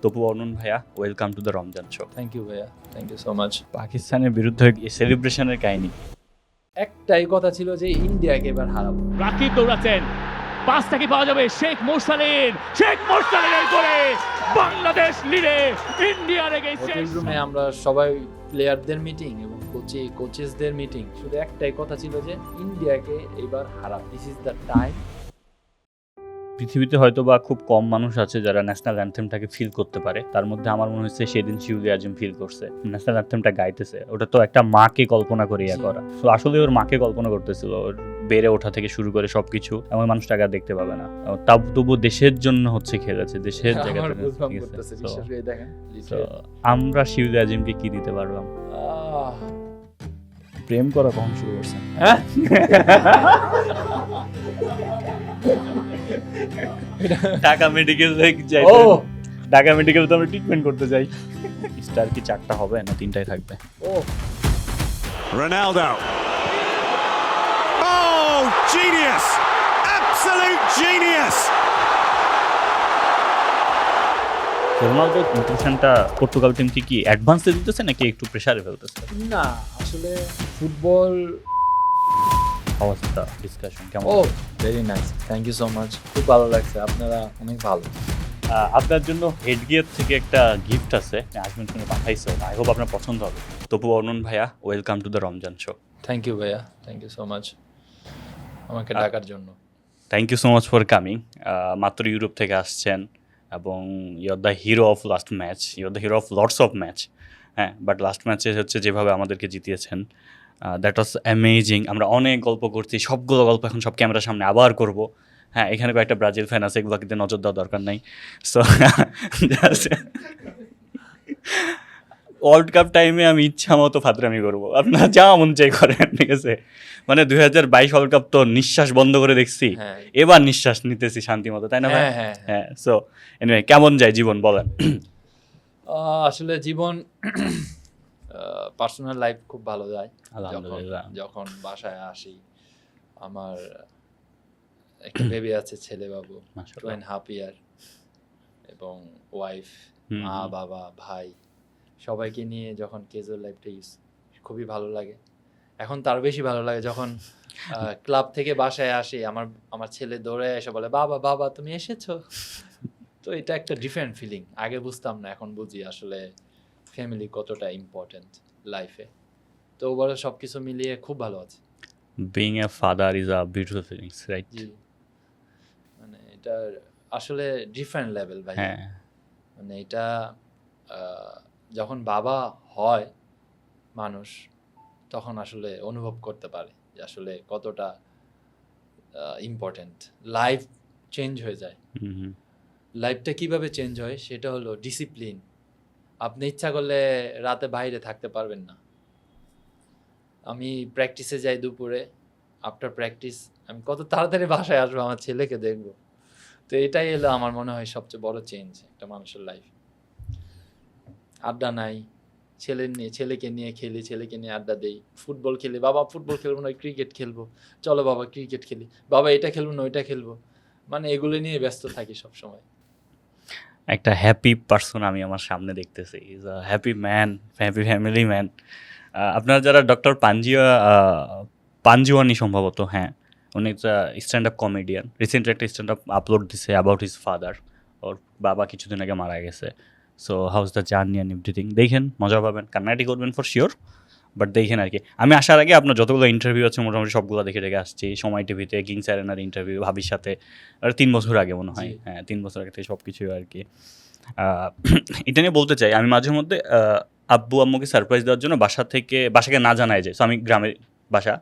তপু অর্ণন ভাইয়া, welcome to the Ramzan show. Thank you ভাইয়া, thank you so much. পাকিস্তানের বিরুদ্ধে সেলিব্রেশনের কাহিনী। একটাই কথা ছিল যে ইন্ডিয়াকে এবার হারাবো। রাকিব দৌড়াচ্ছেন, পাসটা কি পাওয়া যাবে? শেখ মোরসালিনের করে বাংলাদেশ লিডে ইন্ডিয়ার এগেইনস্টে। হোটেল রুমে আমরা সবাই প্লেয়ারদের মিটিং এবং কোচেসদের মিটিং, শুধু একটাই কথা ছিল যে ইন্ডিয়াকে এবার হারাবো। This is the time. পৃথিবীতে হয়তো বা খুব কম মানুষ আছে যারা ন্যাশনাল অ্যান্থেমটাকে ফিল করতে পারে। তার মধ্যে আমার মনে হচ্ছে সেদিন শিউলি আজম ফিল করছে। ন্যাশনাল অ্যান্থেমটা গাইতেছে, ওটা তো একটা মাকে কল্পনা করে করা। তো আসলে ওর মাকে কল্পনা করতেছিল, ওর বেড়ে ওঠা থেকে শুরু করে সবকিছু। এমন মানুষটাকে আর দেখতে পাবে না। তবু দেশের জন্য হচ্ছে খেলেছে, দেশের জায়গাতে। আমরা শিউলি আজমকে কি দিতে পারলাম? প্রেম করা কখন শুরু করছেন? ঢাকা মেডিকেল যাই, ঢাকা মেডিকেল তো আমরা ট্রিটমেন্ট করতে যাই। স্টার কি 4টা হবে না 3টাই থাকবে? Ronaldo. Oh, genius! Absolute genius! Ronaldo ইনক্লুশনটা পর্তুগাল টিমকে কি অ্যাডভান্সে দিতেছে নাকি একটু প্রেসারে ফেলতেছে? না, আসলে ফুটবল অবস্থা ডিসকাশন কেমন? Very nice, thank you so much. খুব ভালো লাগছে, আপনারা অনেক ভালো। আপনার জন্য হেডগিয়ার থেকে একটা গিফট আছে, আসবেন শুনে পাঠাইছে। আই হোপ আপনার পছন্দ হবে। তপু অর্ণন ভাইয়া, welcome to the Ramzan show. Thank you ভাইয়া, থ্যাংক ইউ সো মাচ আমাকে ডাকার জন্য। Thank you so much for coming. মাত্র ইউরোপ থেকে আসছেন এবং you're the hero of last match, you're the hero of lots of match. হ্যাঁ, বাট লাস্ট ম্যাচে হচ্ছে যেভাবে আমাদেরকে জিতিয়েছেন, দ্যাট ওয়াজ অ্যামেজিং। আমরা অনেক গল্প করছি, সবগুলো গল্প এখন সব ক্যামেরার সামনে আবার করব। হ্যাঁ, এখানে কয়েকটা ব্রাজিল ফ্যান আছে, এগুলোকে নজর দেওয়ার দরকার নাই। সো ওয়ার্ল্ড কাপ টাইমে আমি ইচ্ছা মতো ফাতরামি করবো, আপনারা যা মন চাই করেন, ঠিক আছে? মানে 2022 ওয়ার্ল্ড কাপ তো নিঃশ্বাস বন্ধ করে দেখছি, এবার নিঃশ্বাস নিতেছি শান্তি মতো, তাই না ভাই? হ্যাঁ। সো এনিওয়ে, কেমন যায় জীবন বলেন? আসলে জীবন, পার্সোনাল লাইফ খুব ভালো যায়। আলহামদুলিল্লাহ। যখন বাসায় আসি, আমার একটা বেবি আছে, ছেলে বাবু, 2.5 ইয়ার, এবং ওয়াইফ, মা বাবা ভাই সবাইকে নিয়ে যখন ক্যাজুয়াল লাইফটা খুবই ভালো লাগে। এখন তার বেশি ভালো লাগে যখন ক্লাব থেকে বাসায় আসি, আমার ছেলে দৌড়ে এসে বলে, বাবা বাবা তুমি এসেছো। তো এটা একটা ডিফারেন্ট ফিলিং। আগে বুঝতাম না, এখন বুঝি আসলে ফ্যামিলি কতটা ইম্পর্টেন্ট লাইফে। তো ওভাবে সব কিছু মিলিয়ে খুব ভালো আছে। Being a father is a beautiful feelings, right? মানে এটা আসলে ডিফারেন্ট লেভেল ভাই। মানে এটা যখন বাবা হয় মানুষ, তখন আসলে অনুভব করতে পারে যে আসলে কতটা ইম্পর্টেন্ট। লাইফ চেঞ্জ হয়ে যায়। লাইফটা কিভাবে চেঞ্জ হয় সেটা হলো ডিসিপ্লিন। আপনি ইচ্ছা করলে রাতে বাইরে থাকতে পারবেন না। আমি প্র্যাকটিসে যাই দুপুরে, আফটার প্র্যাকটিস আমি কত তাড়াতাড়ি বাসায় আসবো, আমার ছেলেকে দেখবো। তো এটাই হলো আমার মনে হয় সবচেয়ে বড় চেঞ্জ একটা মানুষের লাইফ। আড্ডা নাই, ছেলেকে নিয়ে খেলি, ছেলেকে নিয়ে আড্ডা দেই, ফুটবল খেলি, বাবা ফুটবল খেলবো না ক্রিকেট খেলবো, চলো বাবা ক্রিকেট খেলি, বাবা এটা খেলবো না ওইটা খেলবো, মানে এগুলো নিয়ে ব্যস্ত থাকি সব সময়। একটা হ্যাপি পারসন আমি আমার সামনে দেখতেছি, is a happy man, happy family man. আপনারা যারা ডক্টর পাঞ্জিওয়ানি সম্ভবত, হ্যাঁ, উনি একটা স্ট্যান্ড আপ কমেডিয়ান। রিসেন্টলি একটা স্ট্যান্ড আপ আপলোড দিছে অ্যাবাউট হিজ ফাদার। ওর বাবা কিছুদিন আগে মারা গেছে। So house the journey and everything. দেখেন, মজা পাবেন, কান্নাকাটি করবেন ফর শিওর, বাট দেখেন আর কি। আমি আসার আগে আপনার যতগুলো ইন্টারভিউ আছে মোটামুটি সবগুলো দেখে আসছি। সময় টিভিতে কিংস অ্যারেনার ইন্টারভিউ, ভাবির সাথে, আর 3 বছর আগে মনে হয়। হ্যাঁ, 3 বছর আগে থেকে সব কিছু আর কি। এটা নিয়ে বলতে চাই, আমি মাঝে মধ্যে আব্বু আম্মুকে সারপ্রাইজ দেওয়ার জন্য বাসাকে না জানায় যায়। সো আমি গ্রামের বাসা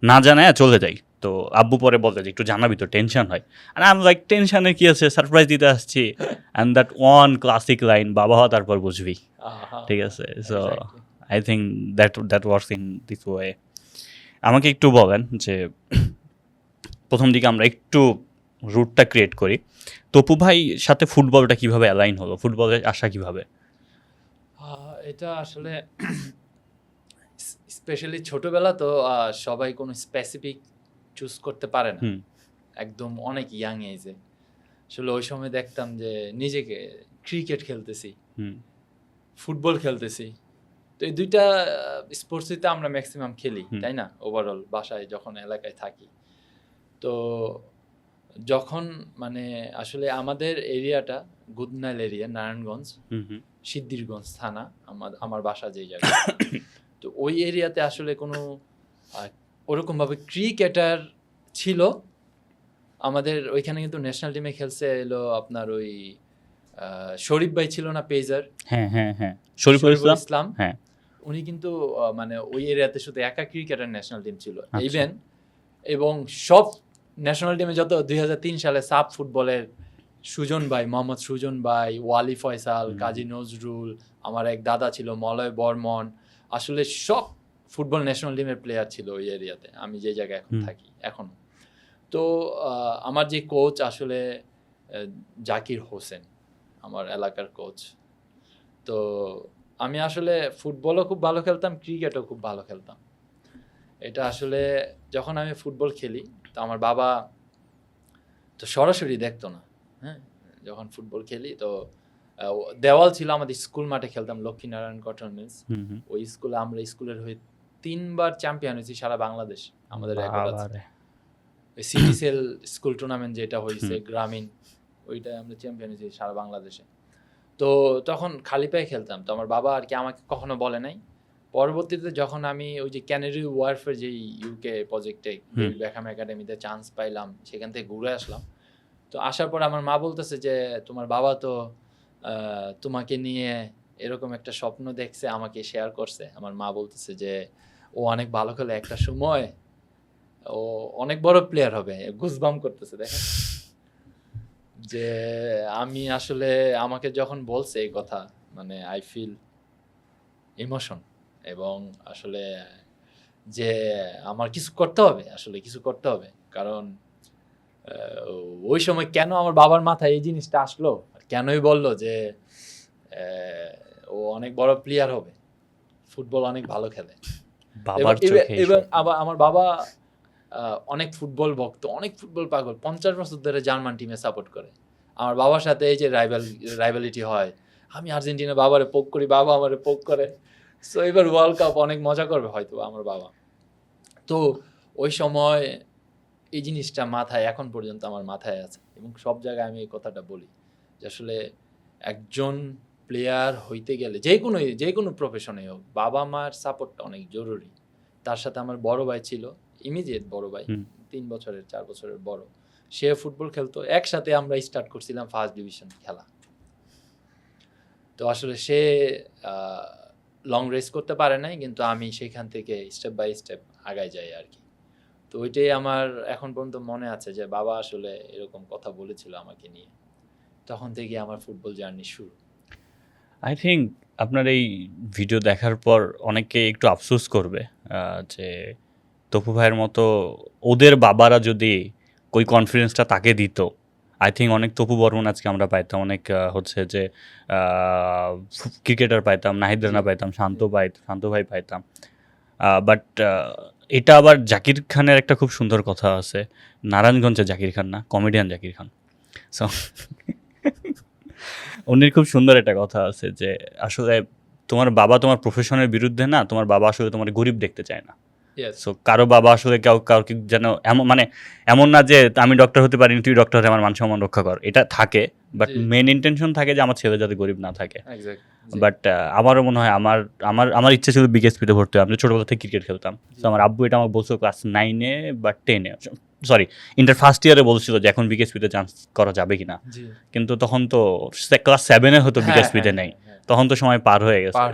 না জানায় চলে যাই। তো আব্বু পরে বলতে যে একটু জানাবি, তো টেনশন হয়। আর আমি লাইক, টেনশনের কি আছে, সারপ্রাইজ দিতে আসছি। And that one classic line, বাবা হওয়া তারপর বুঝবি, ঠিক আছে? So I think that works in this way. আমাকে একটু বলেন যে প্রথম দিকে আমরা একটু রুটটা ক্রিয়েট করি। তপু ভাই সাথে ফুটবলটা কিভাবে অ্যালাইন হলো, ফুটবলে আসা কিভাবে? এটা আসলে স্পেশালি ছোটবেলা তো সবাই কোনো স্পেসিফিক চুজ করতে পারে না, একদম অনেক ইয়াং এজে। আসলে ওই সময় দেখতাম যে নিজেকে ক্রিকেট খেলতেছি, হুম ফুটবল খেলতেছি। তো এই দুইটা স্পোর্টসই তো আমরা ম্যাক্সিমাম খেলি, তাই না? ওভারঅল বাসায় যখন এলাকায় থাকি, তো যখন মানে আসলে আমাদের এরিয়াটা গুদনাইল এরিয়া, নারায়ণগঞ্জ, সিদ্ধিরগঞ্জ থানা, আমার বাসা যেই জায়গায়। তো ওই এরিয়াতে আসলে কোনো ওরকমভাবে ক্রিকেটার ছিল। আমাদের ওইখানে কিন্তু ন্যাশনাল টিমে খেলছে এলো আপনার ওই শরীফ ভাই ছিল না, পেজার, হ্যাঁ হ্যাঁ হ্যাঁ শরীফুল ইসলাম, হ্যাঁ উনি কিন্তু মানে ওই এরিয়াতে শুধু একা ক্রিকেটার ন্যাশনাল টিম ছিল আচ্ছা। ইভেন, এবং সব ন্যাশনাল টিমে যত 2003 সালে সাব ফুটবলের সুজন ভাই, মোহাম্মদ সুজন ভাই, ওয়ালি ফয়সাল, কাজী নজরুল, আমার এক দাদা ছিল মলয় বর্মন, আসলে সব ফুটবল ন্যাশনাল টিমের প্লেয়ার ছিল ওই এরিয়াতে, আমি যে জায়গায় এখন থাকি এখনো। তো আমার যে কোচ আসলে জাকির হোসেন, আমার এলাকার কোচ। তো আমি আসলে ফুটবলও খুব ভালো খেলতাম, ক্রিকেটও খুব ভালো খেলতাম। এটা আসলে যখন আমি ফুটবল খেলি, তো আমার বাবা তো সরাসরি দেখতো না, হ্যাঁ, যখন ফুটবল খেলি তো দেওয়াল ছিল আমাদের স্কুল মাঠে খেলতাম, লক্ষ্মীনারায়ণ কটন মিলস, ওই স্কুলে আমরা স্কুলের হয়ে 3 বার চ্যাম্পিয়ন হয়েছি সারা বাংলাদেশ, আমাদের রেকর্ড আছে। ওই সিটিসেল স্কুল টুর্নামেন্ট যেটা হয়েছে গ্রামীণ, ওইটাই আমরা চ্যাম্পিয়ন হয়েছি সারা বাংলাদেশে। তো তখন খালি পায়ে খেলতাম, তো আমার বাবা আর কি আমাকে কখনো বলে নাই। পরবর্তীতে যখন আমি ওই যে ক্যানারি ওয়ারফের যে ইউকে প্রজেক্টে বেকহাম একাডেমিতে চান্স পাইলাম, সেখান থেকে ঘুরে আসলাম। তো আসার পর আমার মা বলতেছে যে তোমার বাবা তো তোমাকে নিয়ে এরকম একটা স্বপ্ন দেখছে, আমাকে শেয়ার করছে। আমার মা বলতেছে যে ও অনেক ভালো খেলে, একটা সময় ও অনেক বড় প্লেয়ার হবে, গুজবাম করতেছে দেখেন। যে আমি আসলে আমাকে যখন বলছে এই কথা, মানে আই ফিল ইমোশন, এবং আসলে যে আমার কিছু করতে হবে, আসলে কিছু করতে হবে, কারণ ওই সময় কেন আমার বাবার মাথায় এই জিনিসটা আসলো, কেনই বললো যে ও অনেক বড় প্লেয়ার হবে, ফুটবল অনেক ভালো খেলে। এবং আবার আমার বাবা অনেক ফুটবল ভক্ত, অনেক ফুটবল পাগল, 50 বছর ধরে জার্মান টিমে সাপোর্ট করে। আমার বাবার সাথে এই যে রাইভালিটি হয়, আমি আর্জেন্টিনা বাবারে পোক করি, বাবা আমারে পোক করে। সো এবার ওয়ার্ল্ড কাপ অনেক মজা করবে হয়তো আমার বাবা। তো ওই সময় এই জিনিসটা মাথায়, এখন পর্যন্ত আমার মাথায় আছে, এবং সব জায়গায় আমি এই কথাটা বলি যে আসলে একজন প্লেয়ার হইতে গেলে যে কোনো প্রফেশনে হোক, বাবা মার সাপোর্টটা অনেক জরুরি। তার সাথে আমার বড় ভাই ছিল, ইমিডিয়েট বড় ভাই, 3 বছরের 4 বছরের বড়, সে ফুটবল খেলতো, একসাথে আমরা স্টার্ট করছিলাম ফার্স্ট ডিভিশন খেলা। তো আসলে সে লং রেস করতে পারে নাই, কিন্তু আমি সেখান থেকে স্টেপ বাই স্টেপ আগায় যাই আর কি। তো ওইটাই আমার এখন পর্যন্ত মনে আছে যে বাবা আসলে এরকম কথা বলেছিল আমাকে নিয়ে, তখন থেকে আমার ফুটবল জার্নি শুরু। আই থিঙ্ক আপনার এই ভিডিও দেখার পর অনেকে একটু আফসোস করবে যে তপু ভাইয়ের মতো ওদের বাবারা যদি ওই কনফিডেন্সটা তাকে দিত, আই থিঙ্ক অনেক তপু বর্মন আজকে আমরা পাইতাম, অনেক হচ্ছে যে ক্রিকেটার পাইতাম, নাহিদ রানা পাইতাম, শান্ত ভাই পাইতাম। বাট এটা আবার জাকির খানের একটা খুব সুন্দর কথা আছে, নারায়ণগঞ্জে জাকির খান না, কমেডিয়ান জাকির খান। সো উনির খুব সুন্দর একটা কথা আছে যে আসলে তোমার বাবা তোমার প্রফেশনের বিরুদ্ধে না, তোমার বাবা আসলে তোমার গরিব দেখতে চায় না। সো কারো বাবা আসলে কাউকে যেন এমন না যে আমি ডক্টর হতে পারিনি, তুই ডক্টর হয়ে আমার মান সম্মান রক্ষা কর, এটা থাকে, বাট মেন ইন্টেনশন থাকে যে আমার ছেলে যাতে গরিব না থাকে। বাট আমারও মনে হয় আমার ইচ্ছে ছিল বিকেএসপিতে ভর্তি হওয়া। আমি ছোটবেলা থেকে ক্রিকেট খেলতাম, তো আমার আব্বু এটা আমাকে বলছিল ক্লাস 9-এ বা 10-এ, সরি ইন্টার ফার্স্ট ইয়ারে বলছিল যে এখন বিকেএসপিতে চান্স করা যাবে কিনা, কিন্তু তখন তো ক্লাস 7-এ হতো বিকেএসপিতে নেই, তখন তো সময় পার হয়ে গেছে।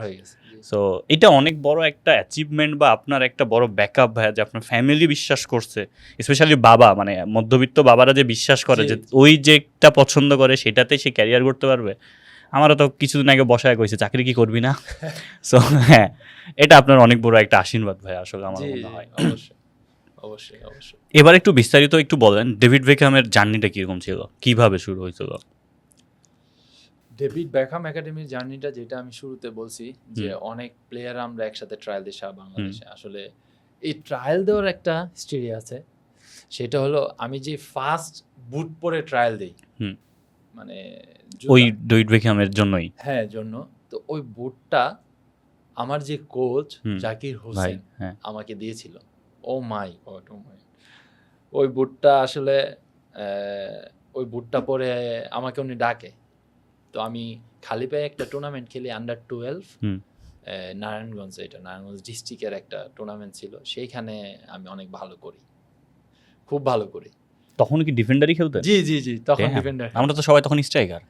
সো এটা অনেক বড় একটা অ্যাচিভমেন্ট বা আপনার একটা বড় ব্যাকআপ ভাইয়া, যে আপনার ফ্যামিলি বিশ্বাস করছে, স্পেশালি বাবা, মানে মধ্যবিত্ত বাবারা যে বিশ্বাস করে যে ওই যেটা পছন্দ করে সেটাতে সে ক্যারিয়ার করতে পারবে। আমারও তো কিছুদিন আগে বসায় কইছে চাকরি কি করবি না। সো হ্যাঁ, এটা আপনার অনেক বড় একটা আশীর্বাদ ভাই, আসলে আমার মনে হয়। অবশ্যই। এবার একটু বিস্তারিত একটু বলেন, ডেভিড বেকহামের জার্নিটা কিরকম ছিল, কিভাবে শুরু হয়েছিল? ডেভিড বেকহাম একাডেমির জার্নিটা যেটা আমি শুরুতে বলছি যে অনেক প্লেয়ার আমরা একসাথে ট্রায়াল দিই সারা বাংলাদেশে। আসলে এই ট্রায়াল দেওয়ার একটা হিস্টরি আছে, সেটা হলো আমি যে ফার্স্ট বুট পরে ট্রায়াল দিই, মানে ওই জুতা। ডেভিড বেকহ্যামের জন্যই হ্যাঁ জন্য। তো ওই বুটটা আমার যে কোচ হুম, জাকির ভাই হোসেন হ্যাঁ আমাকে দিয়েছিল। ও মাই গড, ও মাই! ওই বুটটা আসলে ওই বুটটা পরে আমাকে উনি ডাকে। তো আমি খালি পায়ে একটা টুর্নামেন্ট খেলি আন্ডার 12 হুম নারায়ণগঞ্জে, এটা নারায়ণগঞ্জ ডিস্ট্রিক্টের একটা টুর্নামেন্ট ছিল। সেইখানে আমি অনেক ভালো করি, খুব ভালো করি। তখন কি ডিফেন্ডারই খেলতেন? জি জি জি, তখন Damn, ডিফেন্ডার। আমরা তো সবাই তখন স্ট্রাইকার।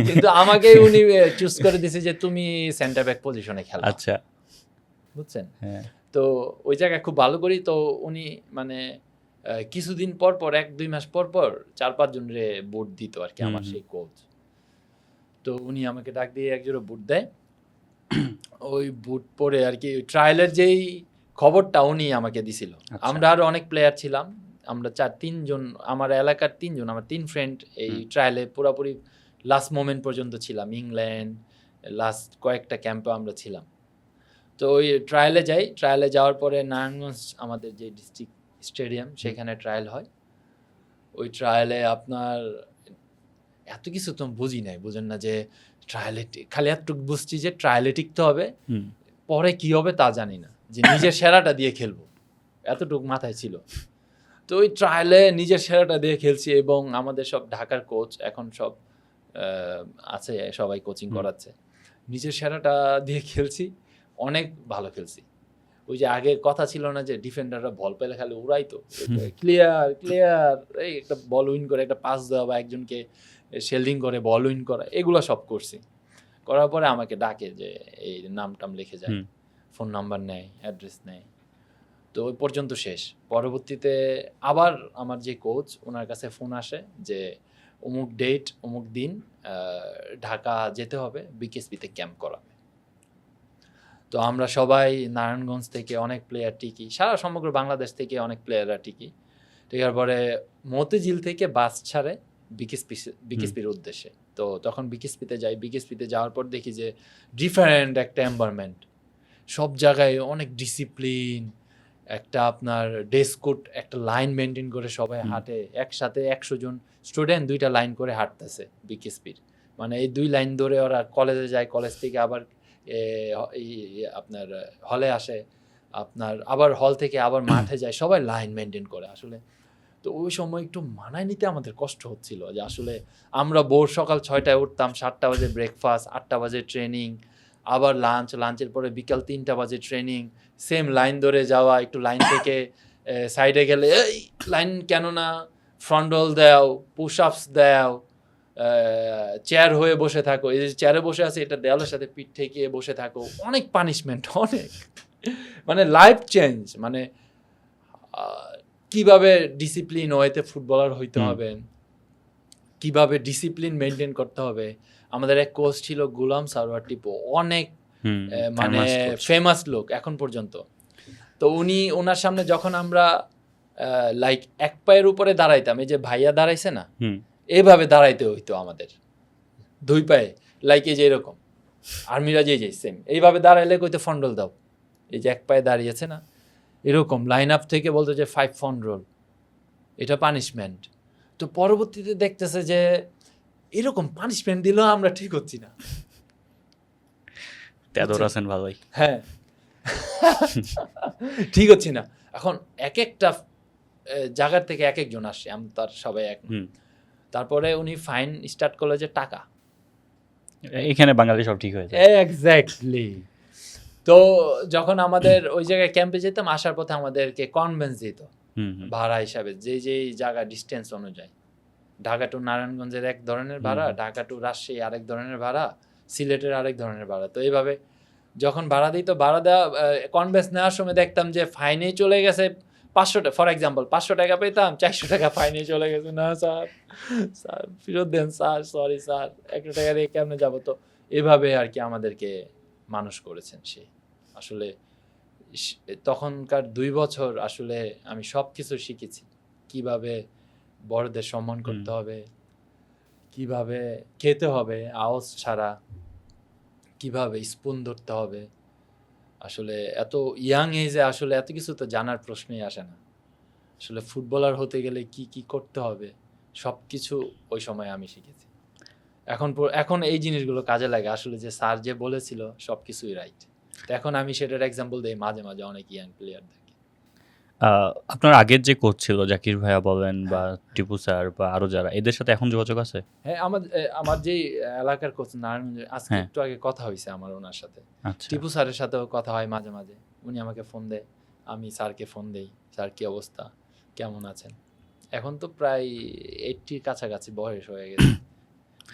কিন্তু আমাকে উনি চুজ করে দিয়েছে যে তুমি সেন্টার ব্যাক পজিশনে খেলো, আচ্ছা বুঝছেন? হ্যাঁ তো ওই জায়গায় খুব ভালো করি। তো উনি মানে কিছুদিন পর পর 1-2 মাস পর পর 4-5 জনের বুট দিত আর কি আমার হুম, সেই কোচ। তো উনি আমাকে ডাক দিয়ে একজোড়া বুট দেয়। ওই বুট পরে আর কি ট্রায়ালের যেই খবরটা উনি আমাকে দিছিল। আচ্ছা। আমরা আরো অনেক প্লেয়ার ছিলাম, আমরা 3 জন, আমার এলাকার 3 জন, আমার 3 ফ্রেন্ড এই ট্রায়ালে পুরোপুরি লাস্ট মোমেন্ট পর্যন্ত ছিলাম। ইংল্যান্ড লাস্ট কয়েকটা ক্যাম্পে আমরা ছিলাম। তো ওই ট্রায়ালে যাই, ট্রায়ালে যাওয়ার পরে নারায়ণগঞ্জ আমাদের যে ডিস্ট্রিক্ট স্টেডিয়াম সেখানে ট্রায়াল হয়। ওই ট্রায়ালে আপনার এত কিছু তো বুঝি নাই, বুঝেন না যে ট্রায়ালে খালি এতটুকু বুঝছি যে ট্রায়ালে টিকতে হবে, হুম পরে কি হবে তা জানি না, যে নিজের সেরাটা দিয়ে খেলবো এতটুকু মাথায় ছিল। তো ওই ট্রায়ালে নিজের সেরাটা দিয়ে খেলছি এবং আমাদের সব ঢাকার কোচ এখন সব আছে, সবাই কোচিং করাচ্ছে। নিজের সেরাটা দিয়ে খেলছি, অনেক ভালো খেলছি। ওই যে আগে কথা ছিল না যে ডিফেন্ডাররা বল পেলে খালি উড়াইতো, ক্লিয়ার ক্লিয়ার, এই একটা বল উইন করে একটা পাস দেওয়া বা একজনকে শেল্ডিং করে বল উইন করা, এগুলো সব করছি। করার পরে আমাকে ডাকে যে এই নাম টাম লিখে যায়, ফোন নাম্বার নেয়, অ্যাড্রেস নেয়। তো ওই পর্যন্ত শেষ। পরবর্তীতে আবার আমার যে কোচ, ওনার কাছে ফোন আসে যে অমুক ডেট অমুক দিন ঢাকা যেতে হবে, বিকেএসপিতে ক্যাম্প করাবে। তো আমরা সবাই নারায়ণগঞ্জ থেকে অনেক প্লেয়ার টিকি, সারা সমগ্র বাংলাদেশ থেকে অনেক প্লেয়াররা টিকি। টিকার পরে মতিঝিল থেকে বাস ছাড়ে বিকেএসপির উদ্দেশ্যে। তো তখন বিকেএসপিতে যাই, বিকেএসপিতে যাওয়ার পর দেখি যে ডিফারেন্ট একটা এনভায়রনমেন্ট, সব জায়গায় অনেক ডিসিপ্লিন, একটা আপনার ড্রেস কোড, একটা লাইন মেনটেন করে সবাই হাঁটে একসাথে। 100 জন স্টুডেন্ট 2টা লাইন করে হাঁটতেছে বিকেএসপির, মানে এই 2 লাইন ধরে ওরা কলেজে যায়, কলেজ থেকে আবার আপনার হলে আসে, আপনার আবার হল থেকে আবার মাঠে যায়, সবাই লাইন মেনটেন করে আসলে। তো ওই সময় একটু মানায় নিতে আমাদের কষ্ট হচ্ছিল যে আসলে আমরা ভোর সকাল 6টায় উঠতাম, 7টা বাজে ব্রেকফাস্ট, 8টা বাজে ট্রেনিং, আবার লাঞ্চ, লাঞ্চের পরে বিকাল 3টা বাজে ট্রেনিং, সেম লাইন ধরে যাওয়া, একটু লাইন থেকে সাইডে গেলে এই লাইন কেন না, ফ্রন্ট রোল দাও, পুশ আপস দাও, চেয়ার হয়ে বসে থাকো, এই যে চেয়ারে বসে আছে এটা দেওয়ালের সাথে পিঠ ঠেকিয়ে বসে থাকো, অনেক পানিশমেন্ট, অনেক মানে লাইফ চেঞ্জ। মানে কিভাবে ডিসিপ্লিন ওয়েতে ফুটবলার হইতে হবে, কিভাবে ডিসিপ্লিন মেনটেন করতে হবে। আমাদের এক কোচ ছিল গুলাম সারোয়ার টিপু, অনেক মানে ফেমাস লোক এখন পর্যন্ত। তো উনি, ওনার সামনে যখন আমরা লাইক এক পায়ের উপরে দাঁড়াইতাম, এই যে ভাইয়া দাঁড়াইছে না, এইভাবে দাঁড়াইতে হইতো আমাদের 2 পায়ে, লাইক এই যে এরকম আর্মিরা যে সেম এইভাবে দাঁড়াইলে কইতে ফন্ডল দাও, এই যে এক পায়ে দাঁড়িয়েছে না, এরকম লাইন আপ থেকে বলতো যে 5 ফন্ডল, এটা পানিশমেন্ট। তো পরবর্তীতে দেখতেছে যে এরকম পানিশমেন্ট দিলেও আমরা ঠিক হচ্ছি না। তেদর আছেন ভালোই, হ্যাঁ ঠিক হচ্ছি না। এখন এক একটা জায়গার থেকে এক একজন আসে, আমি তার সবাই এক। তারপরে উনি ফাইন স্টার্ট করলো যে টাকা, এখানে বাঙালি সব ঠিক হয়েছে। এক্স্যাক্টলি। তো যখন আমাদের ওই জায়গায় ক্যাম্পে যেতাম, আসার পথে আমাদেরকে কনভেন্স দিত ভাড়া হিসাবে, যে যেই জায়গা ডিস্টেন্স অনুযায়ী। ঢাকা টু নারায়ণগঞ্জের এক ধরনের ভাড়া, ঢাকা টু রাজশাহী আরেক ধরনের ভাড়া, সিলেটের আরেক ধরনের ভাড়া। তো এইভাবে যখন ভাড়া দিত, ভাড়া দেওয়া কনভেন্স নেওয়ার সময় দেখতাম যে ফাইনেই চলে গেছে 500 টাকা, ফর এক্সাম্পল 500 টাকা পেতাম, 400 টাকা ফাইনে চলে গেছে। না স্যার, স্যার ফেরত দেন স্যার, সরি স্যার, 100 টাকা দিয়ে কেমনে যাবো। তো এভাবে আর কি আমাদেরকে মানুষ করেছেন সে। আসলে তখনকার 2 বছর আসলে আমি সব কিছু শিখেছি, কিভাবে বড়দের সম্মান করতে হবে, কিভাবে খেতে হবে আওয়াজ ছাড়া, কিভাবে স্পুন ধরতে হবে। আসলে এত ইয়াং এজে আসলে এত কিছু তো জানার প্রশ্নই আসে না। আসলে ফুটবলার হতে গেলে কি কি করতে হবে, সব কিছু ওই সময় আমি শিখেছি। এখন এই জিনিসগুলো কাজে লাগে আসলে, যে স্যার যে বলেছিল সব কিছুই রাইট। তো এখন আমি সেটার এক্সাম্পল দিই মাঝে মাঝে অনেক ইয়াং প্লেয়ার দেখি। আপনার আগের যে কোচ ছিল জাকির ভাইয়া বলেন বা টিপু স্যার বা আরো যারা, এদের সাথে এখন যোগাযোগ আছে? হ্যাঁ, আমার যে এলাকার কোচ নারায়ণগঞ্জ, আজকে হ্যাঁ। একটু আগে কথা হয়েছে আমার ওনার সাথে। আচ্ছা, টিপু স্যারের সাথেও কথা হয় মাঝে মাঝে, উনি আমাকে ফোন দেয়, আমি স্যারকে ফোন দেই, স্যার কি অবস্থা, কেমন আছেন। এখন তো প্রায় 80 কাছাকাছি বয়স হয়ে গেছে।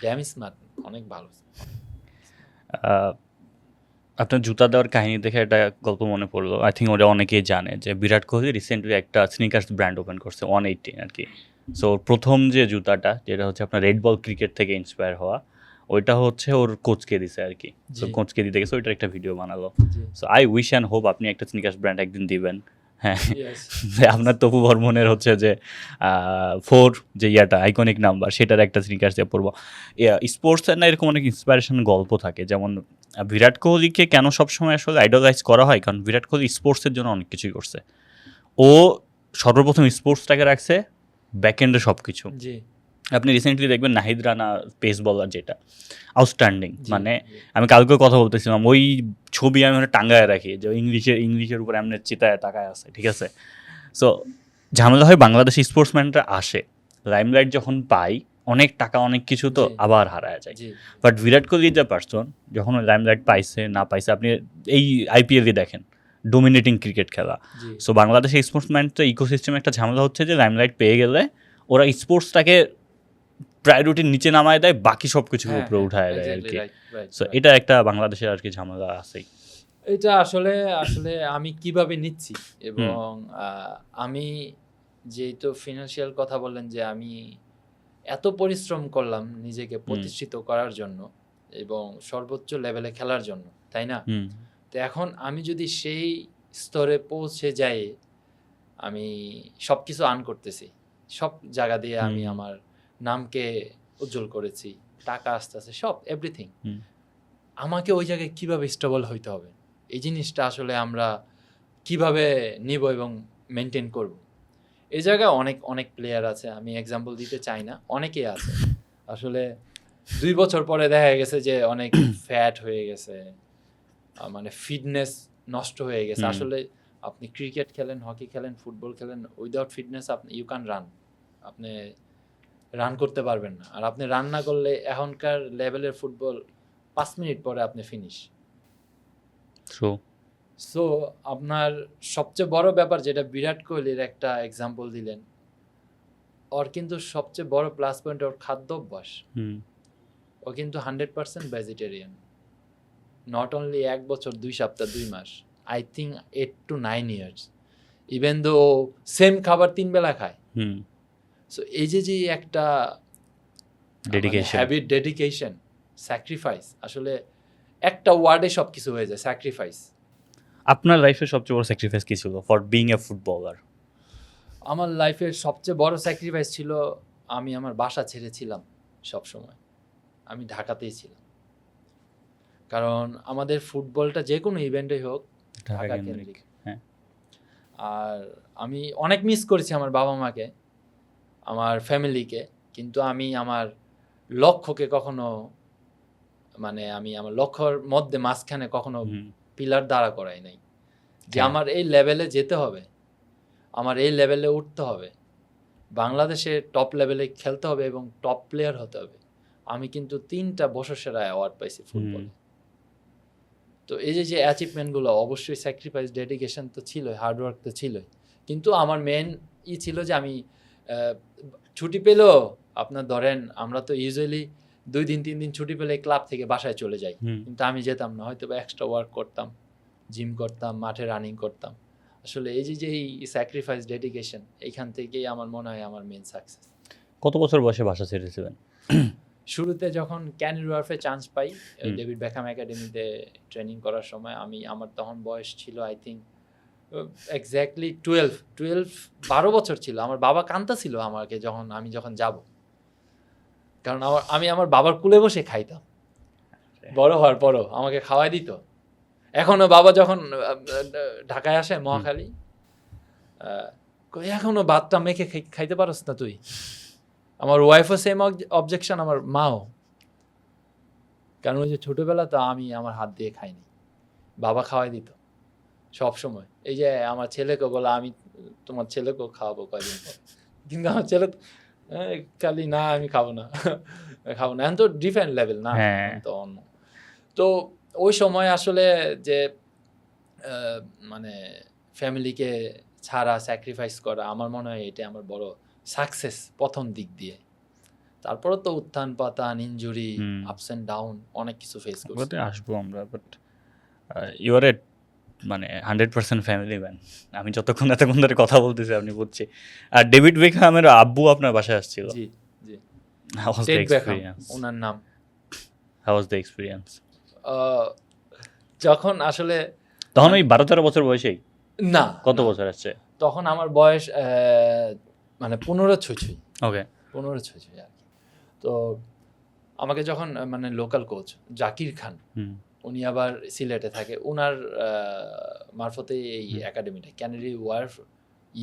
ড্যাম স্মার্ট, অনেক ভালো। আহ, আপনার জুতা দেওয়ার কাহিনী দেখে একটা গল্প মনে পড়লো, আই থিঙ্ক ওটা অনেকেই জানে, যে বিরাট কোহলি রিসেন্টলি একটা স্নিকার্স ব্র্যান্ড ওপেন করছে 180 আর কি। সো প্রথম যে জুতাটা, যেটা হচ্ছে আপনার রেড বল ক্রিকেট থেকে ইন্সপায়ার হওয়া, ওইটা হচ্ছে ওর কোচকে দিছে আর কি। সো জি। কোচকে দিতে গেছে, ওইটার একটা ভিডিও বানালো। জি। So I wish and hope আপনি একটা স্নিকার্স ব্র্যান্ড একদিন দিবেন। হ্যাঁ, Yes. আপনার তপু বর্মনের হচ্ছে যে 4 যে ইয়াটা আইকনিক নাম্বার, সেটার একটা স্নিকার্স দিয়ে পড়বো। স্পোর্টসের না এরকম অনেক ইন্সপিরেশন গল্প থাকে, যেমন বিরাট কোহলিকে কেন সবসময় আসলে আইডলাইজ করা হয়, কারণ বিরাট কোহলি স্পোর্টসের জন্য অনেক কিছুই করছে। ও সর্বপ্রথম স্পোর্টসটাকে রাখছে ব্যাকএন্ডে সব কিছু। জি। আপনি রিসেন্টলি দেখবেন নাহিদ রানা পেস বলার, যেটা আউটস্ট্যান্ডিং। জি, মানে জি। আমি কালকে কথা বলতেছিলাম, ওই ছবি আমি টাঙ্গায় রাখি, যে ইংলিশের উপর এমনি চিতায় তাকায় আছে, ঠিক আছে। সো ঝামেলা হয় বাংলাদেশি স্পোর্টসম্যানরা আসে, লাইমলাইট যখন পাই, অনেক টাকা অনেক কিছু তো জি। আবার হারায় যায়। জি। But Virat Kohli the person, যখন লাইমলাইট পাইছে না পাইছে, আপনি এই আইপিএলই দেখেন, ডোমিনেটিং ক্রিকেট খেলা। জি। সো বাংলাদেশের স্পোর্টসম্যানটা ইকোসিস্টেমে একটা ঝামেলা হচ্ছে যে লাইমলাইট পেয়ে গেলে ওরা স্পোর্টসটাকে প্রায়োরিটির নিচে নামায় দেয়, বাকি সব কিছুর হ্যাঁ, উপরে হ্যাঁ, উঠায় দেয় আর exactly কি। right, right, so right. এটা একটা বাংলাদেশের আর কি ঝামেলা আছেই। এটা আসলে আমি কিভাবে নিচ্ছি, এবং আমি যেহেতু ফিনান্সিয়াল কথা বললেন, যে আমি এত পরিশ্রম করলাম নিজেকে প্রতিষ্ঠিত করার জন্য এবং সর্বোচ্চ লেভেলে খেলার জন্য, তাই না? হুম, তো এখন আমি যদি সেই স্তরে পৌঁছে যাই, আমি সব কিছু আর্ন করতেছি, সব জায়গা দিয়ে আমি হুম। আমার নামকে উজ্জ্বল করেছি, টাকা আসতেছে, সব এভরিথিং। হুম। আমাকে ওই জায়গায় কিভাবে স্টেবল হইতে হবে, এই জিনিসটা আসলে আমরা কিভাবে নিব এবং মেনটেন করব, এই জায়গায় অনেক অনেক প্লেয়ার আছে, আমি এক্সাম্পল দিতে চাই না, অনেকেই আছে আসলে 2 বছর পরে দেখা গেছে যে অনেক ফ্যাট হয়ে গেছে, মানে ফিটনেস নষ্ট হয়ে গেছে। আসলে আপনি ক্রিকেট খেলেন, হকি খেলেন, ফুটবল খেলেন, উইদাউট ফিটনেস আপনি ইউ ক্যান রান, আপনি রান করতে পারবেন না। আর আপনি রান না করলে এখনকার লেভেলের ফুটবল 5 মিনিট পরে আপনি ফিনিশ। সো আপনার সবচেয়ে বড় ব্যাপার, যেটা বিরাট কোহলির একটা এক্সাম্পল দিলেন, ওর কিন্তু সবচেয়ে বড় প্লাস পয়েন্ট ওর খাদ্য অভ্যাস। ও কিন্তু 100% ভেজিটেরিয়ান, নট অনলি 1 বছর 2 সপ্তাহ 2 মাস, I think 8 to 9 years, even though same খাবার 3 বেলা খায়। সো এই যে একটা ডেডিকেশন, হ্যাবিট, ডেডিকেশন, স্যাক্রিফাইস, আসলে একটা ওয়ার্ডে সব কিছু হয়ে যায়, স্যাক্রিফাইস। আপনার লাইফে সবচেয়ে বড় স্যাক্রিফাইস কি ছিল ফর বিং এ ফুটবলার? আমার লাইফের সবচেয়ে বড় স্যাক্রিফাইস ছিল, আমি আমার বাসা ছেড়েছিলাম সব সময়, আমি ঢাকাতেই ছিলাম। কারণ আমাদের ফুটবলটা যে কোনো ইভেন্টেই হোক ঢাকা কেন্দ্রিক। হ্যাঁ। আর আমি অনেক মিস করেছি আমার বাবা মাকে, আমার ফ্যামিলিকে, কিন্তু আমি আমার লক্ষ্যকে কখনো, মানে আমি আমার লক্ষ্যর মধ্যে মাঝখানে কখনো পিলার দাঁড়া করাই নাই, যে হ্যাঁ। আমার এই লেভেলে যেতে হবে, আমার এই লেভেলে উঠতে হবে, বাংলাদেশে টপ লেভেলে খেলতে হবে এবং টপ প্লেয়ার হতে হবে। আমি কিন্তু 3টা বর্ষসেরা অ্যাওয়ার্ড পাইছি ফুটবলে। তো এই যে অ্যাচিভমেন্টগুলো, অবশ্যই স্যাক্রিফাইস, ডেডিকেশন তো ছিলই, হার্ডওয়ার্ক তো ছিলই, কিন্তু আমার মেন ছিল যে আমি ছুটি পেলেও, আপনার ধরেন আমরা তো ইউজুয়ালি 2 দিন 3 দিন ছুটি পেলে ক্লাব থেকে বাসায় চলে যাই, কিন্তু আমি যেতাম না, হয়তো বা এক্সট্রা ওয়ার্ক করতাম, জিম করতাম, মাঠে রানিং করতাম। আসলে এই যে এই স্যাক্রিফাইস, ডেডিকেশন, এইখান থেকেই আমার মনে হয় আমার মেন সাকসেস। কত বছর বয়সে বাসা ছেড়েছিলেন? শুরুতে যখন ক্যানির ওয়ার্ফে চান্স পাই, ডেভিড বেকহাম একাডেমিতে ট্রেনিং করার সময়, আমার তখন বয়স ছিল আই থিঙ্ক এক্স্যাক্টলি 12 বছর ছিল। আমার বাবা কাঁদতেছিল আমাকে আমি যখন যাব, কারণ আমি আমার বাবার কুলে বসে খাইতাম, বড় হওয়ার পরও আমাকে খাওয়াই দিত। এখনো বাবা যখন ঢাকায় আসে, মহাখালী, এখনো ভাতটা মেখে খাইতে পারস না তুই? আমার ওয়াইফও সেম অবজেকশন, আমার মাও। কারণ ওই যে ছোটবেলা তো আমি আমার হাত দিয়ে খাইনি, বাবা খাওয়াই দিত সব সময়। এই যে আমার ছেলেকে বলে আমি তোমার ছেলেকেও খাওয়াবো কয়দিন পর, কিন্তু আমার ছেলে খালি না আমি খাবো না খাবো না। এখন তো ডিফারেন্ট লেভেল না, হ্যাঁ। এখন তো অন্য। তো ওই সময় আসলে যে মানে ফ্যামিলিকে ছাড়া স্যাক্রিফাইস করা, আমার মনে হয় এটা আমার বড় সাকসেস প্রথম দিক দিয়ে। তারপরে তো উত্থান পাতান, ইনজুরি, আপস অ্যান্ড ডাউন, অনেক কিছু ফেস করছি। ওটাতে আসবো আমরা, বাট ইউ আর এ মানে 100% ফ্যামিলি ম্যান। আমি যতক্ষণ এতক্ষণ ধরে কথা বলতেছি আপনি বুঝছি। আর ডেভিড বেকহ্যামের আব্বু আপনার বাসায় আসছিল। জি জি, How was the Ted Beckham experience? ওনার নাম। How was the experience? যখন আসলে তখন ওই 12-13 বছর বয়সেই? না, কত না, বছর আসছে? তখন আমার বয়স মানে 15 ছুঁই ওকে। 15 ছুঁই আর কি। তো আমাকে যখন মানে লোকাল কোচ জাকির খান, উনি আবার সিলেটে থাকে, ওনার মারফতে এই একাডেমিটা Canary Wharf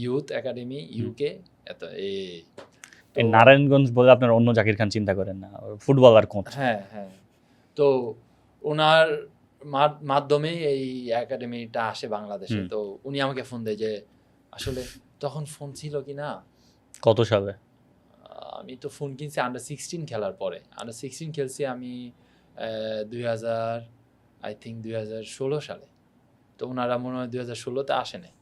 youth academy UK এত এই এই নারায়ণগঞ্জ বলে আপনার অন্য জাকির খান চিন্তা করেন না, ফুটবলার কোচ। হ্যাঁ হ্যাঁ। তো ওনার মাধ্যমে এই একাডেমিটা আসে বাংলাদেশে। তো উনি আমাকে ফোন দেয় যে আসলে তখন ফোন ছিল কি না, কত সালে? আমি তো ফোন কিনছি আন্ডার 16 খেলার পরে। আন্ডার 16 খেলছি আমি 2016 সালে। তো ওনারা মনে হয় 2016-তে আসে নাই,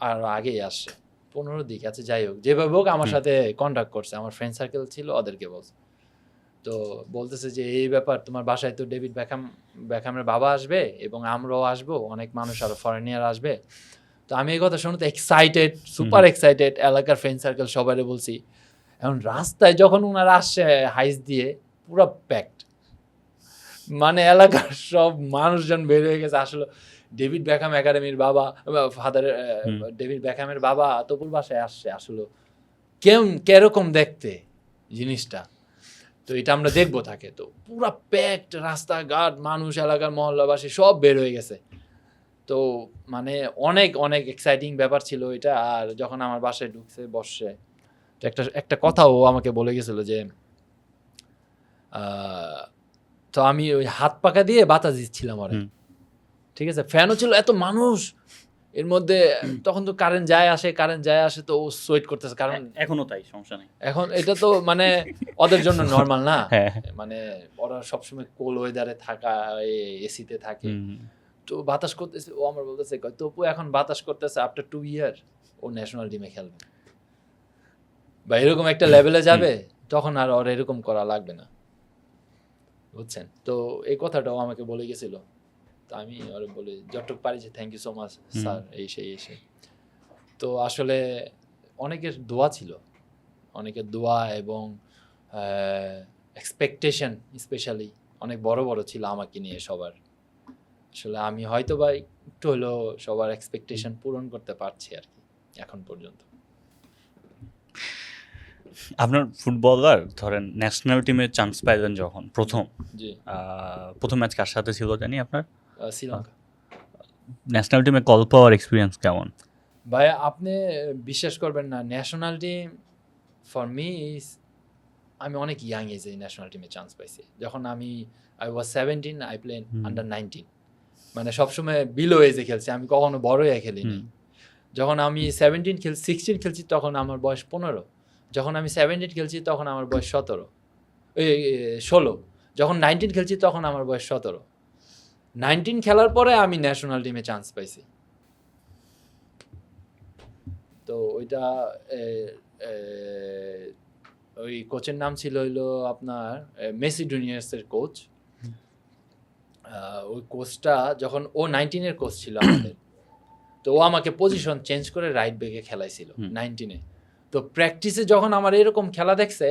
আরো আগেই আসছে 15 দিকে। আচ্ছা যাই হোক, যেভাবে হোক আমার সাথে কন্ট্যাক্ট করছে, আমার ফ্রেন্ড সার্কেল ছিল, ওদেরকে বলছে। তো বলতেছে যে এই ব্যাপার, তোমার বাসায় তো ডেভিড বেকহ্যামের বাবা আসবে এবং আমরাও আসবো, অনেক মানুষ আরো ফরেনিয়ার আসবে। তো আমি এই কথা শুনতে এক্সাইটেড, সুপার এক্সাইটেড, এলাকার ফ্রেন্ড সার্কেল সবাই বলছি। এখন রাস্তায় যখন ওনারা আসছে হাইস দিয়ে, পুরো প্যাকড, মানে এলাকার সব মানুষজন বের হয়ে গেছে। আসলে ডেভিড বেকহ্যাম একাডেমির বাবা, ডেভিড বেকহ্যামের বাবা তপুর বাসায় আসছে, আসলে কেরকম দেখতে জিনিসটা, তো এটা আমরা দেখবো তাকে। তো পুরা প্যাকড রাস্তাঘাট, মানুষ, এলাকার মহল্লাবাসী সব বের হয়ে গেছে। তো মানে অনেক অনেক এক্সাইটিং ব্যাপার ছিল এটা। আর যখন আমার বাসায় ঢুকছে, বসছে, তো একটা কথাও আমাকে বলে গেছিল যে তো আমি ওই হাত পাকা দিয়ে বাতাস দিচ্ছিলাম ওরে, ঠিক আছে, ফ্যানও ছিল, এত মানুষ এর মধ্যে। তখন তো কারেন্ট যায় আসে, তো ও সোয়েট করতেছে, কারণ এখনো তাই, সমস্যা নেই। এখন এটা তো মানে ওদের জন্য নর্মাল না, হ্যাঁ। মানে ওরা সবসময় কোল ওয়েদারে থাকা, এসিতে থাকে, তো বাতাস করতেছে। ও আমার বলতেছে তপু এখন বাতাস করতেছে, আফটার 2 ইয়ার ও ন্যাশনাল টিমে খেলবে বা এরকম একটা লেভেলে যাবে, তখন আর ওর এরকম করা লাগবে না, বুঝছেন। তো এই কথাটাও আমাকে বলে গেছিল। তো আমি ওরা বলি যতটুকু পারি যে thank you so much sir, এই সেই এসে। তো আসলে অনেকের দোয়া ছিল, অনেকের দোয়া এবং এক্সপেকটেশন স্পেশালি অনেক বড় বড় ছিল আমাকে নিয়ে সবার। আসলে আমি হয়তো বা একটু হলেও সবার এক্সপেকটেশন পূরণ করতে পারছি আর কি এখন পর্যন্ত। আপনার ফুটবলার ধরেন ন্যাশনাল টিমে চান্স পাইলেন যখন প্রথম, জি, প্রথম ম্যাচ কার সাথে ছিল জানি আপনার? শ্রীলঙ্কা। ন্যাশনাল টিমে কল পাওয়ার এক্সপিরিয়েন্স কেমন? ভাই আপনি বিশ্বাস করবেন না, national team for me is, আমি অনেক ইয়াং এজে ন্যাশনাল টিমে চান্স পাইছি। যখন I was 17, I play under 19, মানে সবসময় বিলো এজে খেলছি, আমি কখনো বড় হয়ে খেলিনি। যখন আমি 16 খেলছি তখন আমার বয়স 15, যখন আমি 17 খেলছি তখন আমার বয়স 16, যখন 19 খেলছি তখন আমার বয়স 17। 19 খেলার পরে আমি ন্যাশনাল টিমে চান্স পাইছি। তো ওইটা ওই কোচের নাম ছিল হইলো আপনার মেসি জুনিয়র্সের কোচ। ওই কোচটা যখন ও 19-এর কোচ ছিল আমাদের, তো ও আমাকে পজিশন চেঞ্জ করে রাইট ব্যাকে খেলাইছিল 19-এ। তো প্র্যাকটিসে যখন আমার এরকম খেলা দেখছে,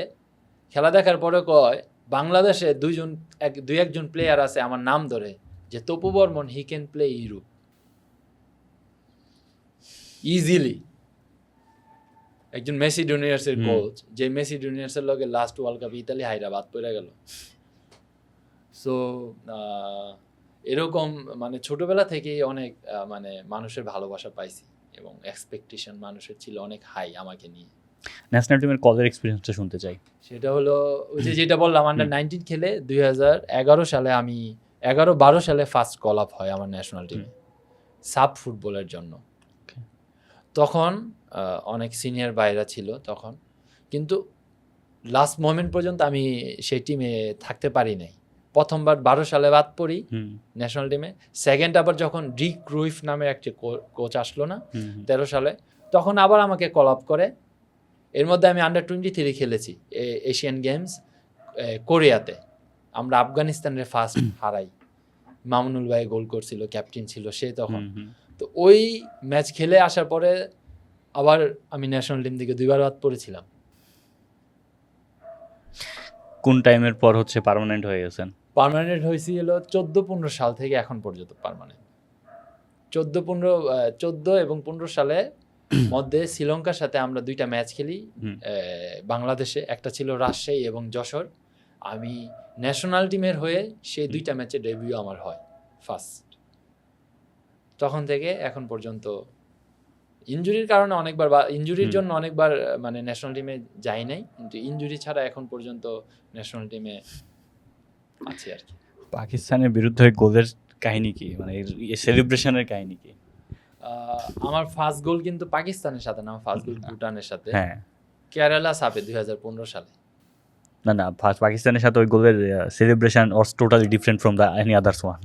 খেলা দেখার পরে কয় বাংলাদেশে দুই একজন প্লেয়ার আছে আমার নাম ধরে, যে Tapu Barman he can play Europe easily. একজন মেসি জুনিয়র্সের কোচ, যে মেসি জুনিয়র্সের লগে last world cup Italy Hyderabad পড়ে গেল। সো এরকম মানে ছোটবেলা থেকেই অনেক মানে মানুষের ভালোবাসা পাইছি এবং এক্সপেকটেশন মানুষের ছিল অনেক হাই আমাকে নিয়ে। ন্যাশনাল টিমের কলের এক্সপিরিয়েন্সটা শুনতে চাই। সেটা হলো ওই যে যেটা বললাম আন্ডার 19 খেলে 2011 সালে আমি 11-12 সালে ফার্স্ট কল আপ হয় আমার ন্যাশনাল টিমে সাব ফুটবলের জন্য। তখন অনেক সিনিয়র ভাইরা ছিল তখন, কিন্তু লাস্ট মোমেন্ট পর্যন্ত আমি সেই টিমে থাকতে পারি নাই। প্রথমবার 12 সালে বাদ পড়ি ন্যাশনাল টিমে, সেকেন্ড আবার যখন ডিক ক্রুইফ নামে একটা কোচ আসলো না 13 সালে, তখন আবার আমাকে কল আপ করে। এর মধ্যে আমি আন্ডার 23 খেলেছি এশিয়ান গেমস কোরিয়াতে, আমরা আফগানিস্তানের ফার্স্ট হারাই, মামুনুল ভাই গোল করছিল, ক্যাপ্টেন ছিল সে তখন। তো ওই ম্যাচ খেলে আসার পরে আবার আমি ন্যাশনাল টিম থেকে 2বার বাদ পড়েছিলাম। কোন টাইমের পর হচ্ছে পার্মানেন্ট হয়ে গেছেন? পার্মানেন্ট হয়েছি হলো 14-15 সাল থেকে এখন পর্যন্ত পার্মানেন্ট। 14 এবং 15 সালে মধ্যে শ্রীলঙ্কার সাথে আমরা 2টা ম্যাচ খেলি বাংলাদেশে, একটা ছিল রাজশাহী এবং যশোর। আমি ন্যাশনাল টিমের হয়ে সেই 2টা ম্যাচে ডেবিউ আমার হয় ফার্স্ট। তখন থেকে এখন পর্যন্ত ইনজুরির কারণে অনেকবার ইনজুরির জন্য অনেকবার মানে ন্যাশনাল টিমে যাই নাই, কিন্তু ইনজুরি ছাড়া এখন পর্যন্ত ন্যাশনাল টিমে আছি আর কি। পাকিস্তানের বিরুদ্ধে গোলের কাহিনী কি, মানে সেলিব্রেশনের কাহিনী কি? আমার ফার্স্ট গোল কিন্তু পাকিস্তানের সাথে না, আমার ফার্স্ট গোল ভুটানের সাথে, হ্যাঁ কেরালা সাপে 2015 সালে। না ফার্স্ট পাকিস্তানের সাথে ওই গোলের celebration was totally different from the any others one.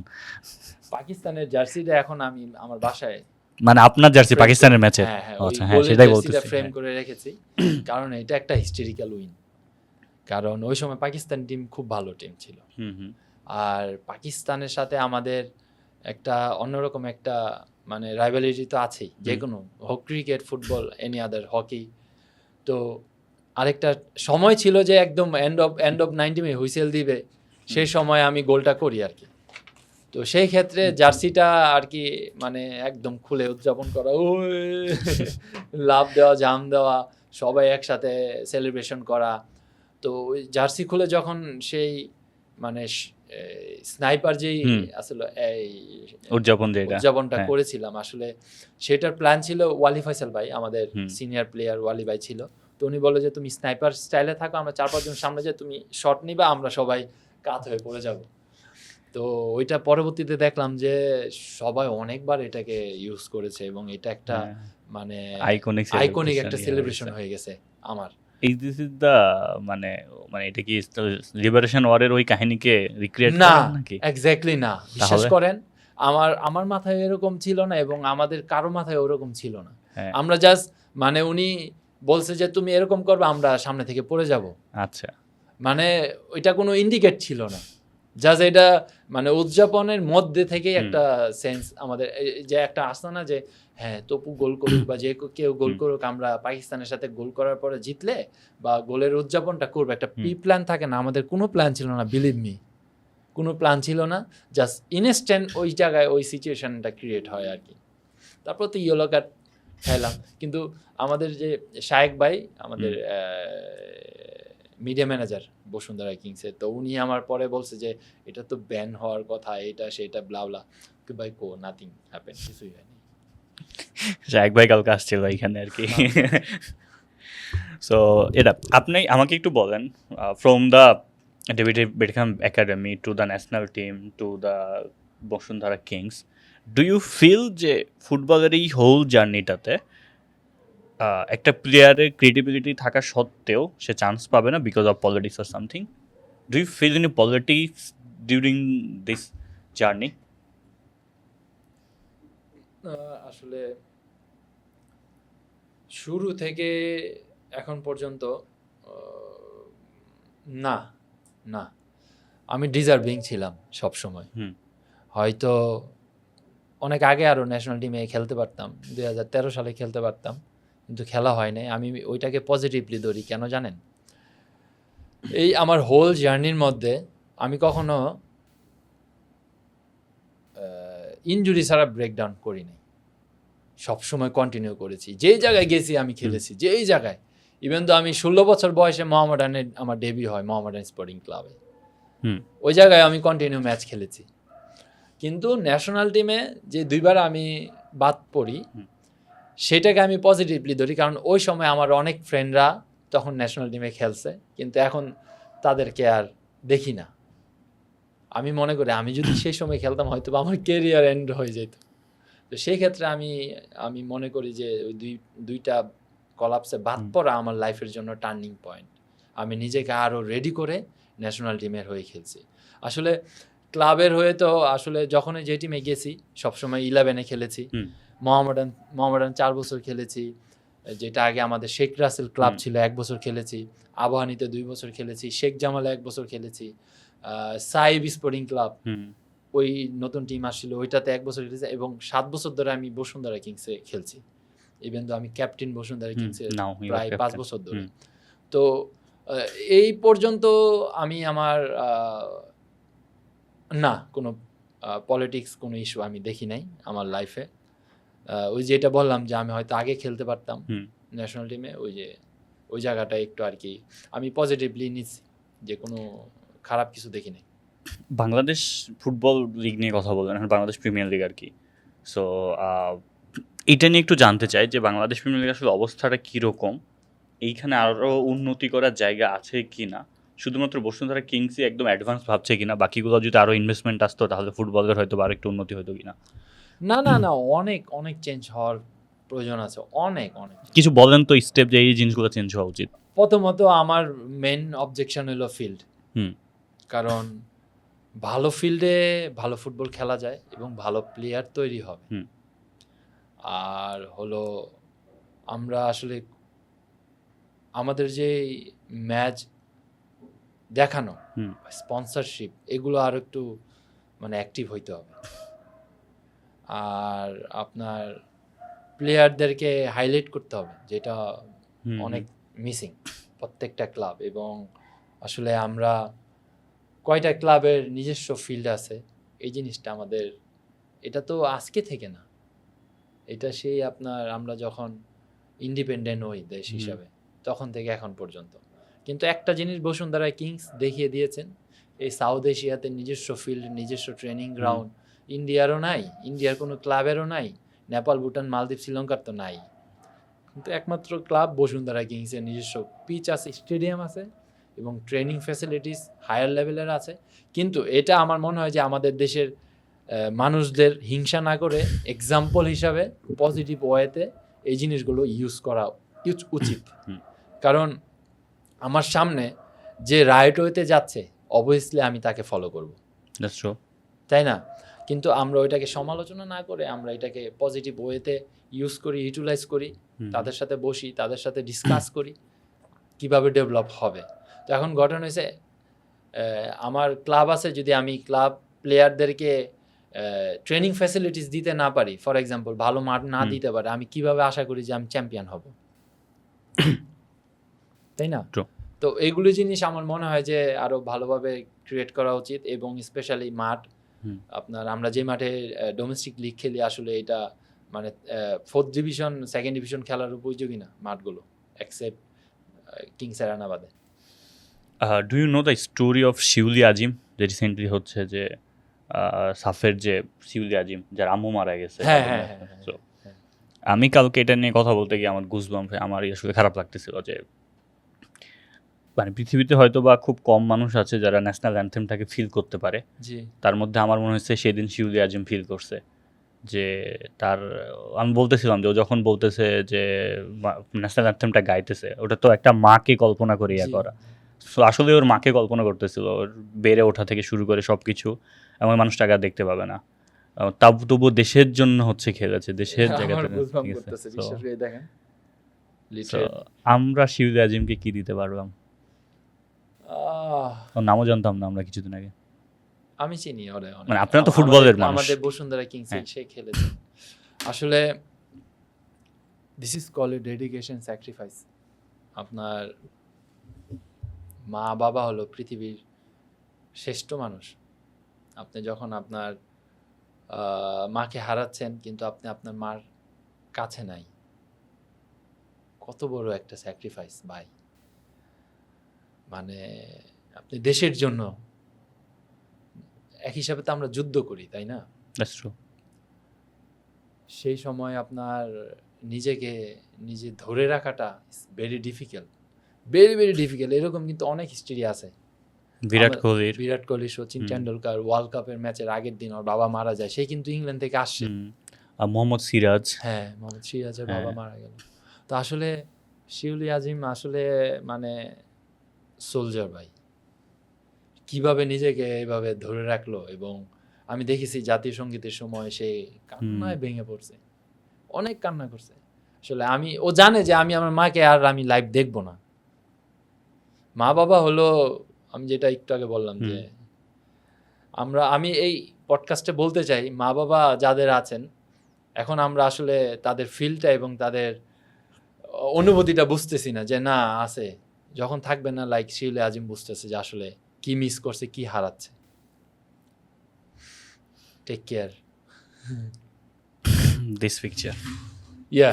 পাকিস্তানের জার্সিটা এখন আমি আমার বাসায়, মানে আপনার জার্সি পাকিস্তানের ম্যাচে? আচ্ছা হ্যাঁ সেটাই বলতেছি, ফ্রেম করে রেখেছি, কারণ এটা একটা হিস্টোরিক্যাল উইন। কারণ ওই সময় পাকিস্তান টিম খুব ভালো টিম ছিল, আর পাকিস্তানের সাথে আমাদের একটা অন্যরকম একটা মানে রাইভালিটি তো আছেই, যে কোনো হোক cricket, football, any other, hockey. তো আরেকটা সময় ছিল যে একদম এন্ড অফ 90 হুইসেল দিবে, সেই সময় আমি গোলটা করি আর কি। তো সেই ক্ষেত্রে জার্সিটা আর কি মানে একদম খুলে উদযাপন করা, ওই লাভ দেওয়া, জাম দেওয়া, সবাই একসাথে সেলিব্রেশন করা। তো ওই জার্সি খুলে যখন সেই মানে স্নাইপার যেই আসলে এই উদযাপনটা করেছিলাম, আসলে সেটার প্ল্যান ছিল ওয়ালি ফয়সাল ভাই, আমাদের সিনিয়র প্লেয়ার ওয়ালি ভাই ছিল। তো উনি বলে যে তুমি স্নাইপার স্টাইলে থাকো, আমরা 4-5 জন সামনে যে তুমি শট নিবা, আমরা সবাই কাত হয়ে পড়ে যাব। তো ওইটা পরবর্তীতে দেখলাম যে সবাই অনেকবার এটাকে ইউজ করেছে এবং এটা একটা মানে আইকনিক একটা সেলিব্রেশন হয়ে গেছে আমার। দিস ইজ দ্য মানে এটা কি লিবারেশন ওয়ারের ওই কাহিনীকে রিক্রিয়েট না করেন নাকি? এক্স্যাক্টলি না, বিশ্বাস করেন আমার মাথায় এরকম ছিল না এবং আমাদের কারো মাথায় ওরকম ছিল না। আমরা জাস্ট মানে উনি বলছে যে তুমি এরকম করবে, আমরা সামনে থেকে পড়ে যাব। আচ্ছা, মানে ওইটা কোনো ইন্ডিকেট ছিল না, জাস্ট এটা মানে উদযাপনের মধ্যে থেকেই একটা সেন্স আমাদের যে একটা আসতো না যে হ্যাঁ তপু গোল করুক বা যে কেউ গোল করুক, আমরা পাকিস্তানের সাথে গোল করার পরে জিতলে বা গোলের উদযাপনটা করবো, একটা প্রি প্ল্যান থাকে না। আমাদের কোনো প্ল্যান ছিল না, বিলিভ মি, কোনো প্ল্যান ছিল না, জাস্ট ইনস্ট্যান্ট ওই জায়গায় ওই সিচুয়েশনটা ক্রিয়েট হয় আর কি। তারপর তো ইয়েলো কার্ড খেলাম, কিন্তু আমাদের যে শায়েক ভাই, আমাদের মিডিয়া ম্যানেজার বসুন্ধরা কিংসের, তো উনি আমার পরে বলছে যে এটা তো ব্যান হওয়ার কথা, এটা সেটা ব্লাবলা, ভাই কো নাথিং হ্যাপেন, কিছুই হয়নি। শায়েক ভাই কালকে আসছিল এখানে আর কি। সো এটা আপনি আমাকে একটু বলেন, from the David Beckham academy to the national team to the Bashundhara Kings, do you feel যে ফুটবলের এই হোল জার্নিটাতে একটা প্লেয়ারের ক্রেডিবিলিটি থাকা সত্ত্বেও সে চান্স পাবে না because of politics or something? Do you feel in politics during this journey? আসলে শুরু থেকে এখন পর্যন্ত না, আমি ডিজার্ভিং ছিলাম সব সময়। হয়তো অনেক আগে আরও ন্যাশনাল টিমে খেলতে পারতাম, 2013 সালে খেলতে পারতাম, কিন্তু খেলা হয় নাই। আমি ওইটাকে পজিটিভলি ধরি, কেন জানেন? এই আমার হোল জার্নির মধ্যে আমি কখনো ইনজুরি ছাড়া ব্রেকডাউন করি নাই, সবসময় কন্টিনিউ করেছি। যেই জায়গায় গেছি আমি খেলেছি, যেই জায়গায়। ইভেন তো আমি 16 বছর বয়সে মোহামেডানে আমার ডেবিউ হয়, মোহামেডান স্পোর্টিং ক্লাবে। ওই জায়গায় আমি কন্টিনিউ ম্যাচ খেলেছি। কিন্তু ন্যাশনাল টিমে যে 2বার আমি বাদ পড়ি, সেটাকে আমি পজিটিভলি ধরি, কারণ ওই সময় আমার অনেক ফ্রেন্ডরা তখন ন্যাশনাল টিমে খেলছে, কিন্তু এখন তাদেরকে আর দেখি না। আমি মনে করি আমি যদি সেই সময় খেলতাম হয়তো বা আমার কেরিয়ার এন্ড হয়ে যেত। তো সেই ক্ষেত্রে আমি মনে করি যে ওই দুইটা কলাপসে বাদ পড়া আমার লাইফের জন্য টার্নিং পয়েন্ট। আমি নিজেকে আরও রেডি করে ন্যাশনাল টিমের হয়ে খেলছি। আসলে ক্লাবের হয়ে তো আসলে যখনই যে টিমে গেছি সবসময় 11-এ খেলেছি। মোহামেডান 4 বছর খেলেছি, যেটা আগে আমাদের শেখ রাসেল ক্লাব ছিল 1 বছর খেলেছি, আবাহনীতে 2 বছর খেলেছি, শেখ জামালে 1 বছর খেলেছি, সাইব স্পোর্টিং ক্লাব ওই নতুন টিম আসছিল ওইটাতে 1 বছর খেলেছি, এবং 7 বছর ধরে আমি বসুন্ধরা কিংসে খেলছি। ইভেন তো আমি ক্যাপ্টেন বসুন্ধরা কিংসে প্রায় 5 বছর ধরে। তো এই পর্যন্ত আমি আমার না কোনো পলিটিক্স কোনো ইস্যু আমি দেখি নাই আমার লাইফে। ওই যেটা বললাম যে আমি হয়তো আগে খেলতে পারতাম ন্যাশনাল টিমে, ওই জায়গাটা একটু আর কি আমি পজিটিভলি নিচ্ছি, যে কোনো খারাপ কিছু দেখি নাই। বাংলাদেশ ফুটবল লিগ নিয়ে কথা বললেন, এখন বাংলাদেশ প্রিমিয়ার লিগ আর কি। সো এটা নিয়ে একটু জানতে চাই যে বাংলাদেশ প্রিমিয়ার লিগ আসলে অবস্থাটা কীরকম, এইখানে আরও উন্নতি করার জায়গা আছে কি না, শুধুমাত্র বসুন্ধরা কিংসই একদম অ্যাডভান্স ভাবছে কিনা, বাকিগুলো যদি আরও ইনভেস্টমেন্ট আসতো তাহলে ফুটবলের হয়তো আরও একটু উন্নতি হতো কিনা? না অনেক চেঞ্জ হওয়ার প্রয়োজন আছে, অনেক কিছু বলেন তো স্টেপ যে এই জিনিসগুলো চেঞ্জ হওয়া উচিত। প্রথমত আমার মেন অবজেকশন হলো ফিল্ড। কারণ ভালো ফিল্ডে ভালো ফুটবল খেলা যায় এবং ভালো প্লেয়ার তৈরি হবে। আর হলো আমরা আসলে আমাদের যে ম্যাচ দেখানো, স্পন্সরশিপ, এগুলো আর একটু মানে অ্যাক্টিভ হইতে হবে। আর আপনার প্লেয়ারদেরকে হাইলাইট করতে হবে, যেটা অনেক মিসিং প্রত্যেকটা ক্লাব। এবং আসলে আমরা কয়টা ক্লাবের নিজস্ব ফিল্ড আছে, এই জিনিসটা আমাদের, এটা তো আজকে থেকে না, এটা সেই আমরা যখন ইন্ডিপেন্ডেন্ট হই দেশ হিসাবে তখন থেকে এখন পর্যন্ত। কিন্তু একটা জিনিস বসুন্ধরা কিংস দেখিয়ে দিয়েছেন, এই সাউথ এশিয়াতে নিজস্ব ফিল্ড, নিজস্ব ট্রেনিং গ্রাউন্ড ইন্ডিয়ারও নাই, ইন্ডিয়ার কোনো ক্লাবেরও নাই, নেপাল, ভুটান, মালদ্বীপ, শ্রীলঙ্কার তো নাই। কিন্তু একমাত্র ক্লাব বসুন্ধরা কিংসের নিজস্ব পিচ আছে, স্টেডিয়াম আছে এবং ট্রেনিং ফ্যাসিলিটিস হায়ার লেভেলের আছে। কিন্তু এটা আমার মনে হয় যে আমাদের দেশের মানুষদের হিংসা না করে এক্সাম্পল হিসাবে পজিটিভ ওয়েতে এই জিনিসগুলো ইউজ করা উচিত। কারণ আমার সামনে যে রাইট ওয়েতে যাচ্ছে অবভিয়াসলি আমি তাকে ফলো করব, তাই না? কিন্তু আমরা ওইটাকে সমালোচনা না করে আমরা এটাকে পজিটিভ ওয়েতে ইউজ করি, ইউটিলাইজ করি, তাদের সাথে বসি, তাদের সাথে ডিসকাস করি কিভাবে ডেভেলপ হবে। তো এখন ঘটনা হয়েছে আমার ক্লাব আছে, যদি আমি ক্লাব প্লেয়ারদেরকে ট্রেনিং ফ্যাসিলিটিস দিতে না পারি, ফর এক্সাম্পল ভালো মাঠ না দিতে পারে, আমি কিভাবে আশা করি যে আমি চ্যাম্পিয়ন হব, তাই না? তো এইগুলো জিনিস আমার মনে হয় যে আরো ভালোভাবে ক্রিয়েট করা উচিত। এবং স্পেশালি মাঠ, আমরা যে মাঠে ডোমেস্টিক লিগ খেলি আসলে এটা মানে 4th ডিভিশন 2nd ডিভিশন খেলার উপযোগী না মাঠগুলো, এক্সেপ্ট কিংস এরানা বাদে। Do you know the story of Shiuli Azim, যে রিসেন্টলি হচ্ছে যে সাফের যে শিউলি আজিম যার আম্মু মারা গেছে? আমি কালকে এটা নিয়ে কথা বলতে গিয়ে আমার গুজবাম্প, আমার আসলে খারাপ লাগতেছিল যে মানে পৃথিবীতে হয়তো বা খুব কম মানুষ আছে যারা ন্যাশনাল অ্যানথেমটাকে ফিল করতে পারে। তার মধ্যে আমার মনে হচ্ছে সেদিন শিউলি আজিম ফিল করছে যে আমি বলতেছিলাম যে ও যখন বলতেছে যে ন্যাশনাল অ্যানথেমটা গাইতেছে, ওটা তো একটা মাকে কল্পনা করে করা। সো আসলে ওর মাকে কল্পনা করতেছিল, ওর বেড়ে ওঠা থেকে শুরু করে সব কিছু, এমন মানুষটাকে আর দেখতে পাবে না। তবু দেশের জন্য হচ্ছে খেলেছে, দেশের জায়গাতে। আমরা শিউলি আজিমকে কি দিতে পারলাম? ওর নামও জানতাম না আমরা কিছুদিন আগে। আমি চিনি ওরে, মানে আপনারা তো ফুটবলের মানুষ, আমাদের বসুন্ধরা কিংসে সে খেলেছে। আসলে this is called dedication, sacrifice. আপনার মা বাবা হলো পৃথিবীর শ্রেষ্ঠ মানুষ। আপনি যখন আপনার মাকে হারাচ্ছেন কিন্তু আপনি আপনার মার কাছে নাই, কত বড় একটা স্যাক্রিফাইস ভাই। মানে আপনি দেশের জন্য, এক হিসাবে তো আমরা যুদ্ধ করি, তাই না? That's true. সেই সময় আপনার নিজে ধরে রাখাটা ভেরি ডিফিকাল্ট, ভেরি ডিফিকাল্ট। এরকম কিন্তু অনেক হিস্ট্রি আছে। বিরাট কোহলি, সচিন টেন্ডুলকার ওয়ার্ল্ড কাপের ম্যাচের আগের দিন ওর বাবা মারা যায়, সে কিন্তু ইংল্যান্ড থেকে আসছে। মোহাম্মদ সিরাজ, হ্যাঁ, মোহাম্মদ সিরাজের বাবা মারা গেল। তো আসলে শিউলি আজিম আসলে মানে সোলজার ভাই, কিভাবে নিজেকে এইভাবে ধরে রাখলো। এবং আমি দেখেছি জাতীয় সঙ্গীতের সময় সে কান্নায় ভেঙে পড়ছে, অনেক কান্না করছে। আসলে ও জানে যে আমি আমার মাকে আর আমি লাইভ দেখবো না। মা বাবা হলো, আমি যেটা একটু আগে বললাম যে আমি এই পডকাস্টে বলতে চাই, মা বাবা যাদের আছেন এখন আমরা আসলে তাদের ফিলটা এবং তাদের অনুভূতিটা বুঝতেছি না, যে না আছে, যখন থাকবে না লাইক শিউলি আজিম বুঝতেছে যে আসলে কি মিস করছে, কি হারাচ্ছে। Take care. This picture, yeah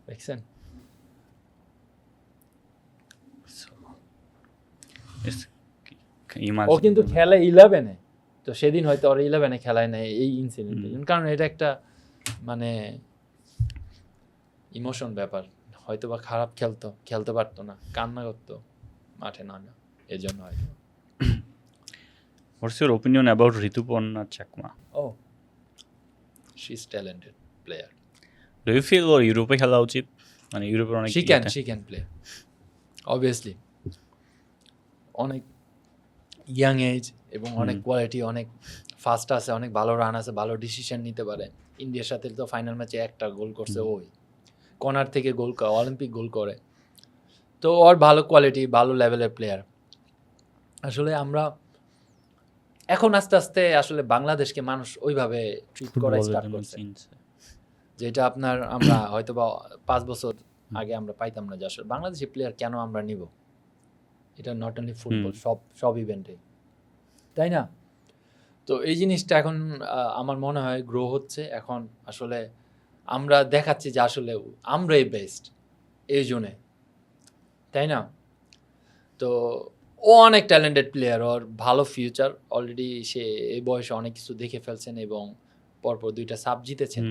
দেখছেন? ও কিন্তু খেলে 11-এ, তো সেদিন হয়তো ওর 11-এ খেলায় নাই এই ইনসিডেন্টের জন্য, কারণ এটা একটা মানে ইমোশন ব্যাপার। হয়তো বা খারাপ খেলতে পারতো না, কান্না করতো, মাঠে নামে, এর জন্য হয়তো। What's your opinion about Rituparna Chakma? Oh, she is talented player. Do you feel ওর ইউরোপে খেলা উচিত? মানে ইউরোপের অনেক শি ক্যান প্লে, অবভিয়াসলি। অনেক ইয়াং এজ এবং অনেক কোয়ালিটি, অনেক ফাস্ট আছে, অনেক ভালো রান আছে, ভালো ডিসিশন নিতে পারে। ইন্ডিয়ার সাথে তো ফাইনাল ম্যাচে একটা গোল করছে, ওই কর্নার থেকে গোল, অলিম্পিক গোল করে। তো ওর ভালো কোয়ালিটি, ভালো লেভেলের প্লেয়ার। আসলে আমরা এখন আস্তে আস্তে আসলে বাংলাদেশকে মানুষ ওইভাবে ট্রিট করা স্টার্ট করছে, যেটা আমরা হয়তো বা 5 বছর আগে আমরা পাইতাম না, যে আসলে বাংলাদেশি প্লেয়ার কেন আমরা নিব। এটা নট অনলি ফুটবল, সব ইভেন্টে, তাই না? তো এই জিনিসটা এখন আমার মনে হয় গ্রো হচ্ছে। এখন আসলে আমরা দেখাচ্ছি যে আসলে আমরাই বেস্ট এই জন্যে, তাই না? তো ও অনেক ট্যালেন্টেড প্লেয়ার, ওর ভালো ফিউচার। অলরেডি সে এই বয়সে অনেক কিছু দেখে ফেলছেন এবং পরপর 2টা সাব জিতেছেন।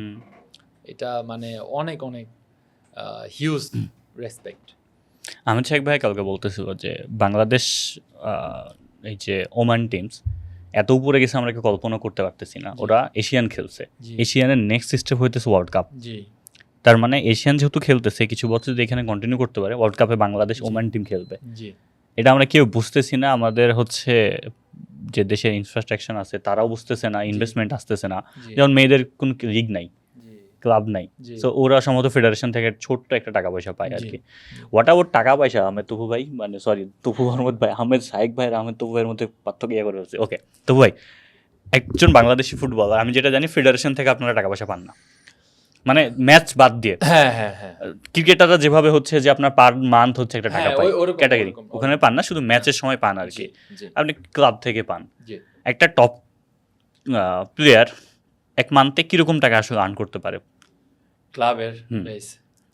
এটা মানে অনেক হিউজ রেসপেক্ট। আহমেদ শেখ ভাই কালকে বলতেছিল যে বাংলাদেশ এই যে ওমান টিমস এত উপরে গেছে আমরা কল্পনা করতে পারতেছি না। ওরা এশিয়ান খেলছে, এশিয়ানের নেক্সট স্টেপ হইতেছে ওয়ার্ল্ড কাপ। তার মানে এশিয়ান যেহেতু খেলতেছে, কিছু বছর যদি এখানে কন্টিনিউ করতে পারে, ওয়ার্ল্ড কাপে বাংলাদেশ ওমান টিম খেলবে। এটা আমরা কেউ বুঝতেছি না। আমাদের হচ্ছে যে দেশের ইনফ্রাস্ট্রাকচার আছে তারাও বুঝতেছে না, ইনভেস্টমেন্ট আসতেছে না। যেমন মেয়েদের কোনো লিগ নাই, ক্লাব নাই, সো ওরা সম্ভবত ফেডারেশন থেকে ছোট্ট একটা টাকা পয়সা পায় আর কি। ওটা ওর টাকা পয়সা আহমেদ তপু ভাই, মানে সরি তপু আহমেদ ভাই, আহমেদ শাহেক ভাই আর আহমেদ তপু ভাইয়ের মধ্যে পার্থক্য করে হচ্ছে। ওকে তপু ভাই, একজন বাংলাদেশি ফুটবলার, আমি যেটা জানি ফেডারেশন থেকে আপনারা টাকা পয়সা পান না, মানে ম্যাচ বাদ দিয়ে। হ্যাঁ, ক্রিকেটাররা যেভাবে হচ্ছে যে আপনার পার মান্থ হচ্ছে একটা টাকা পায় ক্যাটাগরি, ওখানে পান না, শুধু ম্যাচের সময় পান আর কি। আপনি ক্লাব থেকে পান। একটা টপ প্লেয়ার এক মান্থে কিরকম টাকা আসলে আর্ন করতে পারে ক্লাবের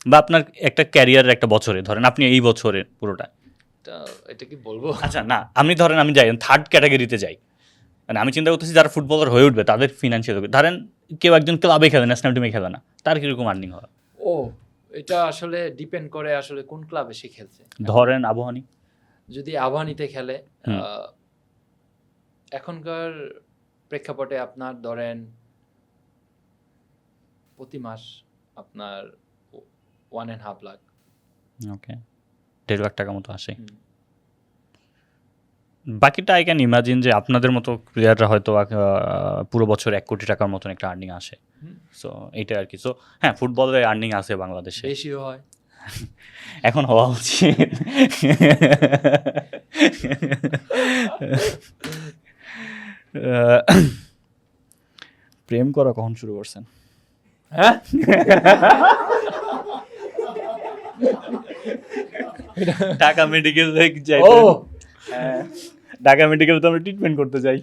বা আপনার একটা ক্যারিয়ারের একটা বছরে, ধরেন আপনি এই বছরের পুরোটা, এটা কি বলবো? আচ্ছা না, আমি ধরেন আমি যাই থার্ড ক্যাটাগরিতে যাই, মানে আমি চিন্তা করতেছি যারা ফুটবলার হয়ে উঠবে তাদের ফিনান্সিয়াল, ধরেন কেউ একজন ক্লাবে খেলে, ন্যাশনাল টিমে খেলে না, তার কিরকম আর্নিং হয়? ও, এটা আসলে ডিপেন্ড করে আসলে কোন ক্লাবে সে খেলছে। ধরেন আবাহনী, যদি আবাহনীতে খেলে, এখনকার প্রেক্ষাপটে আপনার ধরেন প্রতি মাস আপনার 1.5 লাখ, ওকে 1.5 লাখ টাকা মতো আসে। বাকিটা আই ক্যান ইমাজিন যে আপনাদের মতো প্লেয়াররা হয়তো পুরো বছর 1 কোটি টাকার মতন একটা আর্নিং আসে। সো এইটা আর কি। সো হ্যাঁ, ফুটবলের আর্নিং আছে বাংলাদেশে, বেশিও হয়, এখন হওয়া উচিত। প্রেম করা কখন শুরু করছেন? হ্যাঁ, ঢাকা মেডিকেল যাই, ঢাকা মেডিকেল তো আমরা ট্রিটমেন্ট করতে যাই।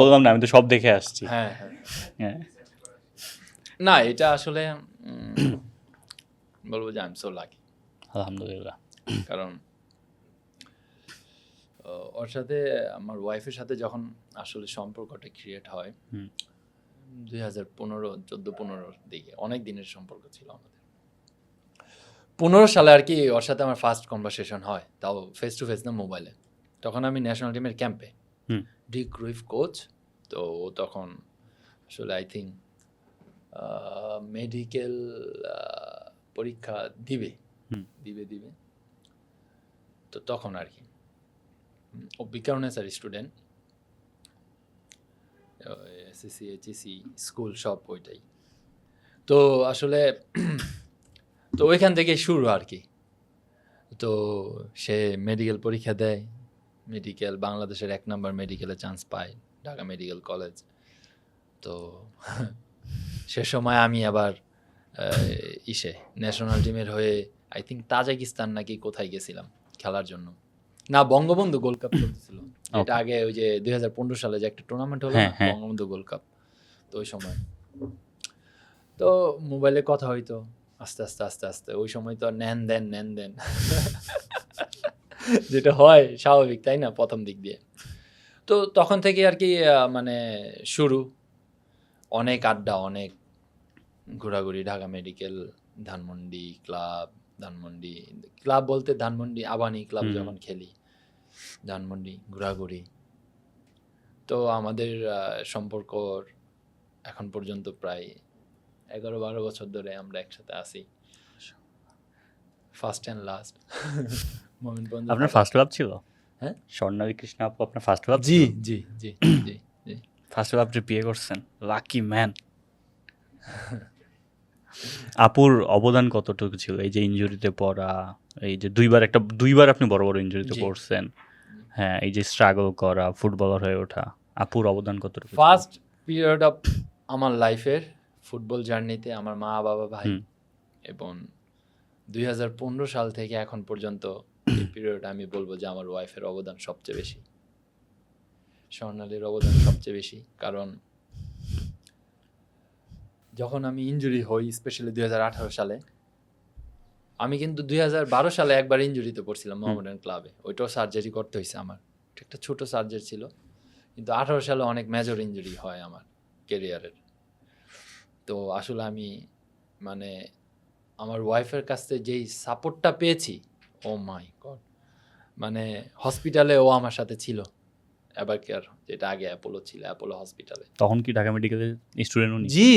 বললাম না, আমি তো সব দেখে আসছি। হ্যাঁ, না এটা আসলে বলবো যে আই এম সো লাকি, আলহামদুলিল্লাহ। কারণ ওর সাথে আমার ওয়াইফের সাথে যখন আসলে সম্পর্কটা ক্রিয়েট হয় 2015 দিকে, অনেক দিনের সম্পর্ক ছিল আমাদের। 15 সালে আর কি ওর সাথে আমার ফার্স্ট কনভারসেশন হয়, তাও ফেস টু ফেস না, মোবাইলে। তখন আমি ন্যাশনাল টিমের ক্যাম্পে, ডি ক্রুইফ কোচ। তো তখন আসলে আই থিঙ্ক মেডিকেল পরীক্ষা দিবে। তো তখন আর কি ও বিকারণেসার স্টুডেন্ট, এসএসসি এইচএসসি স্কুল সব ওইটাই। তো আসলে তো ওইখান থেকে শুরু আর কি। তো সে মেডিকেল পরীক্ষা দেয়, মেডিকেল বাংলাদেশের 1 নম্বর মেডিকেলে চান্স পায়, ঢাকা মেডিকেল কলেজ। তো সে সময় আমি আবার ন্যাশনাল টিমের হয়ে আই থিঙ্ক তাজিকিস্তান নাকি কোথায় গেছিলাম খেলার জন্য, না বঙ্গবন্ধু গোল্ড কাপ চলতেছিল। এটা আগে ওই যে 2015 সালে যে একটা টুর্নামেন্ট হলো বঙ্গবন্ধু গোল্ড কাপ, তো ওই সময় তো মোবাইলে কথা হইতো আস্তে আস্তে আস্তে আস্তে। ওই সময় তো নেন দেন যেটা হয় স্বাভাবিক, তাই না, প্রথম দিক দিয়ে। তো তখন থেকে আর কি মানে শুরু, অনেক আড্ডা, অনেক ঘোরাঘুরি, ঢাকা মেডিকেল, ধানমন্ডি ক্লাব বলতে ধানমন্ডি আবানি ক্লাব যখন খেলি, ধানমন্ডি ঘোরাঘুরি। তো আমাদের সম্পর্ক এখন পর্যন্ত প্রায় 11-12 বছর ধরে আমরা একসাথে আছি, ফার্স্ট অ্যান্ড লাস্ট। আপনার ফার্স্ট লাভ ছিল? হ্যাঁ, স্বর্ণালী কৃষ্ণ আপু আপনার ফার্স্ট লাভ? জি জি জি জি জি। ফার্স্ট লাভ বিয়ে করছেন, লাকি ম্যান। আপুর অবদান কতটুকু ছিল এই যে ইনজুরিতে পড়া, এই যে দুইবার আপনি বড় বড় ইনজুরিতে পড়ছেন, হ্যাঁ, এই যে স্ট্রাগল করা, ফুটবলার হয়ে ওঠা, আপুর অবদান কতটুকু? ফার্স্ট পিরিয়ড অফ আমার লাইফের ফুটবল জার্নিতে আমার মা বাবা ভাই, এবং 2015 সাল থেকে এখন পর্যন্ত এই পিরিয়ড আমি বলবো যে আমার ওয়াইফের অবদান সবচেয়ে বেশি, স্বর্ণালীর অবদান সবচেয়ে বেশি। কারণ যখন আমি ইনজুরি হই, স্পেশালি 2018 সালে, আমি কিন্তু 2012 সালে একবার ইনজুরিতে পড়ছিলাম মোহামেডান ক্লাবে, ওইটাও সার্জারি করতে হয়েছে আমার, একটা ছোট সার্জারি ছিল। কিন্তু 18 সালে অনেক মেজর ইনজুরি হয় আমার ক্যারিয়ারের। তো আসলে আমি মানে আমার ওয়াইফের কাছ থেকে যেই সাপোর্টটা পেয়েছি, ও মাই গড, মানে হসপিটালে ও আমার সাথে ছিল, এবার কেয়ার যেটা আগে অ্যাপোলো ছিল, অ্যাপোলো হসপিটালে। তখন কি ঢাকা মেডিকেলের স্টুডেন্ট উনি? জি,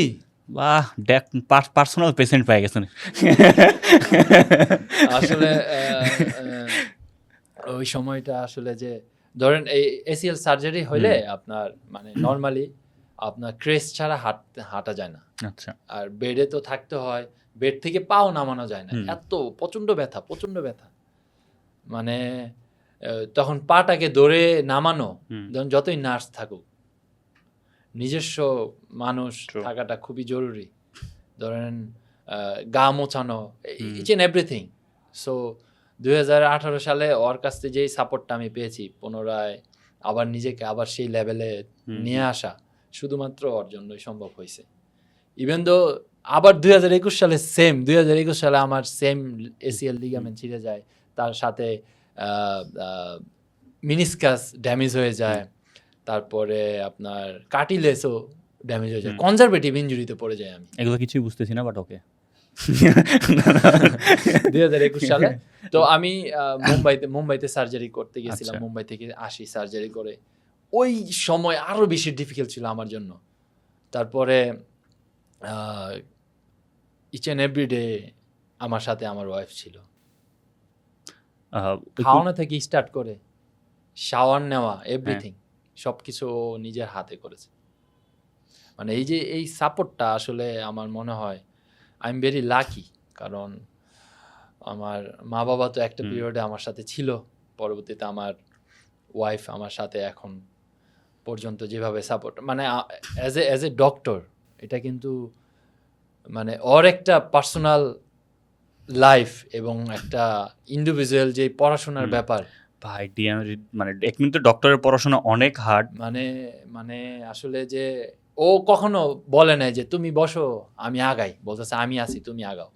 বাহ, পার্সোনাল পেশেন্ট পেয়ে গেছেন। আসলে ওই সময়টা আসলে যে ধরেন এই এসিএল সার্জারি হইলে আপনার মানে নর্মালি আপনার ক্রেস্ট ছাড়া হাঁটা যায় না, আচ্ছা, আর বেডে তো থাকতে হয়, বেড থেকে পাও নামানো যায় না, এত প্রচন্ড ব্যথা। মানে তখন পাটাকে ধরে নামানো, ধরুন যতই নার্স থাকুক, নিজস্ব মানুষ থাকাটা খুবই জরুরি। ধরেন গা মোছানো, ইচ এন্ড এভরিথিং। সো 2018 সালে ওর কাছ থেকে যেই সাপোর্টটা আমি পেয়েছি, পুনরায় আবার নিজেকে আবার সেই লেভেলে নিয়ে আসা শুধুমাত্র ওর জন্যই সম্ভব হয়েছে। ইভেন দো আবার 2021 সালে আমার সেম এসিএল লিগামেন্ট ছিঁড়ে যায়, তার সাথে মিনিসকাস ড্যামেজ হয়ে যায়, তারপরে আপনার কার্টিলেজও ড্যামেজ হয়ে যায়, কনজারভেটিভ ইনজুরিতে পড়ে যায় আমি। এগুলো কিছুই বুঝতেছি না, বাট ওকে। 2021 সালে তো আমি মুম্বাইতে সার্জারি করতে গেছিলাম, মুম্বাই থেকে আসি সার্জারি করে। ওই সময় আরো বেশি ডিফিকাল্ট ছিল আমার জন্য। তারপরে ইচ অ্যান্ড এভরি ডে আমার সাথে আমার ওয়াইফ ছিল, খাওয়ানো থেকে স্টার্ট করে শাওয়ার নেওয়া, এভরিথিং সবকিছু নিজের হাতে করেছে। মানে এই সাপোর্টটা আসলে আমার মনে হয় আই এম ভেরি লাকি। কারণ আমার মা বাবা তো একটা পিরিয়ডে আমার সাথে ছিল, পরবর্তীতে আমার ওয়াইফ আমার সাথে এখন পর্যন্ত যেভাবে সাপোর্ট, মানে অ্যাজ এ ডক্টর, এটা কিন্তু মানে ওর একটা পার্সোনাল লাইফ এবং একটা ইন্ডিভিজুয়াল যে পড়াশোনার ব্যাপার, ভাই মানে এক মিনিট, ডক্টরের পড়াশোনা অনেক হার্ড। মানে আসলে যে ও কখনো বলে নাই যে তুমি বসো আমি আগাই, বলতেছে আমি আছি তুমি আগাও।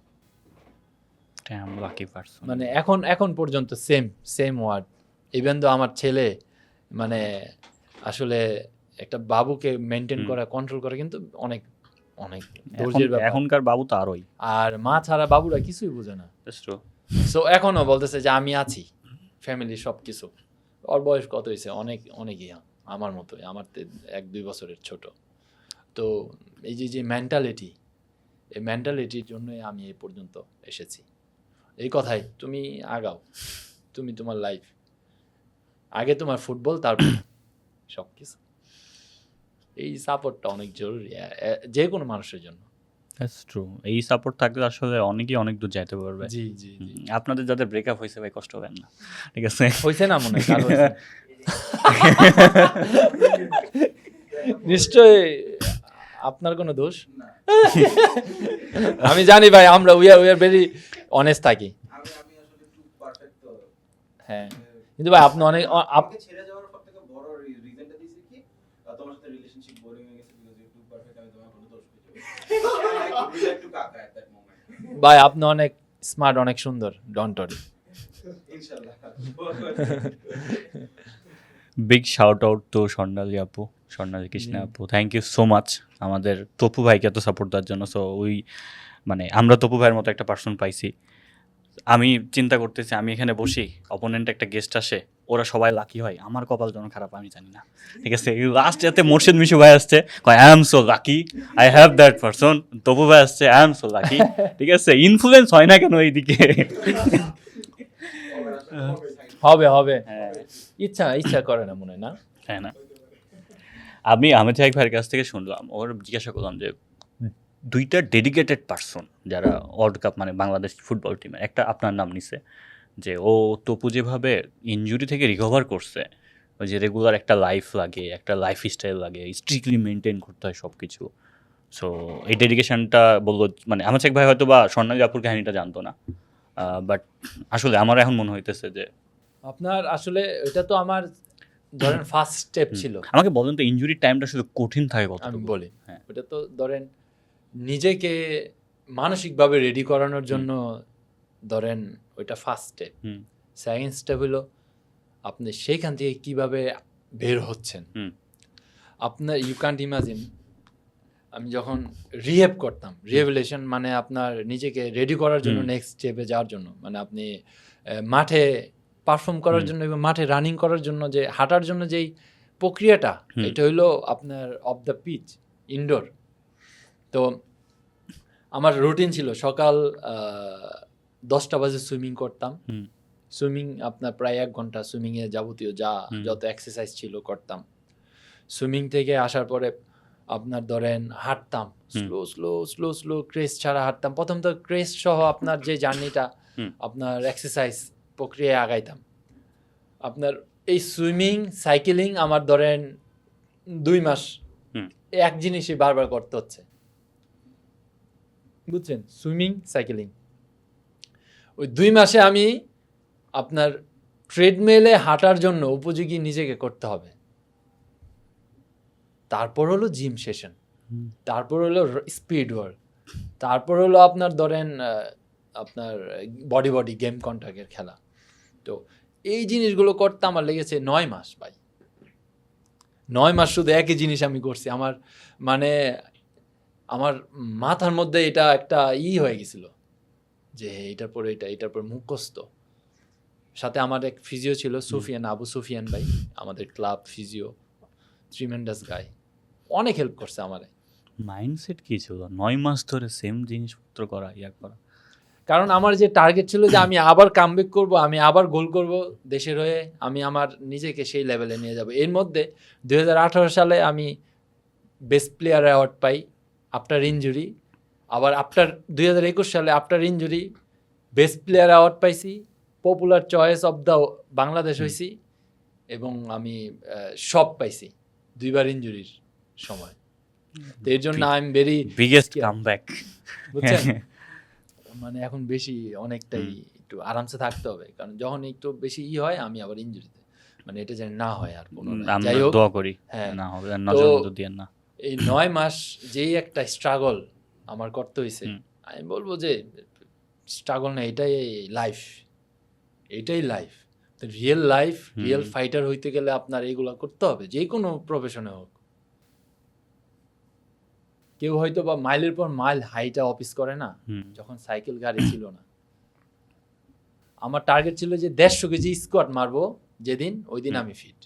Lucky person. মানে এখন পর্যন্ত সেম ওয়ার্ড ইভেন তো আমার ছেলে মানে আসলে একটা বাবুকে মেনটেন করা কন্ট্রোল করা কিন্তু অনেক অনেক ধৈর্যের ব্যাপার। এখনকার বাবু তো আরোই। আর মা ছাড়া বাবুরা কিছুই বোঝে না। সো এখনো বলতেছে যে আমি আছি, ফ্যামিলি সব কিছু। ওর বয়স কত হয়েছে? অনেকই আমার মতোই, আমার 1-2 বছরের ছোট। তো এই যে মেন্টালিটি, এই মেন্টালিটির জন্যই আমি এই পর্যন্ত এসেছি। এই কথাই তুমি আগাও, তুমি তোমার লাইফ, আগে তোমার ফুটবল, তারপর সব কিছু। এই সাপোর্টটা অনেক জরুরি যে কোনো মানুষের জন্য। That's true. এই সাপোর্ট থাকলে আসলে অনেকেই অনেক দূর যাইতে পারবে। জি জি জি। আপনাদের যাদের ব্রেকআপ হয়েছে ভাই কষ্ট হবেন না, ঠিক আছে? হয়েছে না মনে হয় কারো হয়েছে। নিশ্চয় আপনার কোনো দোষ? আমি জানি ভাই, আমরা উই আর ভেরি অনেস্ট থাকি। হ্যাঁ, কিন্তু ভাই আপনি অনেক ছেড়ে যাওয়ার সবথেকে বড় রিজনটা দিছি কি তোমার সাথে রিলেশনশিপ বোরিং হয়ে গেছে বিকজ ইউ টু পারফেক্ট, আমি তোমার কোনো দোষ খুঁজে একটু কাকা এট দ্যাট মোমেন্ট। ভাই আপনি অনেক স্মার্ট, অনেক সুন্দর, ডোন্ট ওয়ারি। ইনশাআল্লাহ। বিগ শাউট আউট টু স্বর্ণালী আপু, স্বর্ণালী কৃষ্ণা আপু, থ্যাংক ইউ সো মাচ আমাদের তপু ভাইকে এত সাপোর্ট দেওয়ার জন্য। সো মানে আমরা তপু ভাইয়ের মতো একটা পার্সন পাইছি। আমি চিন্তা করতেছি, আমি এখানে বসি, অপোনেন্ট একটা গেস্ট আসে, ওরা সবাই লাকি হয়, আমার কপাল যেন খারাপ আমি জানি না, ঠিক আছে? লাস্ট যাতে মোর্শেদ মিশু ভাই আসছে, I am so lucky, I have that person. Topu ভাই আসছে, আই অ্যাম সো লাকি, ঠিক আছে? ইনফ্লুয়েন্স হয় না কেন এইদিকে? হবে হবে, হ্যাঁ ইচ্ছা করে না মনে হয় না? হ্যাঁ না, আমি আহমেদ শাহিক ভাইয়ের কাছ থেকে শুনলাম, ওর জিজ্ঞাসা করলাম যে দুইটা ডেডিকেটেড পার্সন যারা ওয়ার্ল্ড কাপ মানে বাংলাদেশ ফুটবল টিমের, একটা আপনার নাম নিছে যে ও তপু যেভাবে ইনজুরি থেকে রিকভার করছে, ওই যে রেগুলার একটা লাইফ লাগে, একটা লাইফ স্টাইল লাগে, স্ট্রিক্টলি মেনটেন করতে হয় সব কিছু। সো এই ডেডিকেশনটা বললো, মানে আহমেদ শাহিক ভাই হয়তো বা স্বর্ণালী আপুর কাহিনীটা জানতো না, বাট আসলে আমার এখন মনে হইতেছে যে আপনার আসলে এটা তো আমার ধরেন ফার্স্ট স্টেপ ছিল। আমাকে বলেন তো ইনজুরির টাইমটা শুধু কঠিন থাকে আমি কতটুকু? বলি, হ্যাঁ। ওটা তো ধরেন নিজেকে মানসিকভাবে রেডি করানোর জন্য ধরেন ওইটা ফার্স্ট স্টেপ। হুম সেকেন্ড স্টেপ হলো আপনি সেইখান থেকে কিভাবে বের হচ্ছেন। হুম আপনার ইউ ক্যান্ট ইমাজিন, আমি যখন রিহেব করতাম, রিহেবিলেশন মানে আপনার নিজেকে রেডি করার জন্য নেক্সট স্টেপে যাওয়ার জন্য, মানে আপনি মাঠে পারফর্ম করার জন্য এবং মাঠে রানিং করার জন্য, যে হাঁটার জন্য যেই প্রক্রিয়াটা, এটা হইলো আপনার অফ দ্য পিচ, ইনডোর। তো আমার রুটিন ছিল সকাল 10টা বাজে সুইমিং করতাম। হুম সুইমিং আপনার প্রায় 1 ঘন্টা, সুইমিংয়ে যাবতীয় যত এক্সারসাইজ ছিল করতাম। সুইমিং থেকে আসার পরে আপনার ধরেন হাঁটতাম, slow slow slow slow crutch ছাড়া হাঁটতাম। প্রথম তো ক্রেস্ট সহ আপনার যে জার্নিটা, আপনার এক্সারসাইজ প্রক্রিয়ায় আগাইতাম। আপনার এই সুইমিং, সাইকেলিং আমার ধরেন 2 মাস এক জিনিসই বারবার করতে হচ্ছে, বুঝছেন? Swimming, cycling. ওই 2 মাসে আমি আপনার ট্রেডমিলে হাঁটার জন্য উপযোগী নিজেকে করতে হবে। তারপর হলো জিম সেশন, তারপর হলো স্পিড ওয়ার্ক, তারপর হলো আপনার ধরেন আপনার বডি গেম কন্ট্যাক্টের খেলা। তো এই জিনিসগুলো করতে আমার লেগেছে 9 মাস ভাই। 9 মাস শুধু একই জিনিস আমি করছি। আমার মানে আমার মাথার মধ্যে এটা একটা হয়ে গেছিল যে এটার পর এটার পর মুখস্থ। সাথে আমার এক ফিজিও ছিল, সুফিয়ান, আবু সুফিয়ান ভাই, আমাদের ক্লাব ফিজিও, ট্রিমেন্ডাস গাই, অনেক হেল্প করছে আমারে। মাইন্ডসেট কি ছিল 9 মাস ধরে সেম জিনিসপত্র করা, করা? কারণ আমার যে টার্গেট ছিল যে আমি আবার কামব্যাক করব, আমি আবার গোল করব দেশের হয়ে, আমি আমার নিজেকে সেই লেভেলে নিয়ে যাব। এর মধ্যে 2018 সালে আমি বেস্ট প্লেয়ার অ্যাওয়ার্ড পাই আফটার ইনজুরি। আবার 2021 সালে after injury best player award পাইছি, popular choice of the Bangladesh হয়েছি, এবং আমি সব পাইছি 2বার ইনজুরির সময়। তো এর জন্য I am very biggest comeback, বুঝছেন? মানে এখন বেশি অনেকটাই একটু আরামসে থাকতে হবে, কারণ যখন একটু বেশি হয় আমি আবার ইনজুরিতে, মানে এটা যেন না হয় আর কোনো। আমরা দোয়া করি হ্যাঁ, না হবে, নজর মধ্যে দিয়েন না। এই 9 মাস যেই একটা স্ট্রাগল আমার করতে হয়েছে, আমি বলবো যে স্ট্রাগল না, এটাই লাইফ, এটাই লাইফ। তো রিয়েল লাইফ রিয়েল ফাইটার হইতে গেলে আপনার এইগুলা করতে হবে, যে কোনো প্রফেশনে হোক। কেউ হয়তো বা মাইলের পর মাইল হাইটা অফিস করে না, যখন সাইকেল গাড়ি ছিল না। আমার টার্গেট ছিল যে 150 কেজি স্কোয়াট মারবো যেদিন, ওই দিন আমি ফিট।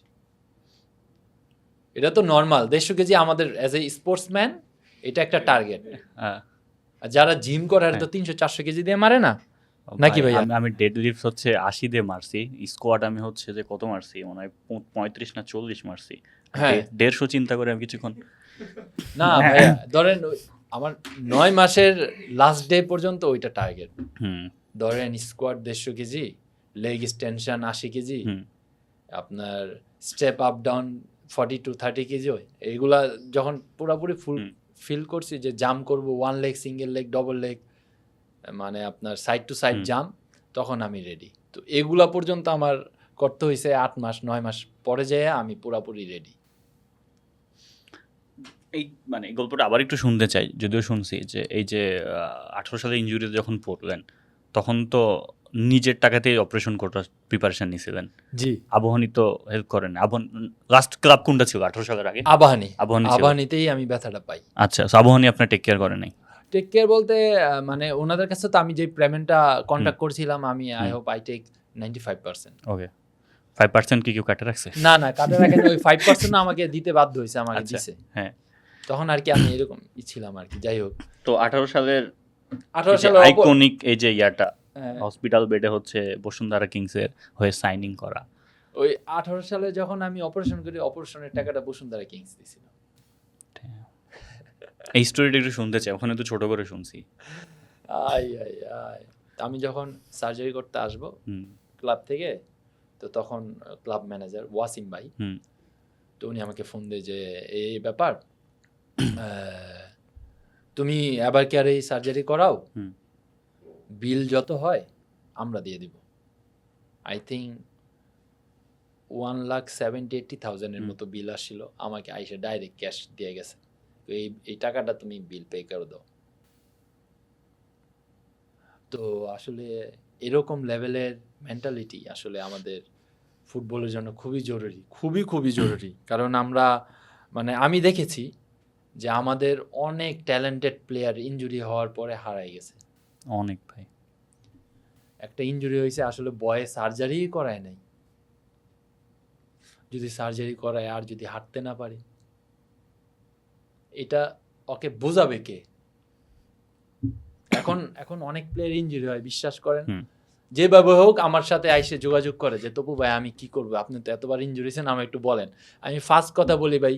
এটা তো নর্মাল, 150 কেজি আমাদের অ্যাজ এ স্পোর্টসম্যান এটা একটা টার্গেট। আর যারা জিম করে আর তো 300-400 কেজি দিয়ে মারে না নাকি ভাই? আমি ডেড লিফট হচ্ছে 80 দিয়ে মারছি, স্কোয়াড আমি হচ্ছে যে কত মারছি মনে হয় 35 না 40 মারছি। হ্যাঁ 150 চিন্তা করে আমি কিছুক্ষণ না ভাইয়া, ধরেন আমার 9 মাসের লাস্ট ডে পর্যন্ত ওইটা টার্গেট। ধরেন squat 150 kg, leg extension 80 kg, আপনার step up down 40 to 30 kg. এইগুলা যখন পুরোপুরি ফুল ফিল করছি যে জাম্প করব, 1 leg, single leg, double leg, মানে আপনার সাইড টু সাইড জাম্প, তখন আমি রেডি। তো এগুলা পর্যন্ত আমার করতে হয়েছে 8 মাস 9 মাস পরে যেয়ে আমি পুরোপুরি রেডি। এই মানে এই গল্পটা আবার একটু শুনতে চাই, যদিও শুনছি যে এই যে 18 সালে ইনজুরিতে যখন পড়লেন তখন তো নিজের টাকাতেই অপারেশন করার প্রিপারেশন নিয়েছিলেন। জি, আবাহনী তো হেল্প করেন। লাস্ট ক্লাব কোনটা ছিল 18 সালের আগে? আবাহনী। ছিল। আবাহনীতেই আমি ব্যথাটা পাই। আচ্ছা, আবাহনী আপনার টেক কেয়ার করে নাই? টেক কেয়ার বলতে মানে ওনাদের কাছে তো আমি যে পেমেন্টটা কন্ট্যাক্ট করছিলাম, আমি আই হোপ আই টেক 95%। ওকে, 5% কি কেউ কাটে রাখছে? না কাটে রাখেন, ওই 5% আমাকে দিতে বাধ্য হয়েছে, আমাকে দিছে। হ্যাঁ, তখন আর কি আমি এরকম ছিলাম আর কি। যাই হোক, তো 18 সালের সালে আইকনিক এই যে ইয়াটা হসপিটাল বেডে হচ্ছে বসুন্ধরা কিংসের হয়ে সাইনিং করা, ওই 18 সালে যখন আমি অপারেশন করি, অপারেশনের টাকাটা বসুন্ধরা কিংস দিছিল। এই স্টোরিটা একটু শুনতে চাই, ওখানে তো ছোট করে শুনছি। আমি যখন সার্জারি করতে আসবো ক্লাব থেকে, তো তখন ক্লাব ম্যানেজার ওয়াসিম ভাই, তো উনি আমাকে ফোন দেয় যে এই ব্যাপার, তুমি এবার কি আর এই সার্জারি করাও, বিল যত হয় আমরা দিয়ে দিব। আই থিঙ্ক 1,70,000 এর মতো বিল আসছিল, আমাকে আইসে ডাইরেক্ট ক্যাশ দিয়ে গেছে, এই টাকাটা তুমি বিল পে করে দাও। তো আসলে এরকম লেভেলের মেন্টালিটি আসলে আমাদের ফুটবলের জন্য খুবই জরুরি, খুবই জরুরি। কারণ আমরা মানে আমি দেখেছি যে আমাদের অনেক ট্যালেন্টেড প্লেয়ার ইনজুরি হওয়ার পরে হারাই গেছে। অনেক ভাই, একটা ইনজুরি হয়েছে আসলে বয়ে সার্জারি করায় নাই, যদি সার্জারি করায় আর যদি হাঁটতে না পারে, এটা ওকে বোঝাবে কে? এখন অনেক প্লেয়ার ইনজুরি হয়, বিশ্বাস করেন, যেভাবে হোক আমার সাথে আইসে যোগাযোগ করে যে তপু ভাই আমি কি করবো, আপনি তো এতবার ইনজুরি হয়েছেন, আমাকে একটু বলেন। আমি ফার্স্ট কথা বলি, ভাই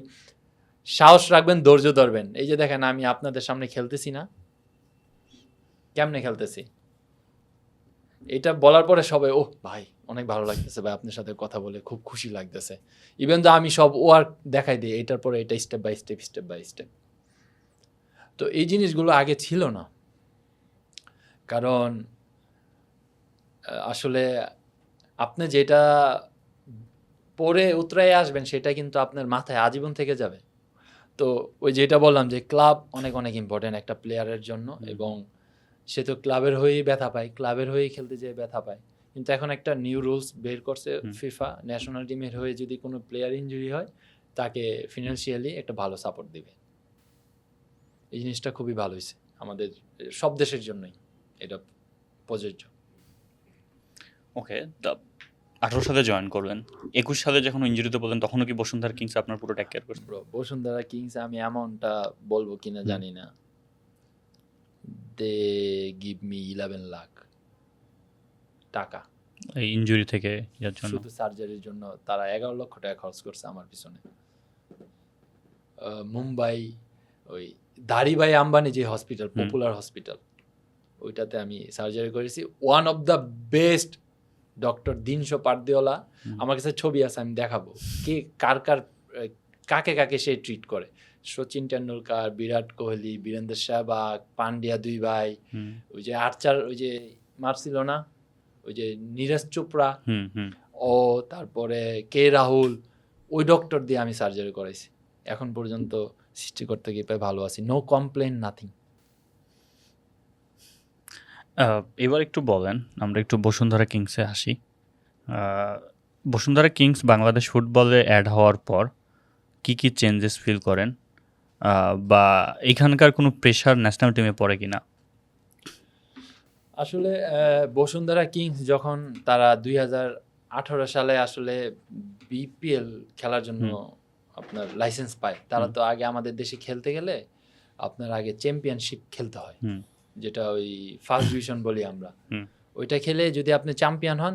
সাহস রাখবেন, ধৈর্য ধরবেন। এই যে দেখেন আমি আপনাদের সামনে খেলতেছি না, কেমনে খেলতেছি, এটা বলার পরে সবাই ও ভাই অনেক ভালো লাগতেছে, ভাই আপনার সাথে কথা বলে খুব খুশি লাগতেছে। ইভেন তো আমি সব ওয়ার্ক দেখাই দিই, এটার পরে এটা স্টেপ বাই স্টেপ। তো এই জিনিসগুলো আগে ছিল না, কারণ আসলে আপনি যেটা পরে উতরাই আসবেন সেটা কিন্তু আপনার মাথায় আজীবন থেকে যাবে। তো ওই যেটা বললাম যে ক্লাব অনেক ইম্পর্টেন্ট একটা প্লেয়ারের জন্য, এবং সে তো ক্লাবের হয়েই ব্যথা পায়, ক্লাবের হয়েই খেলতে যেয়ে ব্যথা পায়। কিন্তু এখন একটা নিউ রুলস বের করছে ফিফা, ন্যাশনাল টিমের হয়ে যদি কোনো প্লেয়ার ইনজুরি হয় তাকে ফিনান্সিয়ালি একটা ভালো সাপোর্ট দিবে। এই জিনিসটা খুবই ভালো হয়েছে আমাদের সব দেশের জন্যই এটা প্রযোজ্য। ওকে, 18 সালে জয়েন করলেন, 21 সালে যখন ইনজুরিতে বললেন তখনও কি বসুন্ধরা কিংস আপনার পুরো টেক কেয়ার করছে? বসুন্ধরা কিংস আমি অ্যামাউন্টটা বলবো কিনা জানি না, দে গিভ মি 11 লাখ টাকা এই ইনজুরি থেকে ইয়ার জন্য, শুধু সার্জারির জন্য তারা 11 লক্ষ টাকা খরচ করছে আমার পিছনে। মুম্বাই ওই ধারিভাই আম্বানি যে হসপিটাল, পপুলার হসপিটাল, ওইটাতে আমি সার্জারি করেছি। One of the best doctor Dinshaw Pardiwala, আমার কাছে ছবি আছে, আমি দেখাবো কে কাকে সে ট্রিট করে। সচিন টেন্ডুলকার, বিরাট কোহলি, বীরেন্দ্র সেহবাগ, পান্ডিয়া 2 ভাই, ওই যে আর্চার ওই যে মারছিল না, ওই যে নীরজ চোপড়া, ও তারপরে কে রাহুল, ওই ডক্টর দিয়ে আমি সার্জারি করাইছি। এখন পর্যন্ত সৃষ্টি করতে গিয়ে ভালো আছি, নো কমপ্লেন, নাথিং। এবার একটু বলেন, আমরা একটু বসুন্ধরা কিংসে আসি। বসুন্ধরা কিংস বাংলাদেশ ফুটবলে অ্যাড হওয়ার পর কি কি চেঞ্জেস ফিল করেন, বা এখানকার কোনো প্রেশার ন্যাশনাল টিমে পড়ে কিনা? আসলে বসুন্ধরা কিংস যখন তারা 2018 সালে আসলে বিপিএল খেলার জন্য আপনার লাইসেন্স পায়, তারা তো আগে আমাদের দেশে খেলতে গেলে আপনার আগে চ্যাম্পিয়নশিপ খেলতে হয়, যেটা ওই ফার্স্ট ডিভিশন বলি আমরা। ওইটা খেলে যদি আপনি চ্যাম্পিয়ন হন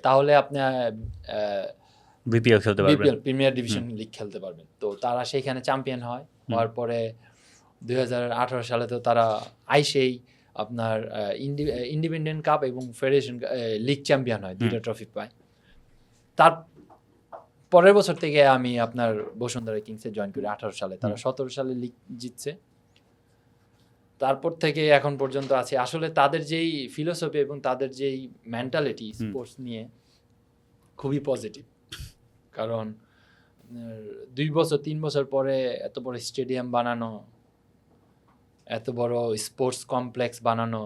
তাহলে আপনি বিপিএল খেলতে পারবেন, বিপিএল প্রিমিয়ার ডিভিশন লিগ খেলতে পারবেন। তো তারা সেইখানে চ্যাম্পিয়ন হয়, হওয়ার পরে 2018 সালে তো তারা আইসেই আপনার ইন্ডিপেন্ডেন্ট কাপ এবং ফেডারেশন লিগ চ্যাম্পিয়ন হয়, দুইটা ট্রফি পায়। তার পরের বছর থেকে আমি আপনার বসুন্ধরা কিংসে জয়েন করি 18 সালে, তারা 17 সালে লিগ জিতছে। তারপর থেকে এখন পর্যন্ত আছে। আসলে তাদের যেই ফিলোসফি এবং তাদের যেই মেন্টালিটি স্পোর্টস নিয়ে খুবই পজিটিভ, কারণ 2 বছর 3 বছর পরে এত বড় স্টেডিয়াম বানানো, এত বড় স্পোর্টস কমপ্লেক্স বানানো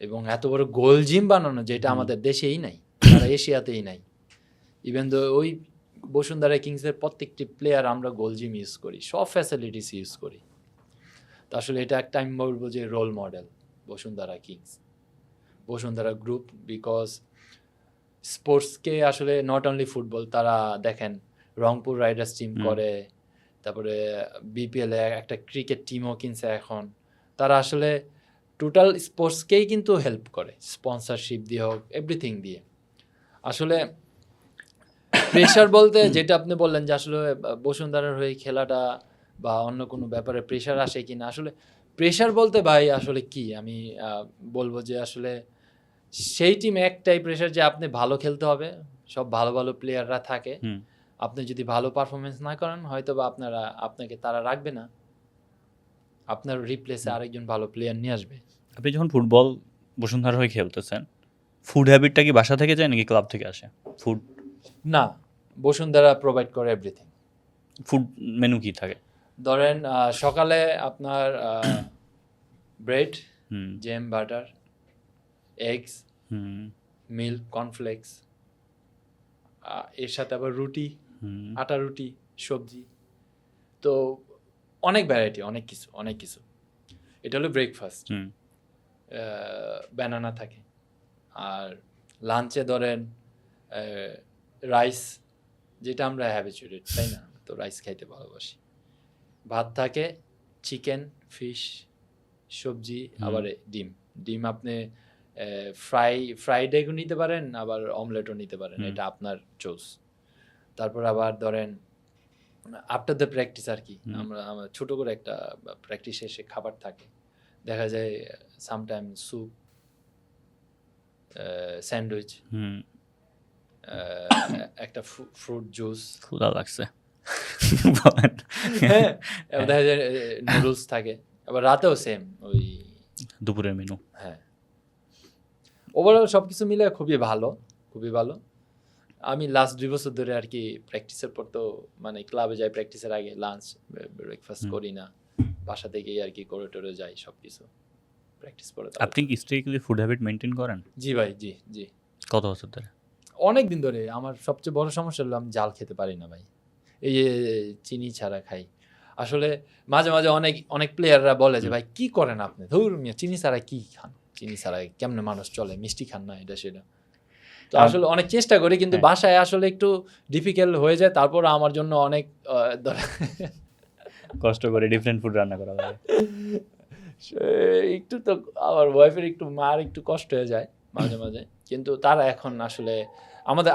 এবং এত বড় গোল জিম বানানো, যেটা আমাদের দেশেই নাই, সারা এশিয়াতেই নাই। ইভেন তো ওই বসুন্ধরা কিংসের প্রত্যেকটি প্লেয়ার আমরা গোল জিম ইউজ করি, সব ফ্যাসিলিটিস ইউজ করি। তো আসলে এটা একটা আমি বলবো যে role model Bashundhara Kings, Bashundhara group, because স্পোর্টসকে আসলে নট অনলি ফুটবল, তারা দেখেন রংপুর রাইডার্স টিম করে, তারপরে বিপিএল একটা ক্রিকেট টিমও কিনছে এখন। তারা আসলে টোটাল স্পোর্টসকেই কিন্তু হেল্প করে, স্পন্সরশিপ দিয়ে হোক, এভরিথিং দিয়ে। আসলে প্রেশার বলতে যেটা আপনি বললেন যে আসলে বসুন্ধরার হয়ে খেলাটা বা অন্য কোনো ব্যাপারে প্রেশার আসে কিনা, আসলে প্রেশার বলতে ভাই আসলে কি আমি বলবো যে আসলে সেই টিমে একটাই প্রেশার যে আপনি ভালো খেলতে হবে, সব ভালো ভালো প্লেয়াররা থাকে। আপনি যদি ভালো পারফরমেন্স না করেন হয়তো বা আপনাকে তারা রাখবে না, আপনার রিপ্লেসে আরেকজন ভালো প্লেয়ার নিয়ে আসবে। আপনি যখন ফুটবল বসুন্ধরা হয়ে খেলতেছেন, ফুড হ্যাবিটটা কি বাসা থেকে যায় নাকি ক্লাব থেকে আসে? ফুড না, বসুন্ধরা প্রোভাইড করে এভরিথিং। ফুড মেনু কি থাকে? ধরেন সকালে আপনার bread, jam, butter, eggs, milk, cornflakes, এর সাথে আবার রুটি, আটা রুটি, সবজি। তো অনেক ভ্যারাইটি, অনেক কিছু। এটা হলো ব্রেকফাস্ট, ব্যানানা থাকে। আর লাঞ্চে ধরেন রাইস, যেটা আমরা হ্যাবিচুয়েটেড, তাই না? তো রাইস খাইতে ভালোবাসি। ভাত থাকে, চিকেন, ফিশ, সবজি, আবার ডিম আপনি ফ্রাইড এগও নিতে পারেন, আবার অমলেটও নিতে পারেন, এটা আপনার চয়েস। তারপর আবার ধরেন আফটার দ্য প্র্যাকটিস আর কি, আমরা ছোট করে একটা প্র্যাকটিস শেষে খাবার থাকে, দেখা যায় সামটাইম স্যুপ, স্যান্ডউইচ, একটা ফ্রুট জুস। ক্ষুধা লাগছে। হ্যাঁ, দেখা যায় নুডলস থাকে। আবার রাতেও সেম, ওই দুপুরের মেনু। হ্যাঁ, ওভারঅল সবকিছু মিলে খুবই ভালো। আমি লাস্ট 2 বছর ধরে আর কি প্র্যাকটিসের পর তো মানে ক্লাবে যাই, প্র্যাকটিসের আগে লাঞ্চ ব্রেকফাস্ট করি না, বাসা থেকেই আর কি করে টোরে যাই সবকিছু প্র্যাকটিস করে। আপনি কি স্ট্রিক্টলি ফুড হ্যাবিট মেনটেন করেন? জি ভাই, জি। কত বছর ধরে? অনেক দিন ধরে। আমার সবচেয়ে বড় সমস্যা হলো আমি জাল খেতে পারি না ভাই, এই যে চিনি ছাড়া খাই। আসলে মাঝে মাঝে অনেক প্লেয়াররা বলে যে ভাই কি করেন আপনি, ধুর মিয়া চিনি ছাড়া কি খান, চিনি ছাড়া কেমনে মানুষ চলে, মিষ্টি খান না, এটা সেটা। তো আসলে অনেক চেষ্টা করি, কিন্তু বাসায় আসলে একটু ডিফিকাল্ট হয়ে যায়। তারপর আমার জন্য অনেক কষ্ট করে ডিফারেন্ট ফুড রান্না করা লাগে। একটু তো আমার ওয়াইফের মার একটু কষ্ট হয়ে যায় মাঝে মাঝে, কিন্তু তারা এখন আসলে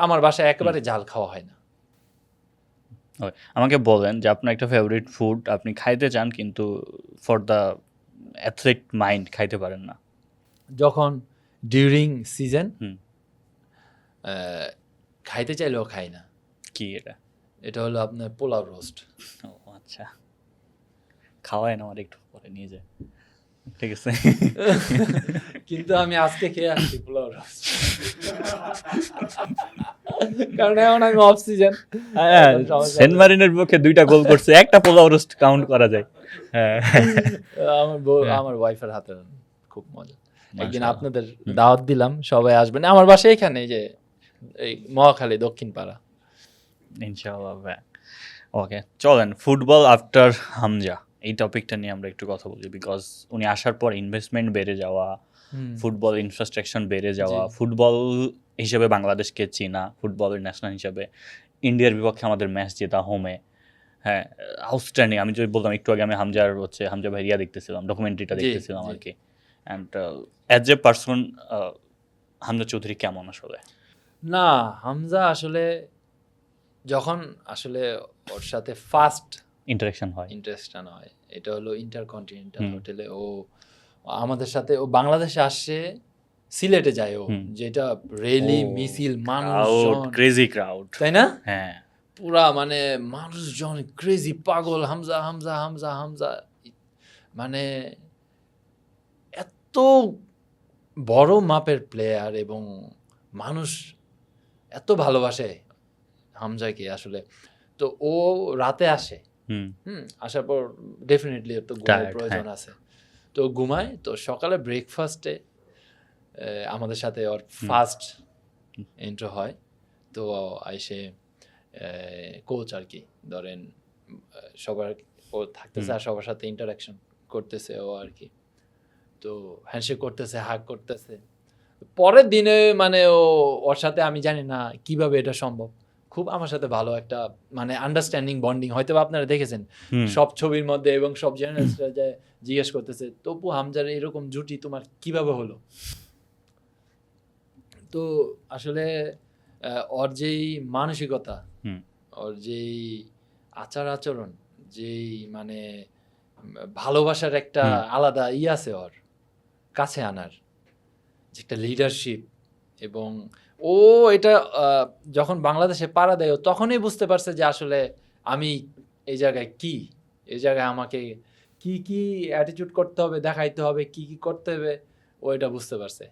আমার বাসায় একেবারে ঝাল খাওয়া হয় না। আমাকে বলেন যে আপনার একটা ফেভারিট ফুড আপনি খাইতে চান কিন্তু ফর দ্য অ্যাথলেট মাইন্ড খাইতে পারেন না। যখন ডিউরিং সিজন খাইতে চাইলেও খাই না। কি এটা? এটা হলো আপনার পোলাও রোস্ট। ও আচ্ছা, খাওয়ায় না, আমার একটু পরে নিয়ে যায়, ঠিক আছে? কিন্তু আমি আজকে খেয়ে আসছি পোলাও রোস্ট, কারণ এখন আমি অফ সিজন। সেন্ট মার্টিনের পক্ষে 2টা গোল করছে, একটা পোলাও রোস্ট কাউন্ট করা যায়। হ্যাঁ, আমার ওয়াইফের হাতে খুব মজা। একদিন আপনাদের দাওয়াত দিলাম, সবাই আসবেন আমার বাসায়, এখানে যে এই মহাখালী দক্ষিণ পাড়া। ইনশাআল্লাহ ভাই। ওকে, চলেন ফুটবল আফটার হামজা এই টপিকটা নিয়ে আমরা একটু কথা বলি, বিকজ উনি আসার পর ইনভেস্টমেন্ট বেড়ে যাওয়া, ফুটবল ইনফ্রাস্ট্রাকচার বেড়ে যাওয়া, ফুটবল হিসেবে বাংলাদেশকে চেনা, ফুটবলের ন্যাশনাল হিসাবে ইন্ডিয়ার বিপক্ষে আমাদের ম্যাচ জেতা হোমে, হ্যাঁ আউটস্ট্যান্ডিং। আমি যদি বলতাম একটু আগে আমি হামজা ভাইয়া দেখতেছিলাম, ডকুমেন্টারিটা দেখতেছিলাম আর কি। And as a person Hamza Chowdhury কেমন আসলে? না, হামজা আসলে যখন আসলে ওর সাথে ফার্স্ট ইন্টারেকশন হয়, ইন্টারেকশন হয়, এটা হলো ইন্টারকন্টিনেন্টাল হোটেলে। ও আমাদের সাথে, ও বাংলাদেশে আসছে, সিলেটে যায় ও, যেটা রেলি মিছিল, মানুষজন ক্রেজি ক্রাউড, তাই না? হ্যাঁ পুরা মানে মানুষজন ক্রেজি পাগল, হামজা হামজা হামজা হামজা, মানে এত বড় মাপের প্লেয়ার এবং মানুষ এত ভালোবাসে হামজাকে আসলে। তো ও রাতে আসে, আসার পর ডেফিনেটলি তো ঘুমের প্রয়োজন আছে, তো ঘুমায়। তো সকালে ব্রেকফাস্টে আমাদের সাথে ওর ফার্স্ট এন্ট্রো হয়। তো আইসে কোচ আর কি, ধরেন সবার ও থাকতেছে আর সবার সাথে ইন্টারাকশন করতেছে ও আর কি। তো হ্যান্ডশেক করতেছে, হাগ করতেছে। পরের দিনে মানে ওর সাথে আমি জানি না কিভাবে এটা সম্ভব, খুব আমার সাথে ভালো একটা মানে আন্ডারস্ট্যান্ডিং বন্ডিং। হয়তো আপনারা দেখেছেন সব ছবির মধ্যে এবং সব জার্নালিস্টরা যে জিজ্ঞেস করতেছে, তপু হামজার এরকম জুটি তোমার কিভাবে হলো? তো আসলে ওর যেই মানসিকতা, ওর যেই আচার আচরণ, যেই মানে ভালোবাসার একটা আলাদা আছে ওর কাছে আনার, যে একটা লিডারশিপ। এবং ও এটা যখন বাংলাদেশে পাড়া দেয় তখনই বুঝতে পারছে যে আসলে আমি এই জায়গায় কি, এই জায়গায় আমাকে কি কি অ্যাটিটিউড করতে হবে, দেখাইতে হবে, কি কি করতে হবে, ও এটা বুঝতে পারছে।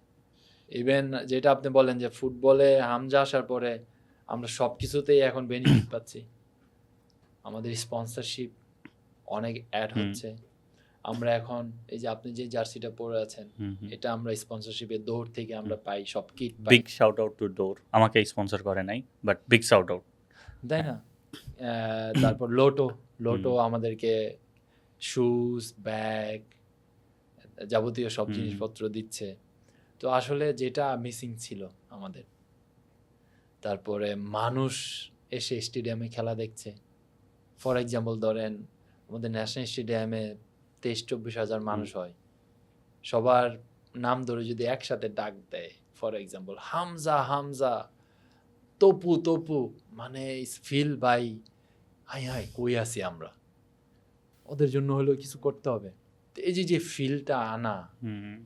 ইভেন যেটা আপনি বলেন যে ফুটবলে হামজা আসার পরে আমরা সব কিছুতেই এখন বেনিফিট পাচ্ছি, আমাদের স্পন্সরশিপ অনেক অ্যাড হচ্ছে। আমরা এখন এই যে আপনি যে জার্সিটা পরে আছেন, এটা আমরা স্পন্সরশিপের দৌড় থেকে আমরা পাই, সব কিট পাই। বিগ শাউট আউট টু দৌড়, আমাকে স্পন্সর করে নাই বাট বিগ শাউট আউট, তাই না? তারপর লোটো আমাদেরকে শুজ, ব্যাগ, যাবতীয় সব জিনিসপত্র দিচ্ছে। তো আসলে যেটা মিসিং ছিল আমাদের। তারপরে মানুষ এসে স্টেডিয়ামে খেলা দেখছে। ফর এক্সাম্পল ধরেন আমাদের ন্যাশনাল স্টেডিয়ামে 23-24 হাজার মানুষ হয়, সবার নাম ধরে যদি একসাথে ডাক দেয়, ফর এক্সাম্পল হামজা হামজা, তপু তপু, মানে ফিল বাই হাই হাই কই আছি আমরা, ওদের জন্য হলেও কিছু করতে হবে। তো এই যে ফিলটা আনা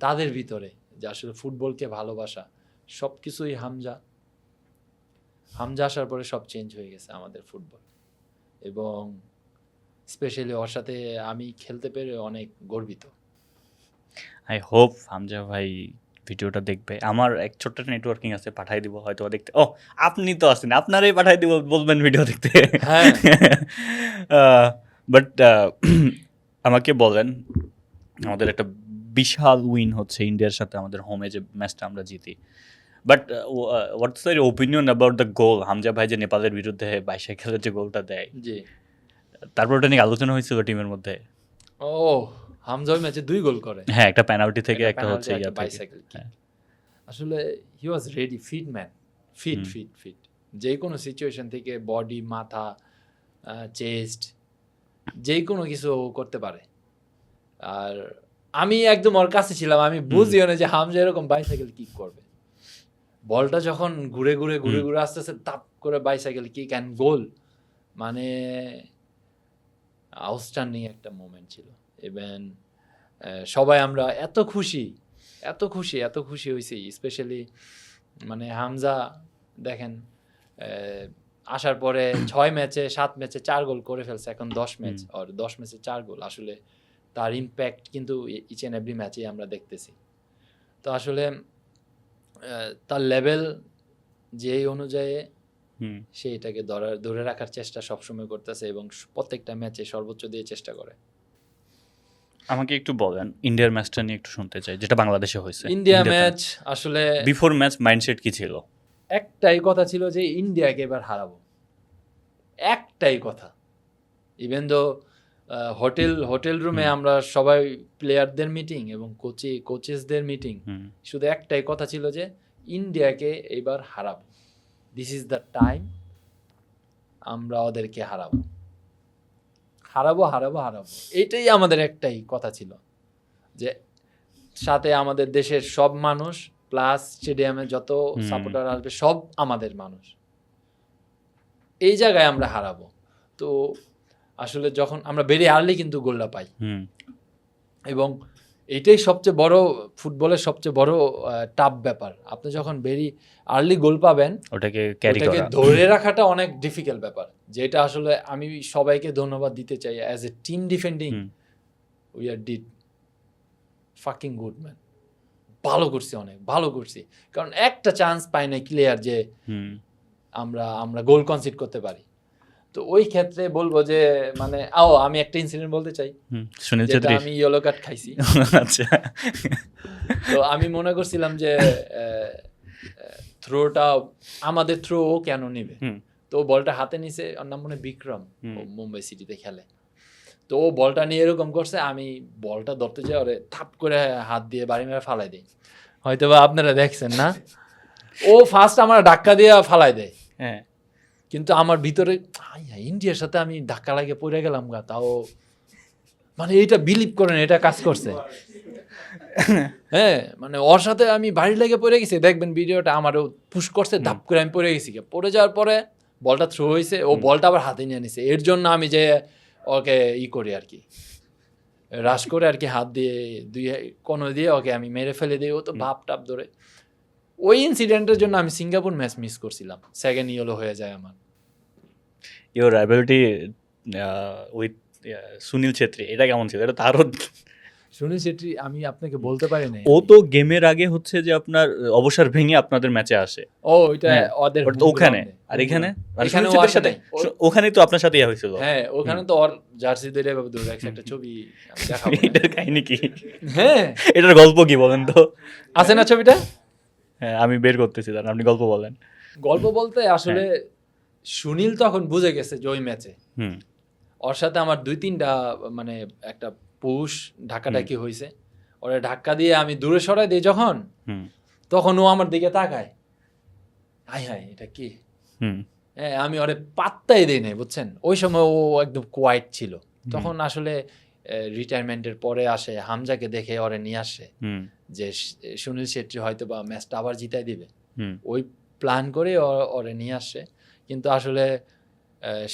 তাদের ভিতরে, যে আসলে ফুটবলকে ভালোবাসা, সব কিছুই হামজা আসার পরে সব চেঞ্জ হয়ে গেছে আমাদের ফুটবল। এবং স্পেশালি ওর সাথে আমি খেলতে পেরে অনেক গর্বিত। আই হোপ হামজা ভাই ভিডিওটা দেখবে। আমার এক ছোট্ট নেটওয়ার্কিং আছে, পাঠাই দিব হয়তো দেখতে। ও আপনি তো আসেন, আপনারাই পাঠাই দিব, বলবেন ভিডিও দেখতে। হ্যাঁ, বাট আমাকে বলেন, আমাদের একটা বিশাল উইন হচ্ছে ইন্ডিয়ার সাথে, আমাদের হোমে যে ম্যাচটা আমরা জিতি। But what's your opinion about the গোল? হামজা ভাই যে নেপালের বিরুদ্ধে বাইসাইকেলের যে গোলটা দেয়, জি, তারপর ওটা নিয়ে আলোচনা হয়েছিল টিমের মধ্যে। ও হামজা ওই ম্যাচে 2 গোল করে। হ্যাঁ, একটা পেনাল্টি থেকে, একটা penalty, হচ্ছে একটা বাইসাইকেল। আসলে he was ready, fit man, fit যে কোনো সিচুয়েশন থেকে বডি, মাথা, চেস্ট, যে কোনো কিছু করতে পারে। আর আমি একদম ওর কাছে ছিলাম, আমি বুঝিও না যে হামজা এরকম বাইসাইকেল কিক করবে। বলটা যখন ঘুরে আসতেছে, তাপ করে বাইসাইকেল কিক অ্যান্ড গোল, মানে আউটস্ট্যান্ডিং একটা মোমেন্ট ছিল। ইভেন সবাই আমরা এত খুশি হয়েছি, স্পেশালি মানে হামজা দেখেন আসার পরে 6 ম্যাচে 7 ম্যাচে 4 গোল করে ফেলছে, এখন 10 ম্যাচ আর 10 ম্যাচে 4 গোল। আসলে তার ইম্প্যাক্ট কিন্তু ইচ অ্যান্ড এভরি ম্যাচেই আমরা দেখতেছি। তো আসলে তার লেভেল যেই অনুযায়ী সে এটাকে ধরে রাখার চেষ্টা সবসময় করতেছে এবং প্রত্যেকটা ম্যাচে সর্বোচ্চ দিয়ে চেষ্টা করে। আমাকে একটু বলেন ইন্ডিয়ার ম্যাচটা নিয়ে একটু শুনতে চাই, যেটা বাংলাদেশে হয়েছে। ইন্ডিয়া ম্যাচ আসলে বিফোর ম্যাচ মাইন্ডসেট কি ছিল? একটাই কথা ছিল যে ইন্ডিয়াকে এবার হারাবো, একটাই কথা। ইভেন দো হোটেল রুমে আমরা সবাই প্লেয়ারদের মিটিং এবং কোচেসদের মিটিং, শুধু একটাই কথা ছিল যে ইন্ডিয়াকে এবার হারাবো, দিস ইজ দ্য টাইম, আমরা ওদেরকে হারাবো। এটাই আমাদের একটাই কথা ছিল, যে সাথে আমাদের দেশের সব মানুষ প্লাস স্টেডিয়ামে যত সাপোর্টার আসবে সব আমাদের মানুষ, এই জায়গায় আমরা হারাবো। তো আসলে যখন আমরা ভেরি আর্লি কিন্তু গোলটা পাই, এবং এটাই সবচেয়ে বড়, ফুটবলের সবচেয়ে বড় টাফ ব্যাপার। আপনি যখন ভেরি আর্লি গোল পাবেন, ওটাকে ক্যারি করা, ধরে রাখাটা অনেক ডিফিকাল্ট ব্যাপার, যেটা আসলে আমি সবাইকে ধন্যবাদ দিতে চাই। As a team defending we are did fucking good man, ভালো করছি, অনেক ভালো করছি, কারণ একটা চান্স পাই না ক্লিয়ার যে আমরা গোল কনসিড করতে পারি। তো ওই ক্ষেত্রে বলবো যে মানে আমি একটা ইনসিডেন্ট বলতে চাই, সুনীল ছেত্রী, আমি ইয়েলো কার্ড খাইছি। আচ্ছা, তো আমি মনে করছিলাম যে থ্রোটা আমাদের থ্রো কেন নিবে, তো বলটা হাতে নিছে, ওর নাম মনে বিক্রম, মুম্বাই সিটিতে খেলে। তো ও বলটা নিয়ে এরকম করছে, আমি বলটা ধরতে যাই, ওরে থাপ করে হাত দিয়ে বাড়ি মেরে ফালাই দেয়, হয়তো বা আপনারা দেখছেন না। ও ফার্স্ট আমার ধাক্কা দিয়ে ফালাই দেয়, হ্যাঁ, কিন্তু আমার ভিতরে ইন্ডিয়ার সাথে আমি ধাক্কা লাগে পড়ে গেলাম গা, তাও মানে এটা বিলিভ করেন এটা কাজ করছে। হ্যাঁ, মানে ওর সাথে আমি বাড়ি লেগে পড়ে গেছি, দেখবেন ভিডিওটা, আমারও পুশ করছে, ধাপ করে আমি পড়ে গেছি। পড়ে যাওয়ার পরে বলটা থ্রো হয়েছে, ও বলটা আবার হাতে নিয়ে নিছে, এর জন্য আমি যে ওকে করি আর কি, রাশ করে আর কি, হাত দিয়ে দুই কোনো দিয়ে ওকে আমি মেরে ফেলে দিই, ও তো ভাপ টাপ ধরে। ওই ইনসিডেন্টের জন্য আমি সিঙ্গাপুর ম্যাচ মিস করছিলাম, সেকেন্ড ইয়েলো হয়ে যায় আমার। Your ability with Sunil Chhetri, এটা কেমন ছিল? এটা তারও সুনীল ছেত্রী আমি আপনাকে বলতে পারি না, ও তো গেমের আগে হচ্ছে যে আপনার অবসর ভেঙে আপনাদের ম্যাচে আসে, ওইটা ওদের ওখানে, আর এখানে সাথে ওখানে তো আপনার সাথে হয়েছিল। হ্যাঁ, ওখানে তো ওর জার্সি ধরে এভাবে দৌড়ে একটা ছবি দেখাবো। এটার কাহিনী কি? হ্যাঁ, এটার গল্প কি বলেন তো? আছে না ছবিটা? হ্যাঁ, আমি বের করতেছি, তার আপনি গল্প বলেন। গল্প বলতে আসলে সুনীল তখন বুঝে গেছে যে ওই ম্যাচে ওর সাথে আমার 2-3টা মানে একটা পুশ ধাক্কাধাক্কি হয়েছে, ওরে ধাক্কা দিয়ে আমি দূরে সরাই দিই যখন, তখন ও আমার দিকে তাকায়, হাই এটা কি? হ্যাঁ, আমি ওরে পাত্তাই দিই নাই, বুঝছেন? ওই সময় ও একদম কোয়াইট ছিল। তখন আসলে রিটায়ারমেন্টের পরে আসে, হামজাকে দেখে ওরে নিয়ে আসে যে সুনীল ছেত্রী হয়তো বা ম্যাচটা আবার জিতাই দিবে, ওই প্ল্যান করে ওরে নিয়ে আসে। কিন্তু আসলে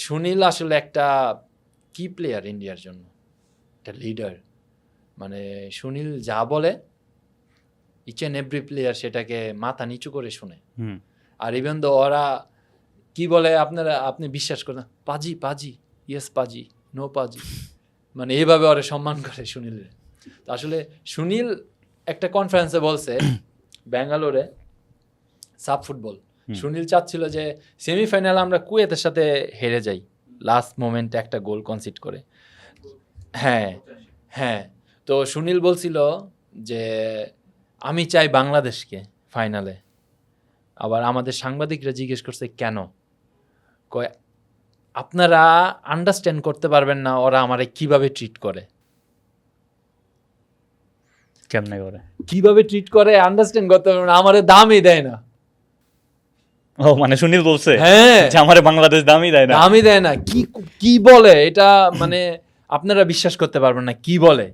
সুনীল আসলে একটা কি প্লেয়ার ইন্ডিয়ার জন্য, একটা লিডার। মানে সুনীল যা বলে ইচ অ্যান্ড এভরি প্লেয়ার সেটাকে মাথা নিচু করে শুনে। আর ইভেন দো ওরা কি বলে আপনি বিশ্বাস করেন, পাজি ইয়েস পাজি, নো পাজি, মানে এইভাবে ওরা সম্মান করে সুনীলের। তো আসলে সুনীল একটা কনফারেন্সে বলছে ব্যাঙ্গালোরে সাব ফুটবল, সুনীল চাচ্ছিল যে সেমিফাইনাল আমরা কুয়েতের সাথে হেরে যাই, লাস্ট মোমেন্টে একটা গোল কনসিড করে। হ্যাঁ, তো সুনীল বলছিল যে আমি চাই বাংলাদেশকে ফাইনালে। আবার আমাদের সাংবাদিকরা জিজ্ঞেস করছে কেন, কয় আপনারা আন্ডারস্ট্যান্ড করতে পারবেন না ওরা আমারে কিভাবে ট্রিট করে। কেমনে করে কিভাবে ট্রিট করে আন্ডারস্ট্যান্ড করতে পারবেন না, আমারে দামই দেয় না। ও মানে সুনীল বলছে হ্যাঁ, যে আমারে বাংলাদেশ দামই দেয় না। কি বলে এটা, মানে আপনারা বিশ্বাস করতে পারবেন না কি বলে।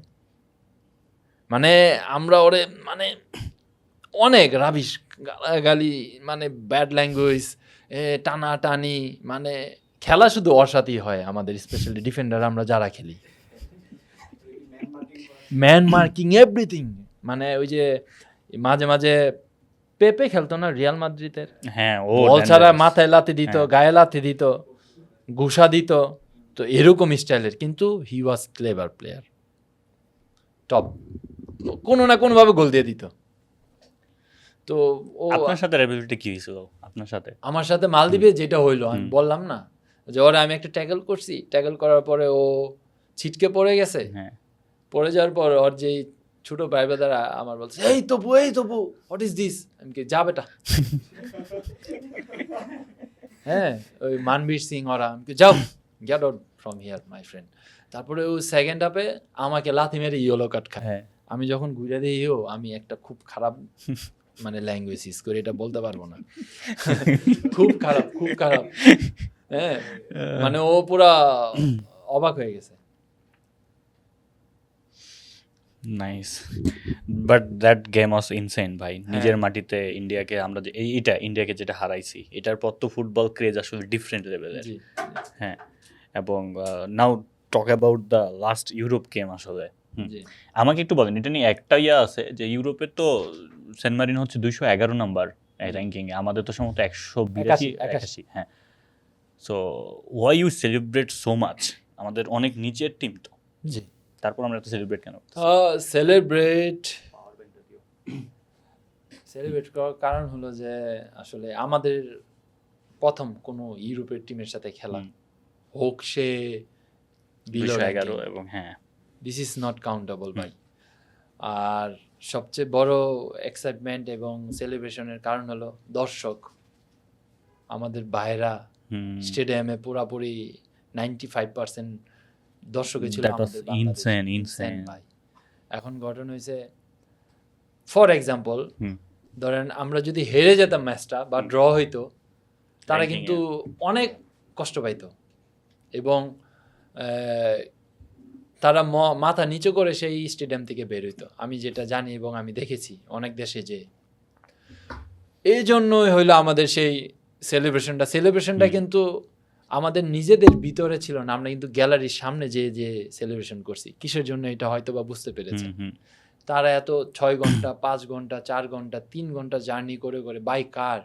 মানে আমরা ওরে মানে অনেক রাবিশ গালাগালি, মানে ব্যাড ল্যাঙ্গুয়েজ, টানাটানি, মানে খেলা শুধু ওর সাথেই হয় আমাদের, স্পেশালি ডিফেন্ডার আমরা যারা খেলি, ম্যান মার্কিং এভরিথিং। মানে ওই যে মাঝে মাঝে পেপে খেলতো না রিয়াল মাদ্রিদের, হ্যাঁ, ও বল ছাড়া মাথায় লাথি দিত, গায়ে লাথি দিত, ঘুষা দিত, তো এরকম স্টাইলের। কিন্তু হি ওয়াজ ক্লেভার প্লেয়ার, টপ, কোনো না কোনো ভাবে গোল দিয়ে দিত। তো ও আপনার সাথে অ্যাবিলিটি কি হয়েছিল আপনার সাথে? আমার সাথে মালদ্বীপে যেটা হইলো, আমি বললাম না যে ওরা আমি একটা ট্যাকল করছি, ট্যাকল করার পরে ও ছিটকে পড়ে গেছে, পড়ে যাওয়ার পর ওর যেই ছোট ভাই ব্রাদার আমার বলছে এই তপু হোয়াট ইজ দিস, আমি কি যা বেটা। হ্যাঁ, ওই মানবীর সিং ওরা, আমি কি যাও get out from here my friend. তারপরে ও সেকেন্ড হাফে আমাকে লাথি মেরে ইয়েলো কার্ড খায়। হ্যাঁ আমি যখন ঘুরে দিই আমি একটা খুব খারাপ মানে ল্যাঙ্গুয়েজ ইউজ করি, এটা বলতে পারবো না। খুব খারাপ। হ্যাঁ, মানে ও পুরা অবাক হয়ে গেছে। Nice, but that game was insane ভাই। নিজের মাটিতে ইন্ডিয়াকে আমরা যে ইন্ডিয়াকে যেটা হারাইছি, এটার পর তো ফুটবল ক্রেজ আসলে ডিফারেন্ট লেভেলের। জি, হ্যাঁ, এবং now talk about the last Europe game আসলে। জি। আমাকে একটু বলেন, এটা নিয়ে একটা ইয়া আছে যে ইউরোপে তো সেন্ট মার্টিন হচ্ছে 211 নাম্বার র্যাঙ্কিংয়ে, আমাদের তো সম্ভবত 182-81। হ্যাঁ, so why you celebrate so much? আমাদের অনেক নিচের টিম তো, জি। তারপর আমরা এত সেলিব্রেট কেন? সেলিব্রেট করার কারণ হলো যে আসলে আমাদের প্রথম কোনো ইউরোপের টিমের সাথে খেলা, হোক সে 211 এবং হ্যাঁ, দিস ইজ নট কাউন্টেবল ভাই। আর সবচেয়ে বড় এক্সাইটমেন্ট এবং সেলিব্রেশনের কারণ হলো দর্শক, আমাদের বাইরা স্টেডিয়ামে পুরাপুরি 95% দর্শকে ছিল আমাদের বাংলাদেশ। ইনসেন ভাই। এখন ঘটনা হয়েছে, ফর এক্সাম্পল ধরেন আমরা যদি হেরে যেতাম ম্যাচটা বা ড্র হইতো, তারা কিন্তু অনেক কষ্ট পাইতো এবং তারা মাথা নিচু করে সেই স্টেডিয়াম থেকে বের হইতো। আমি যেটা জানি এবং আমি দেখেছি অনেক দেশে, যে এই জন্যই হইলো আমাদের সেই সেলিব্রেশনটা কিন্তু আমাদের নিজেদের ভিতরে ছিল না, আমরা কিন্তু গ্যালারির সামনে যে সেলিব্রেশন করছি। কিসের জন্য এটা হয়তো বা বুঝতে পেরেছে। তারা এত 6 ঘন্টা 5 ঘন্টা 4 ঘন্টা 3 ঘন্টা জার্নি করে বাই কার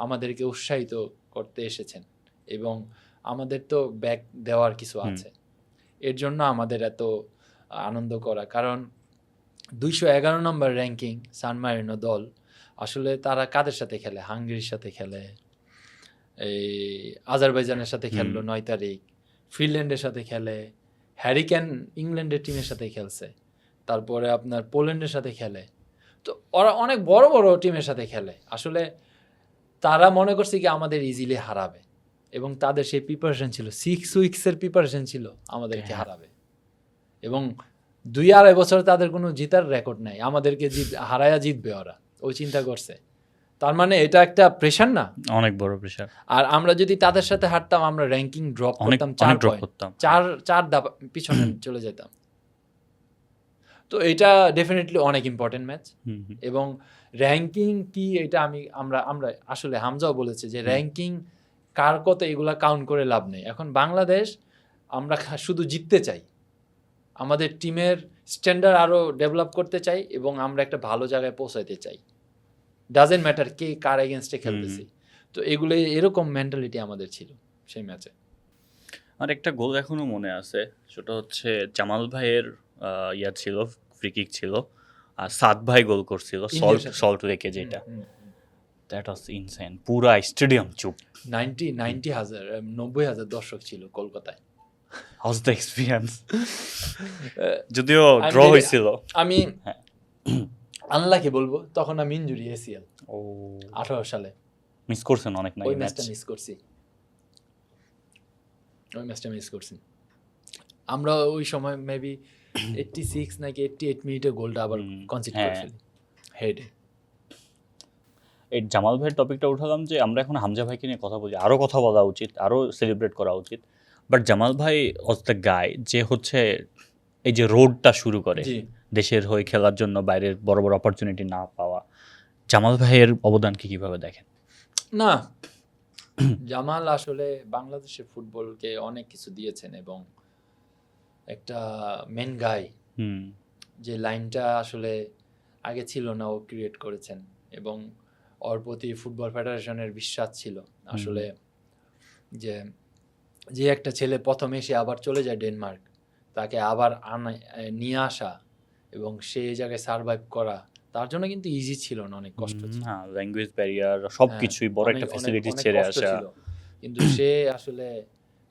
আমাদেরকে উৎসাহিত করতে এসেছেন, এবং আমাদের তো ব্যাক দেওয়ার কিছু আছে। এর জন্য আমাদের এত আনন্দ করা, কারণ 211 নম্বর র্যাঙ্কিং সান মারিনো দল, আসলে তারা কাদের সাথে খেলে? হাঙ্গেরির সাথে খেলে, এই আজারবাইজানের সাথে খেললো 9 তারিখ, ফিনল্যান্ডের সাথে খেলে, হ্যারিকেন ইংল্যান্ডের টিমের সাথে খেলছে, তারপরে আপনার পোল্যান্ডের সাথে খেলে। তো ওরা অনেক বড় বড় টিমের সাথে খেলে। আসলে তারা মনে করছে কি আমাদের ইজিলি হারাবে, এবং তাদের সেই প্রিপারেশন ছিল, 6 উইকসের প্রিপারেশন ছিল আমাদেরকে হারাবে, এবং 2-2.5 বছর তাদের কোনো জিতার রেকর্ড নাই, আমাদেরকে হারায়া জিতবে ওরা, ওই চিন্তা করছে। তার মানে এটা একটা প্রেশার না? অনেক বড় প্রেশার। আর আমরা যদি তাদের সাথে হারতাম, আমরা র্যাঙ্কিং ড্রপ করতাম, 4 পয়েন্ট, 4 ধাপ পিছনে চলে যেতাম। তো এটা ডেফিনেটলি অনেক ইম্পর্টেন্ট ম্যাচ। এবং র্যাঙ্কিং কি এটা আমরা আসলে হামজাও বলেছে যে র্যাঙ্কিং কার কত এগুলা কাউন্ট করে লাভ নেই। এখন বাংলাদেশ আমরা শুধু জিততে চাই, আমাদের টিমের স্ট্যান্ডার্ড আরও ডেভেলপ করতে চাই, এবং আমরা একটা ভালো জায়গায় পৌঁছাইতে চাই। ডাজেন্ট ম্যাটার কে কার এগেনস্টে খেলতেছি। তো এগুলো এরকম মেন্টালিটি আমাদের ছিল সেই ম্যাচে। আর একটা গোল এখনো মনে আছে, সেটা হচ্ছে জামাল ভাইয়ের ইয়া ছিল, ফ্রি কিক ছিল, আর সাদ ভাই গোল করছিল সল্ট লেকে, যেটা দ্যাট ওয়াজ ইনসেন। পুরা স্টেডিয়াম চুপ, 90,000 দর্শক ছিল কলকাতায়। House the experience? যদিও ড্র হয়েছিল। আমি আনলাকি বলবো, তখন আমি ইনজুরি এসিএল 18 সালে মিস করছেন অনেক। না, ওই ম্যাচটা মিস করছি। আমরা ওই সময় মেবি 86 নাকি 88 মিনিটে গোলটা আবার কনসিড করে ফেলি হেডে। এই জামাল ভাইয়ের টপিকটা উঠালাম যে আমরা এখন হামজা ভাইকে নিয়ে কথা বলছি, আরও কথা বলা উচিত, আরও সেলিব্রেট করা উচিত। বাট জামাল ভাই ওয়াজ দ্য গাই যে হচ্ছে এই যে রোডটা শুরু করে দেশের হয়ে খেলার জন্য, বাইরের বড় বড় অপরচুনিটি না পাওয়া। জামাল ভাইয়ের অবদানকে কিভাবে দেখেন? না, জামাল আসলে বাংলাদেশের ফুটবলকে অনেক কিছু দিয়েছেন, এবং একটা মেন গাই, যে লাইনটা আসলে আগে ছিল না, ও ক্রিয়েট করেছেন, এবং ওর প্রতি ফুটবল ফেডারেশনের বিশ্বাস ছিল আসলে, যে একটা ছেলে প্রথম এসে আবার চলে যায় ডেনমার্ক, তাকে আবার নিয়ে আসা এবং সেই জায়গায় সার্ভাইভ করা তার জন্য কিন্তু ইজি ছিল না, অনেক কষ্ট ছিল। হ্যাঁ, ল্যাঙ্গুয়েজ ব্যারিয়ার, সবকিছুই, বড় একটা ফ্যাসিলিটি ছেড়ে আসা। কিন্তু সে আসলে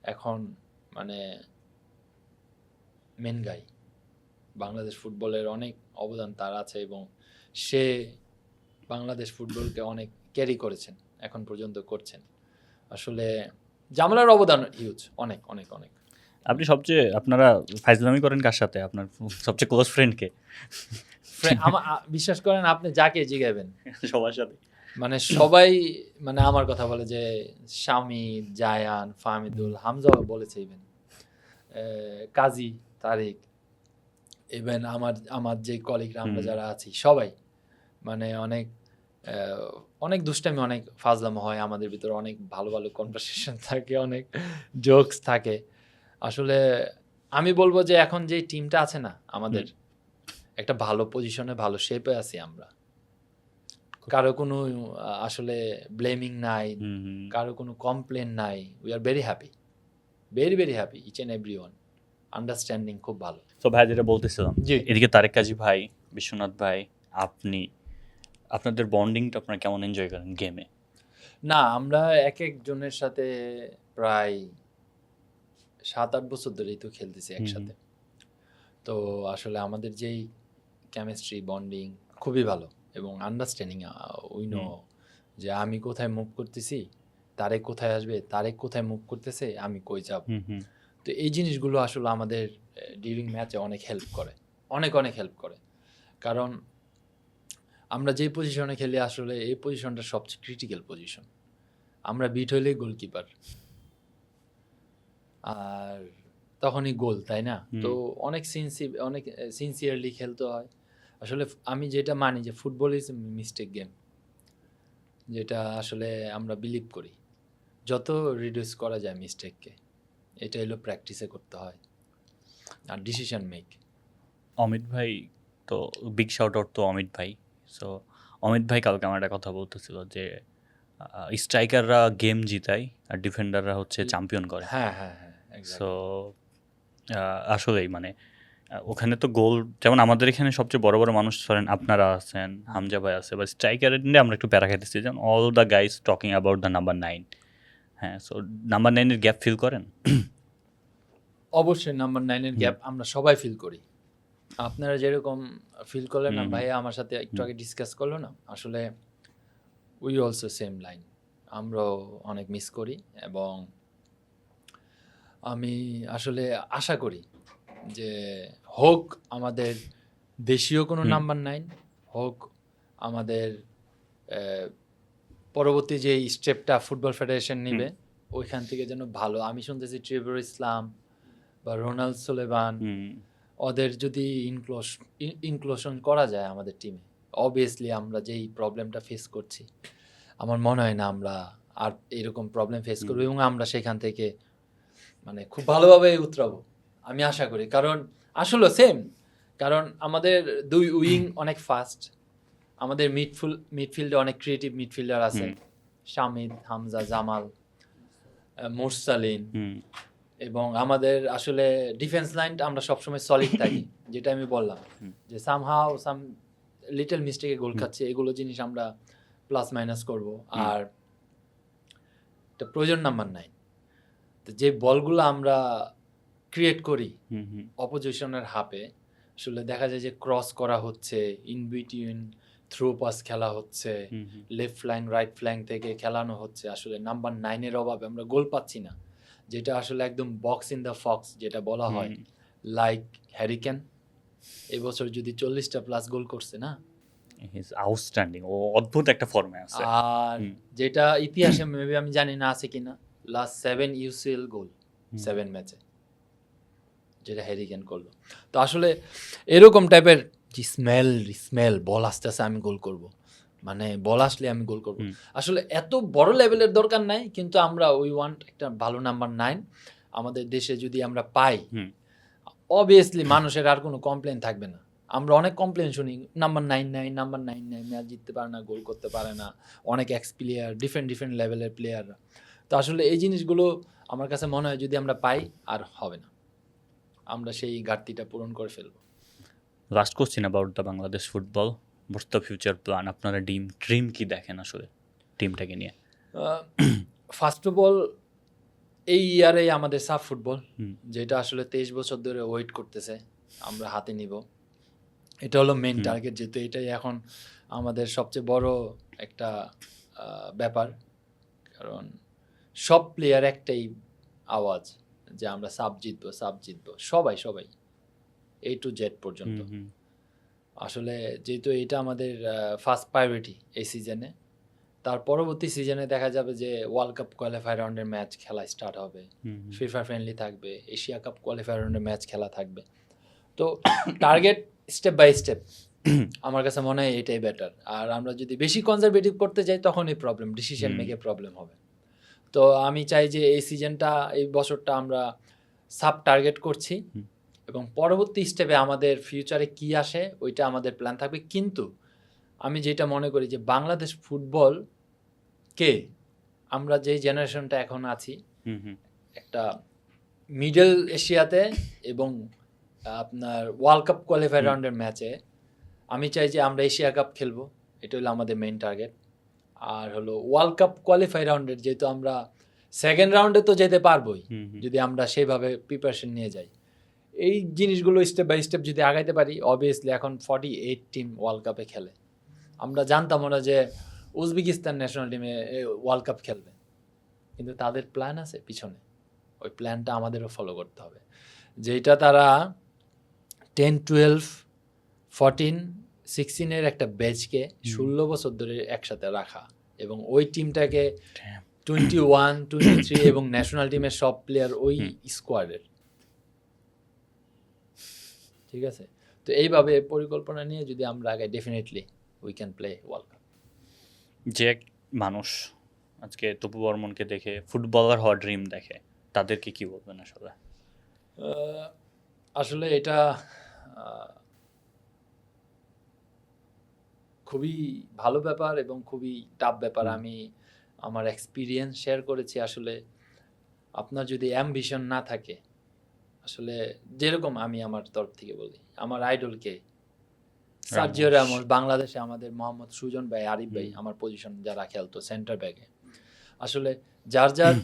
এখন মানে মেন গাই। বাংলাদেশ ফুটবলের অনেক অবদান তার আছে এবং সে বাংলাদেশ ফুটবলকে অনেক ক্যারি করেছেন, এখন পর্যন্ত করছেন। আসলে জামালের অবদান হিউজ, অনেক অনেক অনেক। আপনি সবচেয়ে আপনারা ফাইজলামি করেন কার সাথে? আপনার সবচেয়ে ক্লোজ ফ্রেন্ডকে? বিশ্বাস করেন আপনি যাকে জিগাবেন সবার সাথে? মানে সবাই মানে আমার কথা বলে, যে শামি, জায়ান, ফাহমিদুল, হামজাও বলেছে, ইভেন কাজী, তারিক, ইভেন আমার যে কলিগরা আমরা যারা আছি সবাই মানে অনেক দুষ্টামি, অনেক ফাজলামো হয় আমাদের ভিতরে, অনেক ভালো ভালো কনভারসেশন থাকে, অনেক জোকস থাকে। আসলে আমি বলবো যে এখন যে টিমটা আছে না আমাদের, একটা ভালো পজিশনে, ভালো শেপে আছি আমরা। কারো কোনো আসলে ব্লেমিং নাই, কারো কোনো কমপ্লেন নাই। We are very happy, very very happy, each and every one. Understanding খুব ভালো। তো ভাই যেটা বলতেছিলাম, জি। এদিকে তারেক কাজী ভাই, বিশ্বনাথ ভাই, আপনি, আপনাদের বন্ডিংটা আপনারা কেমন এনজয় করেন গেমে? না, আমরা এক একজনের সাথে প্রায় 7-8 বছর ধরেই তো খেলতেছি একসাথে। তো আসলে আমাদের যেই কেমিস্ট্রি, বন্ডিং খুবই ভালো এবং আন্ডারস্ট্যান্ডিং। উই নো যে আমি কোথায় মুভ করতেছি, তারেক কোথায় আসবে, তারেক কোথায় মুভ করতেছে, আমি কই যাব। তো এই জিনিসগুলো আসলে আমাদের ডিউরিং ম্যাচে অনেক হেল্প করে, অনেক অনেক হেল্প করে। কারণ আমরা যে পজিশনে খেলি আসলে এই পজিশনটা সবচেয়ে ক্রিটিক্যাল পজিশন। আমরা বিট হইলেই গোলকিপার, আর তখনই গোল, তাই না? তো অনেক সিনসিয়ারলি খেলতে হয়। আসলে আমি যেটা মানি যে ফুটবল ইজ মিস্টেক গেম, যেটা আসলে আমরা বিলিভ করি। যত রিডিউস করা যায় মিস্টেককে, এটা হলো প্র্যাকটিসে করতে হয় আর ডিসিশন মেক। অমিত ভাই তো বিগ শাউট আউট তো অমিত ভাই। সো অমিত ভাই কালকে আমার একটা কথা বলতেছিল যে স্ট্রাইকাররা গেম জিতায় আর ডিফেন্ডাররা হচ্ছে চ্যাম্পিয়ন করে। হ্যাঁ হ্যাঁ হ্যাঁ, সো আসলেই মানে ওখানে তো গোল, যেমন আমাদের এখানে সবচেয়ে বড় বড় মানুষ ধরেন আপনারা আছেন, হামজা ভাই আছে, বা স্ট্রাইকারের নিয়ে আমরা একটু প্যারা খাইতেছি, যেমন all the guys talking about the number 9। হ্যাঁ, সো নাম্বার 9-এর গ্যাপ ফিল করেন? অবশ্যই নাম্বার 9-এর গ্যাপ আমরা সবাই ফিল করি। আপনারা যেরকম ফিল করলেন না, ভাইয়া আমার সাথে একটু আগে ডিসকাস করলো না, আসলে উই অলসো সেম লাইন। আমরাও অনেক মিস করি এবং আমি আসলে আশা করি যে হোক আমাদের দেশীয় কোনো নাম্বার 9, হোক আমাদের পরবর্তী যে স্টেপটা ফুটবল ফেডারেশন নেবে ওইখান থেকে যেন ভালো, আমি শুনতেছি ট্রেভর ইসলাম বা রোনাল্ড সোলেভান, ওদের যদি ইনক্লুশন করা যায় আমাদের টিমে, অবভিয়াসলি আমরা যেই প্রবলেমটা ফেস করছি আমার মনে হয় না আমরা আর এরকম প্রবলেম ফেস করবো এবং আমরা সেখান থেকে মানে খুব ভালোভাবে উতরাবো আমি আশা করি। কারণ আসলে সেম, কারণ আমাদের দুই উইং অনেক ফাস্ট, আমাদের মিডফিল্ডে অনেক ক্রিয়েটিভ মিডফিল্ডার আছে, শামিদ, হামজা, জামাল, মুরসালিন, এবং আমাদের আসলে ডিফেন্স লাইনটা আমরা সবসময় সলিড থাকি, যেটা আমি বললাম যে সামহাও সাম লিটল মিস্টেকে গোল খাচ্ছে, এগুলো জিনিস আমরা প্লাস মাইনাস করব। আর এটা প্রয়োজন নাম্বার 9, তো যে বলগুলো আমরা ক্রিয়েট করি অপোজিশনের হাফে, আসলে দেখা যায় যে ক্রস করা হচ্ছে, ইন বিটুইন থ্রো পাস খেলা হচ্ছে, লেফট ফ্ল্যাঙ্ক রাইট ফ্ল্যাঙ্ক থেকে খেলানো হচ্ছে, আসলে নাম্বার 9-এর অভাবে আমরা গোল পাচ্ছি না, যেটা আসলে একদম বক্স ইন দ্য ফক্স যেটা বলা হয়, লাইক হ্যারিকেন এবছর যদি 40টা প্লাস গোল করছে না, ইজ আউটস্ট্যান্ডিং, ও অদ্ভুত একটা ফর্মে আছে। আর যেটা ইতিহাসে মেবি আমি জানি না আছে কিনা, লাস্ট 7 ইউসিএল গোল 7 ম্যাচে যেটা হ্যারিকেন করলো। তো আসলে এরকম টাইপের স্মেল বল আসতেছে আমি গোল করব, মানে বল আসলে আমি গোল করব, আসলে এত বড় লেভেলের দরকার নাই, কিন্তু আমরা উই ওয়ান্ট একটা ভালো নাম্বার 9 আমাদের দেশে যদি আমরা পাই, অবভিয়াসলি মানুষের আর কোনো কমপ্লেন থাকবে না। আমরা অনেক কমপ্লেন শুনি, নাম্বার 9 নাই, নাম্বার 9 নাই, ম্যাচ জিততে পারে না, গোল করতে পারে না, অনেক এক্স প্লেয়ার, ডিফারেন্ট লেভেলের প্লেয়াররা। তো আসলে এই জিনিসগুলো আমার কাছে মনে হয় যদি আমরা পাই আর হবে না, আমরা সেই ঘাটতিটা পূরণ করে ফেলবো। Last question about the Bangladesh football, what's the future plan? আপনারা ড্রিম কি দেখেন আসলে টিমটাকে নিয়ে? ফার্স্ট অফ অল এই ইয়ারে আমাদের সাফ ফুটবল, যেটা আসলে 23 বছর ধরে ওয়েট করতেছে, আমরা হাতে নিব। এটা হলো মেন টার্গেট, যেহেতু এটাই এখন আমাদের সবচেয়ে বড় একটা ব্যাপার। কারণ সব প্লেয়ার একটাই আওয়াজ যে আমরা সাব জিতবো, সবাই A to Z পর্যন্ত। আসলে যেহেতু এটা আমাদের ফার্স্ট প্রায়োরিটি এই সিজনে, তার পরবর্তী সিজনে দেখা যাবে যে ওয়ার্ল্ড কাপ কোয়ালিফায়ার রাউন্ডের ম্যাচ খেলা স্টার্ট হবে, ফিফা ফ্রেন্ডলি থাকবে, এশিয়া কাপ কোয়ালিফায়ার রাউন্ডের ম্যাচ খেলা থাকবে। তো টার্গেট স্টেপ বাই স্টেপ আমার কাছে মনে হয় এটাই বেটার। আর আমরা যদি বেশি কনজারভেটিভ করতে যাই তখনই প্রবলেম, ডিসিশন মেকে প্রবলেম হবে। তো আমি চাই যে এই সিজনটা, এই বছরটা আমরা সাব টার্গেট করছি এবং পরবর্তী স্টেপে আমাদের ফিউচারে কি আসে ওইটা আমাদের প্ল্যান থাকবে। কিন্তু আমি যেটা মনে করি যে বাংলাদেশ ফুটবলকে আমরা যেই জেনারেশনটা এখন আছি, একটা মিডল এশিয়াতে এবং আপনার ওয়ার্ল্ড কাপ কোয়ালিফায়ার রাউন্ডের ম্যাচে আমি চাই যে আমরা এশিয়া কাপ খেলবো, এটা হলো আমাদের মেইন টার্গেট। আর হলো ওয়ার্ল্ড কাপ কোয়ালিফাই রাউন্ডের, যেহেতু আমরা সেকেন্ড রাউন্ডে তো যেতে পারবোই যদি আমরা সেইভাবে প্রিপারেশন নিয়ে যাই। এই জিনিসগুলো স্টেপ বাই স্টেপ যদি আগাইতে পারি, অবভিয়াসলি এখন 48 টিম ওয়ার্ল্ড কাপে খেলে। আমরা জানতাম না যে উজবেকিস্তান ন্যাশনাল টিমে ওয়ার্ল্ড কাপ খেলবে, কিন্তু তাদের প্ল্যান আছে পিছনে, ওই প্ল্যানটা আমাদেরও ফলো করতে হবে। যেটা তারা 10, 12, 14, 16 একটা ব্যাচকে 16 বছর ধরে একসাথে রাখা এবং ওই টিমটাকে 21, 23 এবং ন্যাশনাল টিমের সব প্লেয়ার ওই স্কোয়াডের, ঠিক আছে। তো এইভাবে পরিকল্পনা নিয়ে যদি আমরা আগে, definitely we can play world cup. যে মানুষ আজকে তপু বর্মনকে দেখে ফুটবলার হওয়ার ড্রিম দেখে, তাদেরকে কি বলবেন আসলে? আসলে এটা খুবই ভালো ব্যাপার এবং খুবই টাফ ব্যাপার। আমি আমার এক্সপিরিয়েন্স শেয়ার করেছি। আসলে আপনার যদি অ্যাম্বিশন না থাকে, আসলে যেরকম আমি আমার তরফ থেকে বলি, আমার আইডলকে সার্জিও রামোস, বাংলাদেশে আমাদের মোহাম্মদ সুজন ভাই, আরিফ ভাই, আমার পজিশন যারা খেলতো সেন্টার ব্যাকে, আসলে যার যার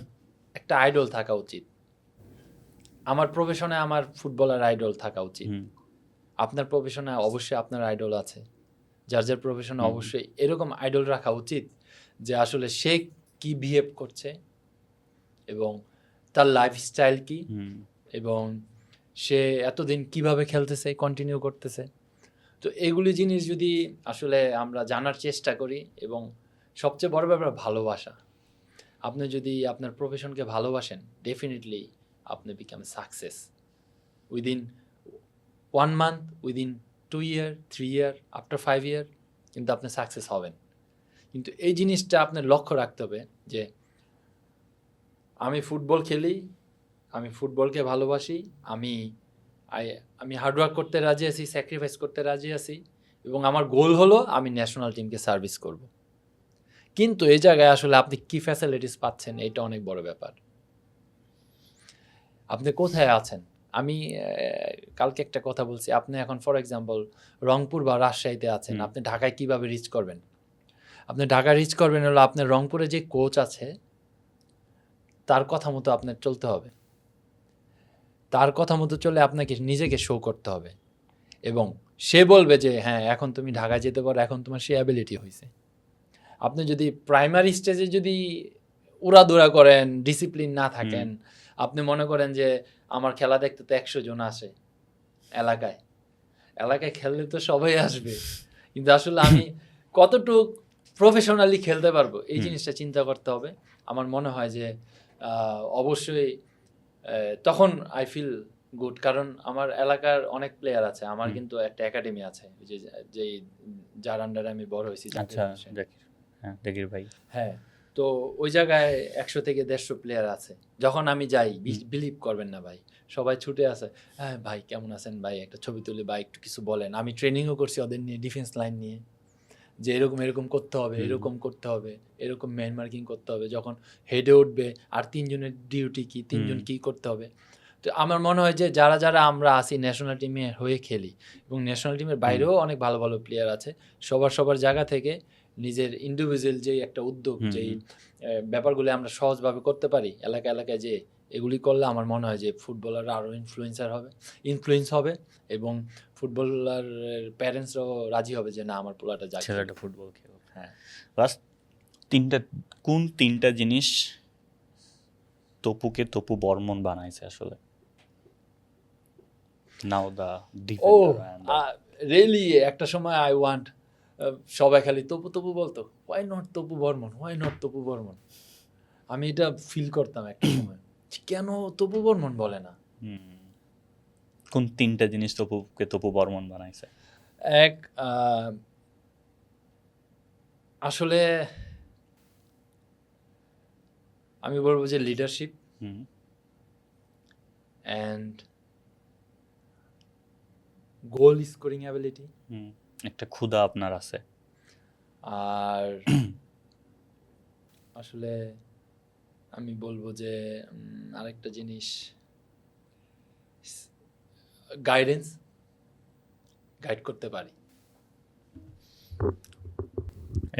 একটা আইডল থাকা উচিত। আমার প্রফেশনে আমার ফুটবলার আইডল থাকা উচিত, আপনার প্রফেশনে অবশ্যই আপনার আইডল আছে, যার যার প্রফেশনে অবশ্যই এরকম আইডল রাখা উচিত যে আসলে সে কি বিহেভ করছে এবং তার লাইফস্টাইল কি এবং সে এতদিন কিভাবে খেলতেছে, কন্টিনিউ করতেছে। তো এগুলি জিনিস যদি আসলে আমরা জানার চেষ্টা করি, এবং সবচেয়ে বড় ব্যাপার ভালোবাসা। আপনি যদি আপনার প্রফেশনকে ভালোবাসেন, ডেফিনেটলি আপনি become success within 1 month, within 2 ইয়ার, 3 ইয়ার, আফটার 5 ইয়ার, কিন্তু আপনি সাকসেস হবেন। কিন্তু এই জিনিসটা আপনার লক্ষ্য রাখতে হবে যে আমি ফুটবল খেলি, আমি ফুটবলকে ভালোবাসি, আমি হার্ডওয়ার্ক করতে রাজি আছি, স্যাক্রিফাইস করতে রাজি আছি, এবং আমার গোল হলো আমি ন্যাশনাল টিমকে সার্ভিস করব। কিন্তু এই জায়গায় আসলে আপনি কি ফ্যাসিলিটিস পাচ্ছেন, এটা অনেক বড় ব্যাপার। আপনি কোথায় আছেন? আমি কালকে একটা কথা বলছি, আপনি এখন ফর এক্সাম্পল রংপুর বা রাজশাহীতে আছেন, আপনি ঢাকায় কিভাবে রিচ করবেন? আপনি ঢাকা রিচ করবেন হলো আপনার রংপুরে যে কোচ আছে তার কথা মতো আপনার চলতে হবে, তার কথা মতো চলে আপনাকে নিজেকে শো করতে হবে, এবং সে বলবে যে হ্যাঁ এখন তুমি ঢাকায় যেতে পারো, এখন তোমার সে অ্যাবিলিটি হয়েছে। আপনি যদি প্রাইমারি স্টেজে যদি উড়াদুরা করেন, ডিসিপ্লিন না থাকেন, আপনি মনে করেন যে আমার খেলা দেখতে তো 100 জন আসে এলাকায় খেললে তো সবাই আসবে, কিন্তু আসলে আমি কতটুক প্রফেশনালি খেলতে পারবো এই জিনিসটা চিন্তা করতে হবে। আমার মনে হয় যে অবশ্যই তখন আই ফিল গুড, কারণ আমার এলাকার অনেক প্লেয়ার আছে, আমার কিন্তু একটা একাডেমি আছে যে যার আন্ডারে আমি বড় হয়েছি। আচ্ছা, জাকির ভাই। হ্যাঁ, তো ওই জায়গায় 100 থেকে 150 প্লেয়ার আছে। যখন আমি যাই, বিলিভ করবেন না ভাই, সবাই ছুটে আসে, হ্যাঁ ভাই কেমন আছেন ভাই, একটা ছবি তুলে ভাই একটু কিছু বলেন। আমি ট্রেনিংও করছি ওদের নিয়ে, ডিফেন্স লাইন নিয়ে, যে এরকম করতে হবে, এরকম করতে হবে, এরকম ম্যান মার্কিং করতে হবে, যখন হেডে উঠবে আর 3 জনের ডিউটি কি, 3 জন কী করতে হবে। তো আমার মনে হয় যে যারা আমরা আসি ন্যাশনাল টিমে হয়ে খেলি, এবং ন্যাশনাল টিমের বাইরেও অনেক ভালো ভালো প্লেয়ার আছে, সবার জায়গা থেকে নিজের ইন্ডিভিজুয়াল যেই একটা উদ্যোগ, যেই ব্যাপারগুলো আমরা সহজভাবে করতে পারি এলাকায় যে এগুলি করলে আমার মনে হয় যে ফুটবলাররা আরও ইনফ্লুয়েন্স হবে এবং ফুটবলারের প্যারেন্টসরাও রাজি হবে যে না আমার পোলাটা যাচ্ছে। ছেলেটা ফুটবল খেলো। হ্যাঁ, লাস্ট কোন তিনটা জিনিস তপুকে তপু বর্মন বানাইছে আসলে? নাও দা রিয়েলি একটা সময় আই ওয়ান্ট, সবাই খালি তপু বলতো, হোয়াই নট তপু বর্মন। আমি এটা ফিল করতাম একটা সময়, কেন তপু বর্মন বলে না। কোন তিনটা জিনিস তপুকে তপু বর্মন বানাইছে? এক, আসলে আমি বলবো যে leadership and goal scoring ability. একটা ক্ষুধা আপনার আছে। আর আসলে আমি বলবো যে আরেকটা জিনিস গাইড করতে পারি।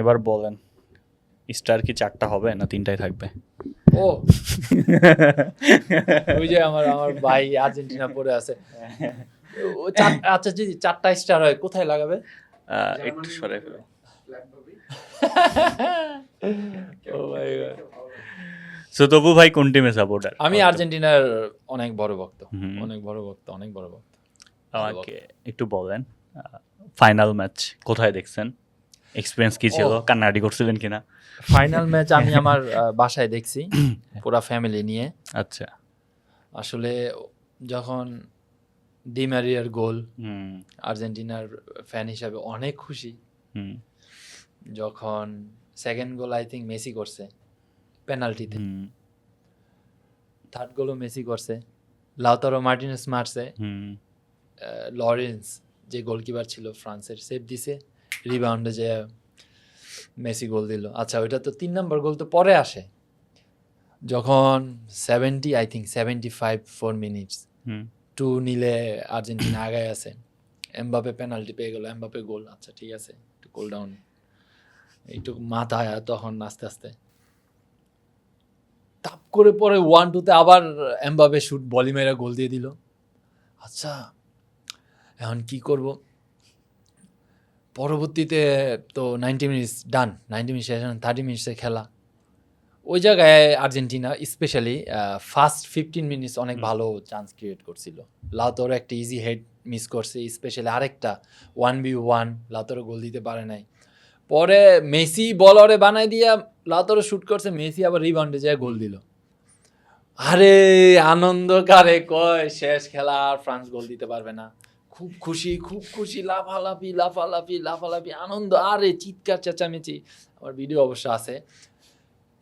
এবার বলেন, স্টার কি 4টা হবে না 3টাই থাকবে? ও ওই যে আমার ভাই আর্জেন্টিনা পড়ে আছে, আচ্ছা যদি 4টা স্টার হয় কোথায় লাগাবে? একটু সরে ফেলো। Oh my God. So Topu ভাই কোন টিমে সাপোর্টার? আমি আর্জেন্টিনার অনেক বড় ভক্ত। আমাকে একটু বলেন, ফাইনাল ম্যাচ কোথায় দেখছেন? এক্সপিরিয়েন্স কি ছিল? কান্নাকাটি করছিলেন কিনা? ফাইনাল ম্যাচ আমি আমার বাসায় দেখছি পুরা ফ্যামিলি নিয়ে। আচ্ছা। আসলে যখন ডি মারিয়ার গোল, আর্জেন্টিনার ফ্যান হিসাবে অনেক খুশি। যখন second goal I think Messi করছে পেনাল্টিতে, থার্ড গোলও মেসি করছে, লাউতারো মার্টিনেস মারছে, লরেন্স যে গোলকিপার ছিল ফ্রান্সের সেভ দিছে, রিবাউন্ডে যে মেসি গোল দিল। আচ্ছা, ওইটা তো 3 নম্বর গোল তো পরে আসে, যখন 75 মিনিটস 2-0 আর্জেন্টিনা আগায় আছে, এমবাপে পেনাল্টি পেয়ে গেল, এমবাপে গোল। আচ্ছা ঠিক আছে, একটু কুল ডাউন, একটু মাথায় তখন আস্তে আস্তে তাপ করে পরে 1-2-তে আবার এমবাপে শুট বলি মেরা গোল দিয়ে দিল। আচ্ছা এখন কি করব? পরবর্তীতে তো 90 মিনিটস ডান, 90 মিনিট শেষ, 30 মিনিটসে খেলা। ওই জায়গায় আর্জেন্টিনা স্পেশালি ফার্স্ট 15 মিনিটস অনেক ভালো চান্স ক্রিয়েট করছিল। লাউতারো একটা ইজি হেড মিস করছে, স্পেশালি আরেকটা 1v1 লাউতারো গোল দিতে পারে নাই। পরে মেসি বলরে বানাই দিয়া লাউতারো শুট করছে, মেসি আবার রিবাউন্ডে যায় গোল দিল। আরে আনন্দ কারে কয়, শেষ খেলা আর ফ্রান্স গোল দিতে পারবে না। খুব খুশি, লাফালাফি আনন্দ, আরে চিৎকার চেঁচামেচি, আমার ভিডিও অবশ্য আছে।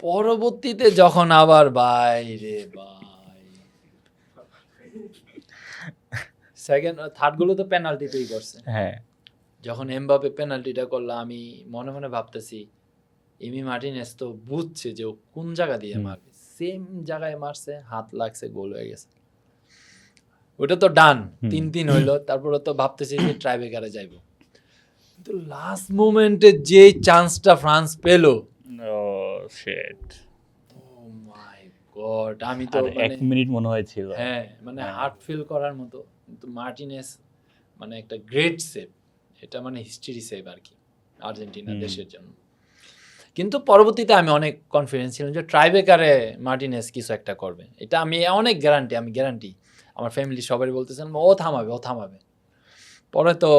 পরবর্তীতে যখন আবার থার্ড গুলো তো পেনাল্টিতেই করছে। হ্যাঁ, যখন এমবাপে পেনাল্টিটা করলো, আমি মনে মনে ভাবতেছি এমি মার্টিনেস তো বুঝছে যে ও কোন জায়গা দিয়ে মারবে, সেম জায়গায় মারছে, হাত লাগছে, গোল হয়ে গেছে। ওটা তো ডান, 3-3 হইলো। তারপরে তো ভাবতেছি যে ট্রাইব্রেকারে যাইব, কিন্তু লাস্ট মোমেন্টে যে চান্সটা ফ্রান্স পেলো, আমি তো 1 মিনিট মনে হয়েছিল। হ্যাঁ, মানে হার্ট ফিল করার মতো। কিন্তু মার্টিনেস মানে একটা গ্রেট সেভ, এটা মানে হিস্ট্রি সেভ আর কি আর্জেন্টিনা দেশের জন্য। কিন্তু পরবর্তীতে আমি অনেক কনফিডেন্স ছিলাম যে ট্রাইব্রেকারে মার্টিনেস কিছু একটা করবে, এটা আমি অনেক গ্যারান্টি আমার ফ্যামিলি সবাই বলতেছিলাম ও থামাবে। পরে তো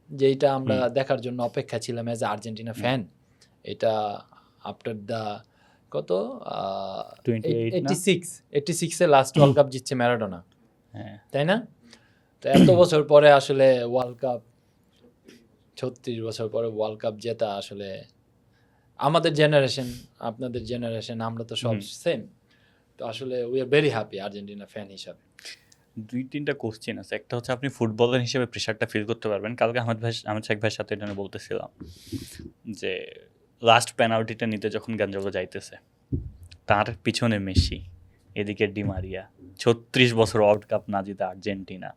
যেইটা আমরা দেখার জন্য অপেক্ষা ছিলাম এজ আর্জেন্টিনা ফ্যান, এটা after the 86 last world cup জিতছে ম্যারাডোনা, তাই না? তো এত বছর পরে আসলে ওয়ার্ল্ড কাপ, 36 বছর পরে ওয়ার্ল্ড কাপ জেতা, আসলে আমাদের জেনারেশন, আপনাদের জেনারেশন, আমরা তো সব সেম। তো আসলে we are very happy Argentina fan হিসাবে। 2-3টা কোশ্চেন আছে। একটা হচ্ছে আপনি ফুটবলার হিসেবে প্রেশারটা ফিল করতে পারবেন। কালকে আহমেদ শেখ ভাইয়ের সাথে এটা বলতেছিলাম যে লাস্ট পেনাল্টিটা নিতে যখন গাঞ্জালো যাইতেছে, তার পিছনে মেসি, এদিকে ডি মারিয়া, 36 বছর ওয়ার্ল্ড কাপ না জিতে আর্জেন্টিনা,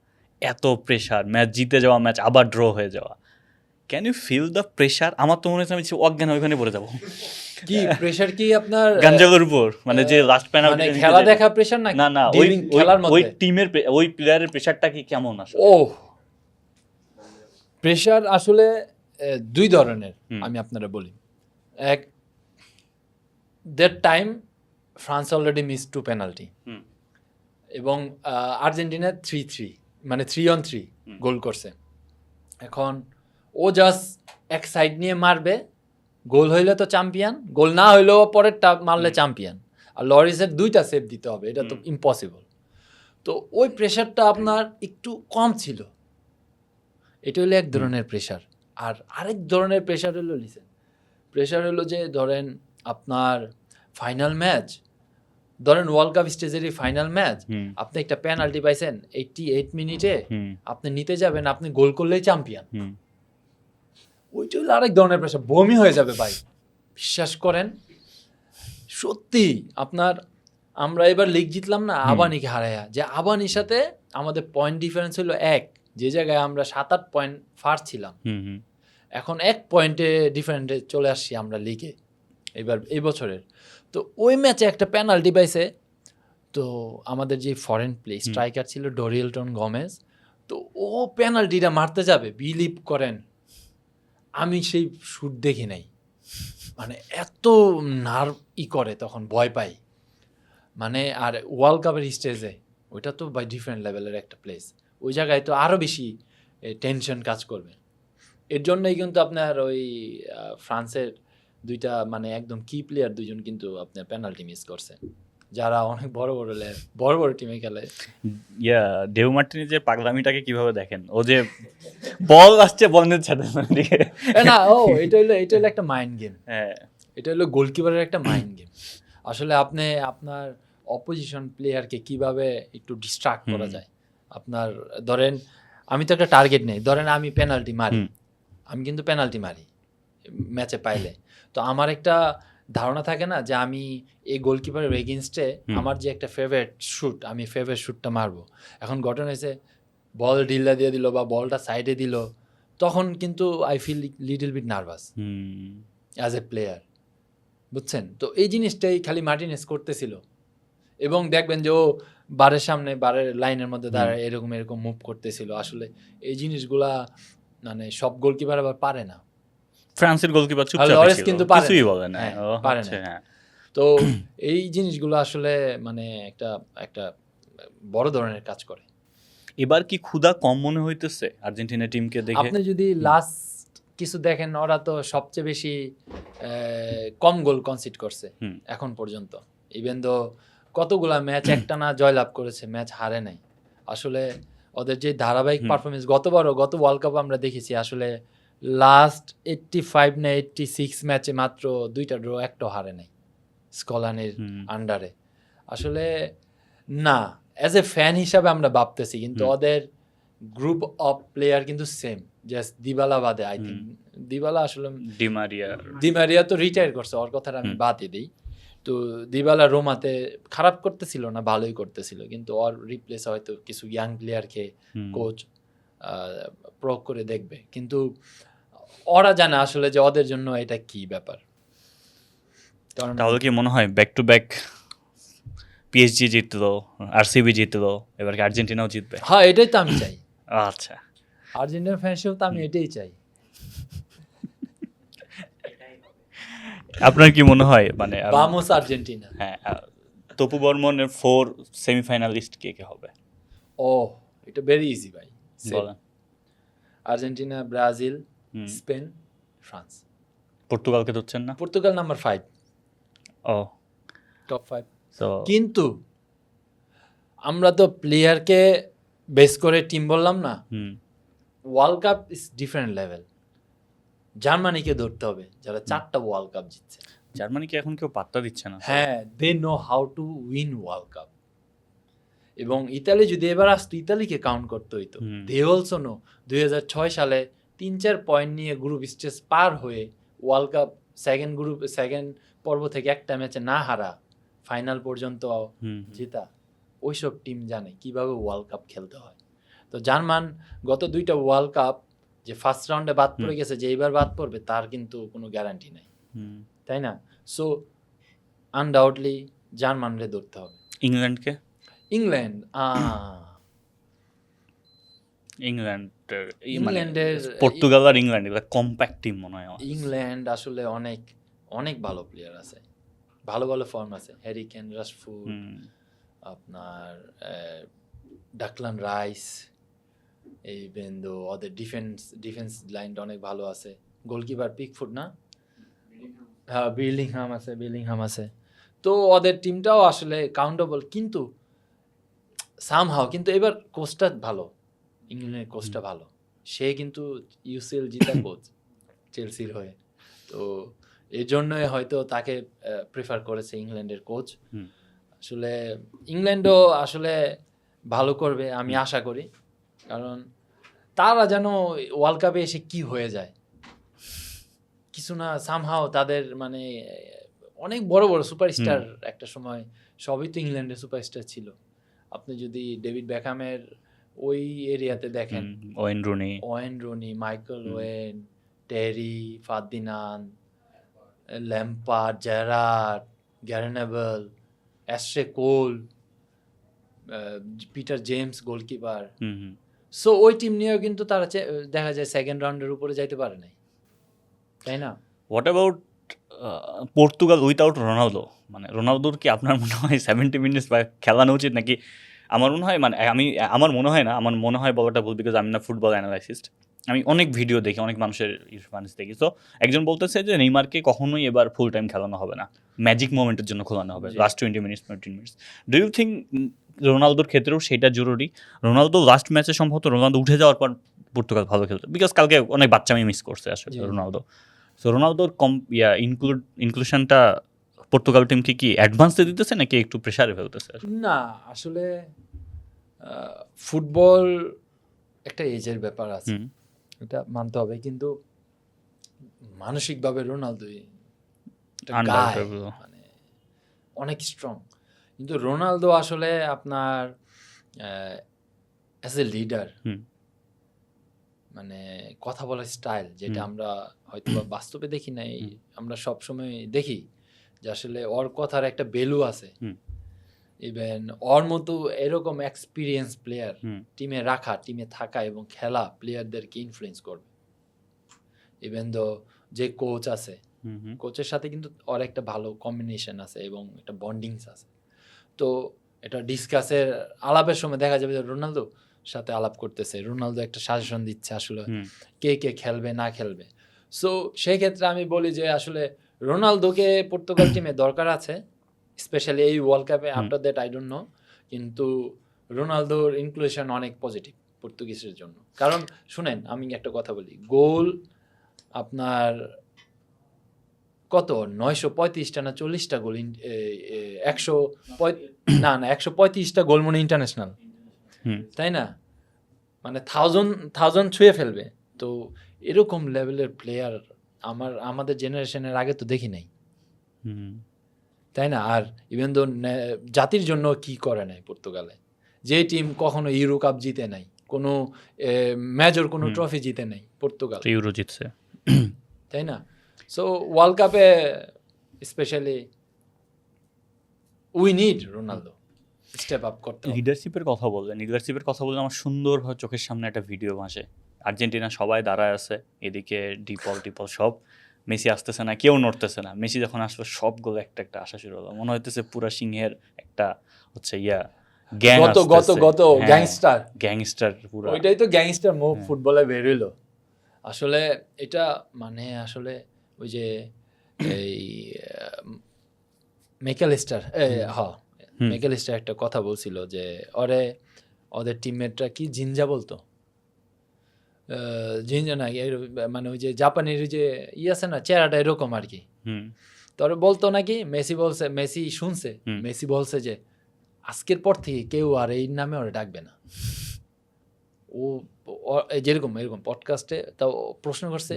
এত প্রেশার, ম্যাচ জিতে যাওয়া, ম্যাচ আবার ড্র হয়ে যাওয়া, can you feel the pressure? আমার তো মনে হচ্ছে আমি অজ্ঞান ওইখানে পড়ে যাবো। কি প্রেসার কি আপনার গাঞ্জাগোর উপর মানে যে লাস্ট মানে পেনাল্টি খেলা দেখা প্রেসার না না না ওই খেলার ওই মধ্যে টিমের ওই প্লেয়ারের প্রেশারটা কি কেমন আসলে? ও প্রেসার আসলে দুই ধরনের আমি আপনারা বলি। এক, that time France already miss 2 penalty এবং আর্জেন্টিনা 3-3 মানে 3-on-3 গোল করছে। এখন ও জাস্ট এক সাইড নিয়ে মারবে, গোল হইলে তো চ্যাম্পিয়ন, গোল না হইলেও পরেরটা মারলে চ্যাম্পিয়ন। আর লরিসের 2টা সেভ দিতে হবে, এটা তো ইম্পসিবল। তো ওই প্রেশারটা আপনার একটু কম ছিল, এটা হলো এক ধরনের প্রেশার। আর আরেক ধরনের প্রেশার হলো প্রেশার হলো যে ধরেন আপনার ফাইনাল ম্যাচ, ধরেন ওয়ার্ল্ড কাপ স্টেজেরই ফাইনাল ম্যাচ, আপনি একটা পেনাল্টি পাইছেন 88 মিনিটে, আপনি নিতে যাবেন, আপনি গোল করলেই চ্যাম্পিয়ন। ওইটা হলো আরেক ধরনের প্রেশার, বমি হয়ে যাবে ভাই, বিশ্বাস করেন। সত্যি আপনার আমরা এবার লিগ জিতলাম না আবানিকে হারায়া, যে আবানির সাথে আমাদের পয়েন্ট ডিফারেন্স হলো 1, যে জায়গায় আমরা 7-8 পয়েন্ট ফার্স্ট ছিলাম, এখন 1 পয়েন্টে ডিফারেন্টে চলে আসছি আমরা লিগে এবার এই বছরের। তো ওই ম্যাচে একটা পেনাল্টি পাইছে, তো আমাদের যে ফরেন প্লে স্ট্রাইকার ছিল ডরিয়েলটন গমেজ, তো ও পেনাল্টিটা মারতে যাবে, বিলিভ করেন আমি সেই শুট দেখি নাই, মানে এত নার্ভ করে তখন, ভয় পাই মানে। আর ওয়ার্ল্ড কাপের স্টেজে ওইটা তো বাই ডিফারেন্ট লেভেলের একটা প্লেস, ওই জায়গায় তো আরও বেশি টেনশন কাজ করবে। এর জন্যই কিন্তু আপনার ওই ফ্রান্সের 2টা মানে একদম কি প্লেয়ার 2জন কিন্তু আপনার পেনাল্টি মিস করছে, যারা অনেক বড় বড় টিমে খেলে। ডেউ মার্টিনেজের পাগলামিটাকে কিভাবে দেখেন? ও যে বল আসছে বন্ধের সাথে না, এটা হলো একটা মাইন্ড গেম। হ্যাঁ, এটা হলো গোলকিপারের একটা মাইন্ড গেম। আসলে আপনি আপনার অপোজিশন প্লেয়ারকে কিভাবে একটু ডিস্ট্রাক্ট করা যায়। আপনার ধরেন আমি তো একটা টার্গেট নেই, ধরেন আমি পেনাল্টি মারি, আমি কিন্তু পেনাল্টি মারি ম্যাচে পাইলে, তো আমার একটা ধারণা থাকে না যে আমি এই গোলকিপারের এগেইনস্টে আমার যে একটা ফেভারিট শুট, আমি ফেভারিট শুটটা মারবো। এখন ঘটনা হয়েছে বল ঢিল্লা দিয়ে দিল বা বলটা সাইডে দিল, তখন কিন্তু I feel little bit nervous as a player, বুঝছেন? তো এই জিনিসটাই খালি মার্টিনেজ করতেছিল, এবং দেখবেন যে ও বারের সামনে বারের লাইনের মধ্যে দাঁড়ায় এরকম মুভ করতেছিল। আসলে এই জিনিসগুলা মানে সব গোলকিপার আবার পারে না। ফ্রান্সের গোলকিপার চুপচাপ ছিল, কিন্তু কিছুই বলে না, পারে না। তো এই জিনিসগুলো আসলে মানে একটা বড় ধরনের কাজ করে। এবার কি ক্ষুধা কম মনে হইতেছে আর্জেন্টিনা টিমকে দেখে? আপনি যদি লাস্ট কিছু দেখেন, ওরা তো সবচেয়ে বেশি কম গোল কনসিড করছে এখন পর্যন্ত, ইভেন দো কতগুলা ম্যাচ একটানা জয়লাভ করেছে, ম্যাচ হারে নাই। আসলে ওদের যে ধারাবাহিক পারফরমেন্স, গত ওয়ার্ল্ড কাপ আমরা দেখেছি, আসলে লাস্ট 85 না 86 ম্যাচে মাত্র 2টা ড্র, 1টাও হারে নাই স্কলানির আন্ডারে। আসলে না, অ্যাজ এ ফ্যান হিসাবে আমরা ভাবতেছি, কিন্তু ওদের গ্রুপ অফ প্লেয়ার কিন্তু সেম, জাস্ট দিবালা বাদে। আই থিঙ্ক দিবালা আসলে ডিমারিয়া তো রিটায়ার করছে, ওর কথাটা আমি বাদই দিই। তো দিবালা রোমাতে খারাপ করতেছিল না, ভালোই করতেছিল, কিন্তু ওর রিপ্লেস হয়তো কিছু ইয়াং প্লেয়ারকে কোচ প্রয়োগ করে দেখবে, কিন্তু ওরা জানে আসলে যে ওদের জন্য এটা কি ব্যাপার। তাহলে কি মনে হয় ব্যাক টু ব্যাক পিএসজি জিতলো, আরসিবি জিতলো, এবার কি আর্জেন্টিনাও জিতবে? হ্যাঁ, এটাই তো আমি চাই। আচ্ছা, আর্জেন্টিনা ফ্যান হিসেবে তো আমি এটাই চাই। আপনার কি মনে হয় মানে ভামোস আর্জেন্টিনা? হ্যাঁ, তপু বর্মনের 4 সেমিফাইনালিস্ট কে হবে? এটা ভেরি ইজি ভাই, বলেন। Argentina, Brazil, Spain, France. পর্তুগালকে ধরছেন না? Portugal number 5, top 5। কিন্তু আমরা তো প্লেয়ারকে বেস করে টিম বললাম না, world cup is different level. জার্মানিকে ধরতে হবে, যারা 4টা ওয়ার্ল্ড কাপ জিতছে। জার্মানিকে এখন কেউ পাত্তা দিচ্ছে না। হ্যাঁ, they know how to win World Cup. এবং ইতালি যদি এবার আসতো, ইতালিকে কাউন্ট করতে হইতো। দে অলসো নো 2006 সালে 3-4 পয়েন্ট নিয়ে গ্রুপ স্টেজ পার হয়ে ওয়ার্ল্ড কাপ সেকেন্ড পর্ব থেকে একটা ম্যাচে না হারা, ফাইনাল পর্যন্ত জেতা, ওইসব টিম জানে কিভাবে ওয়ার্ল্ড কাপ খেলতে হয়। তো জার্মান গত 2টা ওয়ার্ল্ড কাপ যে ফার্স্ট রাউন্ডে বাদ পড়ে গেছে, যে এইবার বাদ পড়বে তার কিন্তু কোনো গ্যারান্টি নেই, তাই না? সো আনডাউটলি জার্মানরে ধরতে হবে। ইংল্যান্ডকে ইংল্যান্ড ইংল্যান্ডের পর্তুগাল আর ইংল্যান্ড এগুলো কম্প্যাক্ট টিম মনে হয় আমার। ইংল্যান্ড আসলে অনেক অনেক ভালো প্লেয়ার আছে, ভালো ভালো ফর্ম আছে, হ্যারি কেন, রাশফোর্ড, আপনার ডাকলান রাইস, এই বেন্দো, ওদের ডিফেন্স লাইনটা অনেক ভালো আছে, গোলকিপার পিকফুট না, হ্যাঁ বিলিংহাম আছে, তো ওদের টিমটাও আসলে কাউন্টেবল, কিন্তু সামহাও কিন্তু এবার কোচটা ভালো, ইংল্যান্ডের কোচটা ভালো, সে কিন্তু ইউসিএল জিতা কোচ চেলসির হয়ে, তো এই জন্যই হয়তো তাকে প্রেফার করেছে ইংল্যান্ডের কোচ। আসলে ইংল্যান্ডও আসলে ভালো করবে আমি আশা করি, কারণ তারা যেন ওয়ার্ল্ড কাপে এসে কি হয়ে যায় কিছু না, সামহাও তাদের মানে অনেক বড় বড় সুপারস্টার একটা সময় সবই তো ইংল্যান্ডের সুপারস্টার ছিল। আপনি যদি ডেভিড বেকহামের ওই এরিয়াতে দেখেন, Wayne Rooney, Michael Owen, Terry, Ferdinand, Lampard, Gerrard, Gary Neville, Ashley Cole, Peter James goalkeeper, so ওই টিম নিয়েও কিন্তু তারা দেখা যায় সেকেন্ড রাউন্ডের উপরে যাইতে পারে নাই, তাই না? What about Portugal without Ronaldo? মানে রোনালদোর কি আপনার মনে হয় 70 মিনিটস বা খেলানো উচিত নাকি? আমার মনে হয়, মানে আমার মনে হয় না, আমার মনে হয় বলাটা ভুল, বিকজ আমি না ফুটবল অ্যানালাইসিস্ট, আমি অনেক ভিডিও দেখি, অনেক মানুষের দেখি। তো একজন বলতেছে যে নেইমারকে কখনোই এবার ফুল টাইম খেলানো হবে না, ম্যাজিক মোমেন্টের জন্য খেলানো হবে, last 20 minutes 15 minutes. Do you think রোনালদোর ক্ষেত্রেও সেটা জরুরি? রোনালদো লাস্ট ম্যাচে সম্ভবত রোনালদো উঠে যাওয়ার পর পর্তুগাল ভালো খেলতো, বিকজ কালকে অনেক বাচ্চামি মিস করছে আসলে রোনালদো। সো রোনালদোর ইনক্লুশনটা পর্তুগাল টিমকে কি অ্যাডভান্সে দিতেছে নাকি একটু প্রেশারে ফেলতেছে? না, আসলে ফুটবল একটা এজের ব্যাপার আছে, এটা মানতে হবে, কিন্তু মানসিকভাবে রোনালদোই মানে অনেক স্ট্রং। কিন্তু রোনালদো আসলে আপনার অ্যাজ এ লিডার, মানে কথা বলার স্টাইল, যেটা আমরা হয়তো বাস্তবে দেখি নাই, আমরা সবসময় দেখি যে আসলে ওর কথার একটা ভ্যালু আছে। ইভেন ওর মতো এরকম এক্সপিরিয়েন্স প্লেয়ার টিমে রাখা, টিমে থাকা এবং খেলা প্লেয়ারদেরকে ইনফ্লুয়েন্স করবে। ইভেন দো যে কোচ আছে, কোচের সাথে কিন্তু ওর একটা ভালো কম্বিনেশন আছে এবং একটা বন্ডিংস আছে। তো এটা ডিসকাসের আলাপের সময় দেখা যাবে যে রোনালদো সাথে আলাপ করতেছে, রোনালদো একটা সাজেশন দিচ্ছে আসলে কে কে খেলবে না খেলবে। সো সেই ক্ষেত্রে আমি বলি যে আসলে রোনালদোকে পর্তুগাল টিমে দরকার আছে, স্পেশালি এই ওয়ার্ল্ড কাপে। After that I don't know, কিন্তু রোনালদোর ইনক্লুশন অনেক পজিটিভ পর্তুগিজের জন্য। কারণ শুনেন, আমি একটা কথা বলি, গোল আপনার কত 935টা না 40টা গোল, 135টা গোল মনে ইন্টারন্যাশনাল, তাই না? মানে 1000 ছুঁয়ে ফেলবে। তো এরকম লেভেলের প্লেয়ার আমাদের জেনারেশনের আগে তো দেখি নাই, তাই না? আর ইভেন দো জাতির জন্য কি করে নাই পর্তুগালে, যে টিম কখনো ইউরো কাপ জিতে নাই, কোনো মেজর কোনো ট্রফি জিতে নাই, পর্তুগাল ইউরো জিতছে, তাই না? সো ওয়ার্ল্ড কাপে specially we need Ronaldo step up করতে। লিডারশিপের কথা বললে আমার সুন্দরভাবে চোখের সামনে একটা ভিডিও ভাসে। আর্জেন্টিনা সবাই দাঁড়ায় আছে, এদিকে ডিপল সব, মেসি আসতেছে না, কেউ নড়তেছে না। মেসি যখন আসলো সবগুলো একটা একটা আসা শুরু হলো, মনে হইতেছে পুরা সিংহের একটা হচ্ছে গ্যাং, গ্যাংস্টার পুরো। ওইটাই তো গ্যাংস্টার মুভ ফুটবলে বের হইলো আসলে। এটা মানে আসলে ওই যে এই মেকালিস্টার একটা কথা বলছিল যে ওদের টিমমেটরা কি জিনজা বলতো, জিনজা না, মানে ওই যে জাপানের ওই যে আছে না, চেহারাটা এরকম আর কি। তবে বলতো নাকি, মেসি শুনছে, মেসি বলছে যে আজকের পর থেকে কেউ আর এই নামে ওরা ডাকবে না। ও যেরকম এরকম পডকাস্টে তাও প্রশ্ন করছে,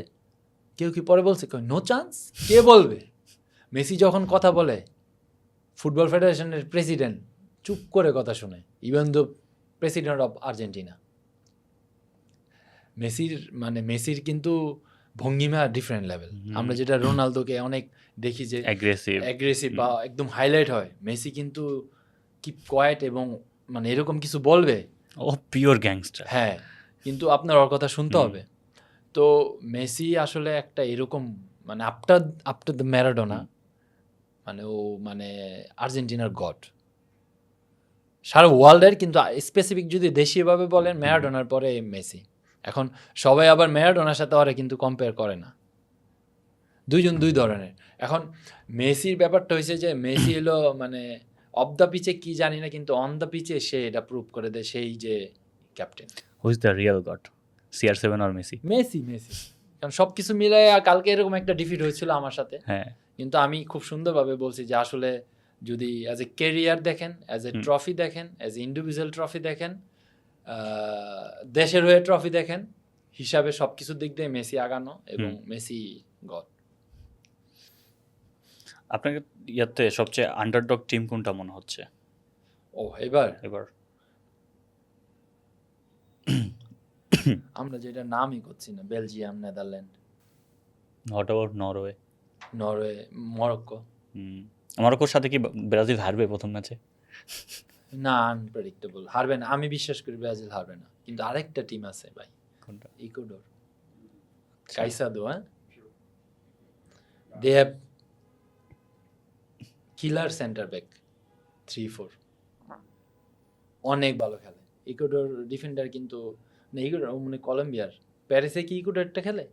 কেউ কি পরে বলছে নো চান্স, কে বলবে? মেসি যখন কথা বলে, ফুটবল ফেডারেশনের প্রেসিডেন্ট চুপ করে কথা শুনে, even the president of Argentina. মেসির কিন্তু ভঙ্গিমা ডিফারেন্ট লেভেল। আমরা যেটা রোনালদোকে অনেক দেখি যে অ্যাগ্রেসিভ বা একদম হাইলাইট হয়, মেসি কিন্তু কিপ কোয়েট এবং মানে এরকম কিছু বলবে, ও পিওর গ্যাংস্টার। হ্যাঁ, কিন্তু আপনার ওর কথা শুনতে হবে। তো মেসি আসলে একটা এরকম মানে আফটার দ্য ম্যারাডোনা মানে ও মানে আর্জেন্টিনার গড সারা ওয়ার্ল্ডের, কিন্তু স্পেসিফিক যদি দেশীয়ভাবে বলেন ম্যারাডোনার পরে মেসি। এখন সবাই আবার ম্যারাডোনার সাথে ওরা কিন্তু কম্পেয়ার করে না, দুইজন দুই ধরনের। এখন মেসির ব্যাপারটা হয়েছে যে মেসি হলো মানে অফ দ্য পিচে কি জানি না, কিন্তু অন দ্য পিচে সে এটা প্রুভ করে দেয়, সেই যে captain. Who is the real god, CR7 or Messi? Messi কারণ সব কিছু মিলায় কালকে এরকম একটা ডিফিট হয়েছিল আমার সাথে, হ্যাঁ, কিন্তু আমি খুব সুন্দরভাবে বলছি যে আসলে যদি অ্যাজ এ ক্যারিয়ার দেখেন, অ্যাজ এ ট্রফি দেখেন, অ্যাজ এ ইন্ডিভিজুয়াল ট্রফি দেখেন, দেশের হয়ে ট্রফি দেখেন, হিসাবে সব কিছুর দিক দিয়ে মেসি আগানো এবং মেসি গড। আপনাকে ইয়াতে সবচেয়ে আন্ডারডগ টিম কোনটা মনে হচ্ছে এবার এবার? আমরা যেটা নামই করছি না, Belgium, Netherland, what about Norway, Morocco. মরক্কোর সাথে কি ব্রাজিল হারবে প্রথম ম্যাচে? না, আনপ্রেডিক্টেবল, হারবে না, আমি বিশ্বাস করি ব্রাজিল হারবে না। কিন্তু আরেকটা টিম আছে ভাই, কোনটা? Ecuador, Caicedo, they have killer centre back 3-4, অনেক ভালো খেলে। ইকুয়েডর ডিফেন্ডার কিন্তু না, ইকুয়েডর মানে কলম্বিয়ার প্যারিসে কি ইকুয়েডরটা খেলে?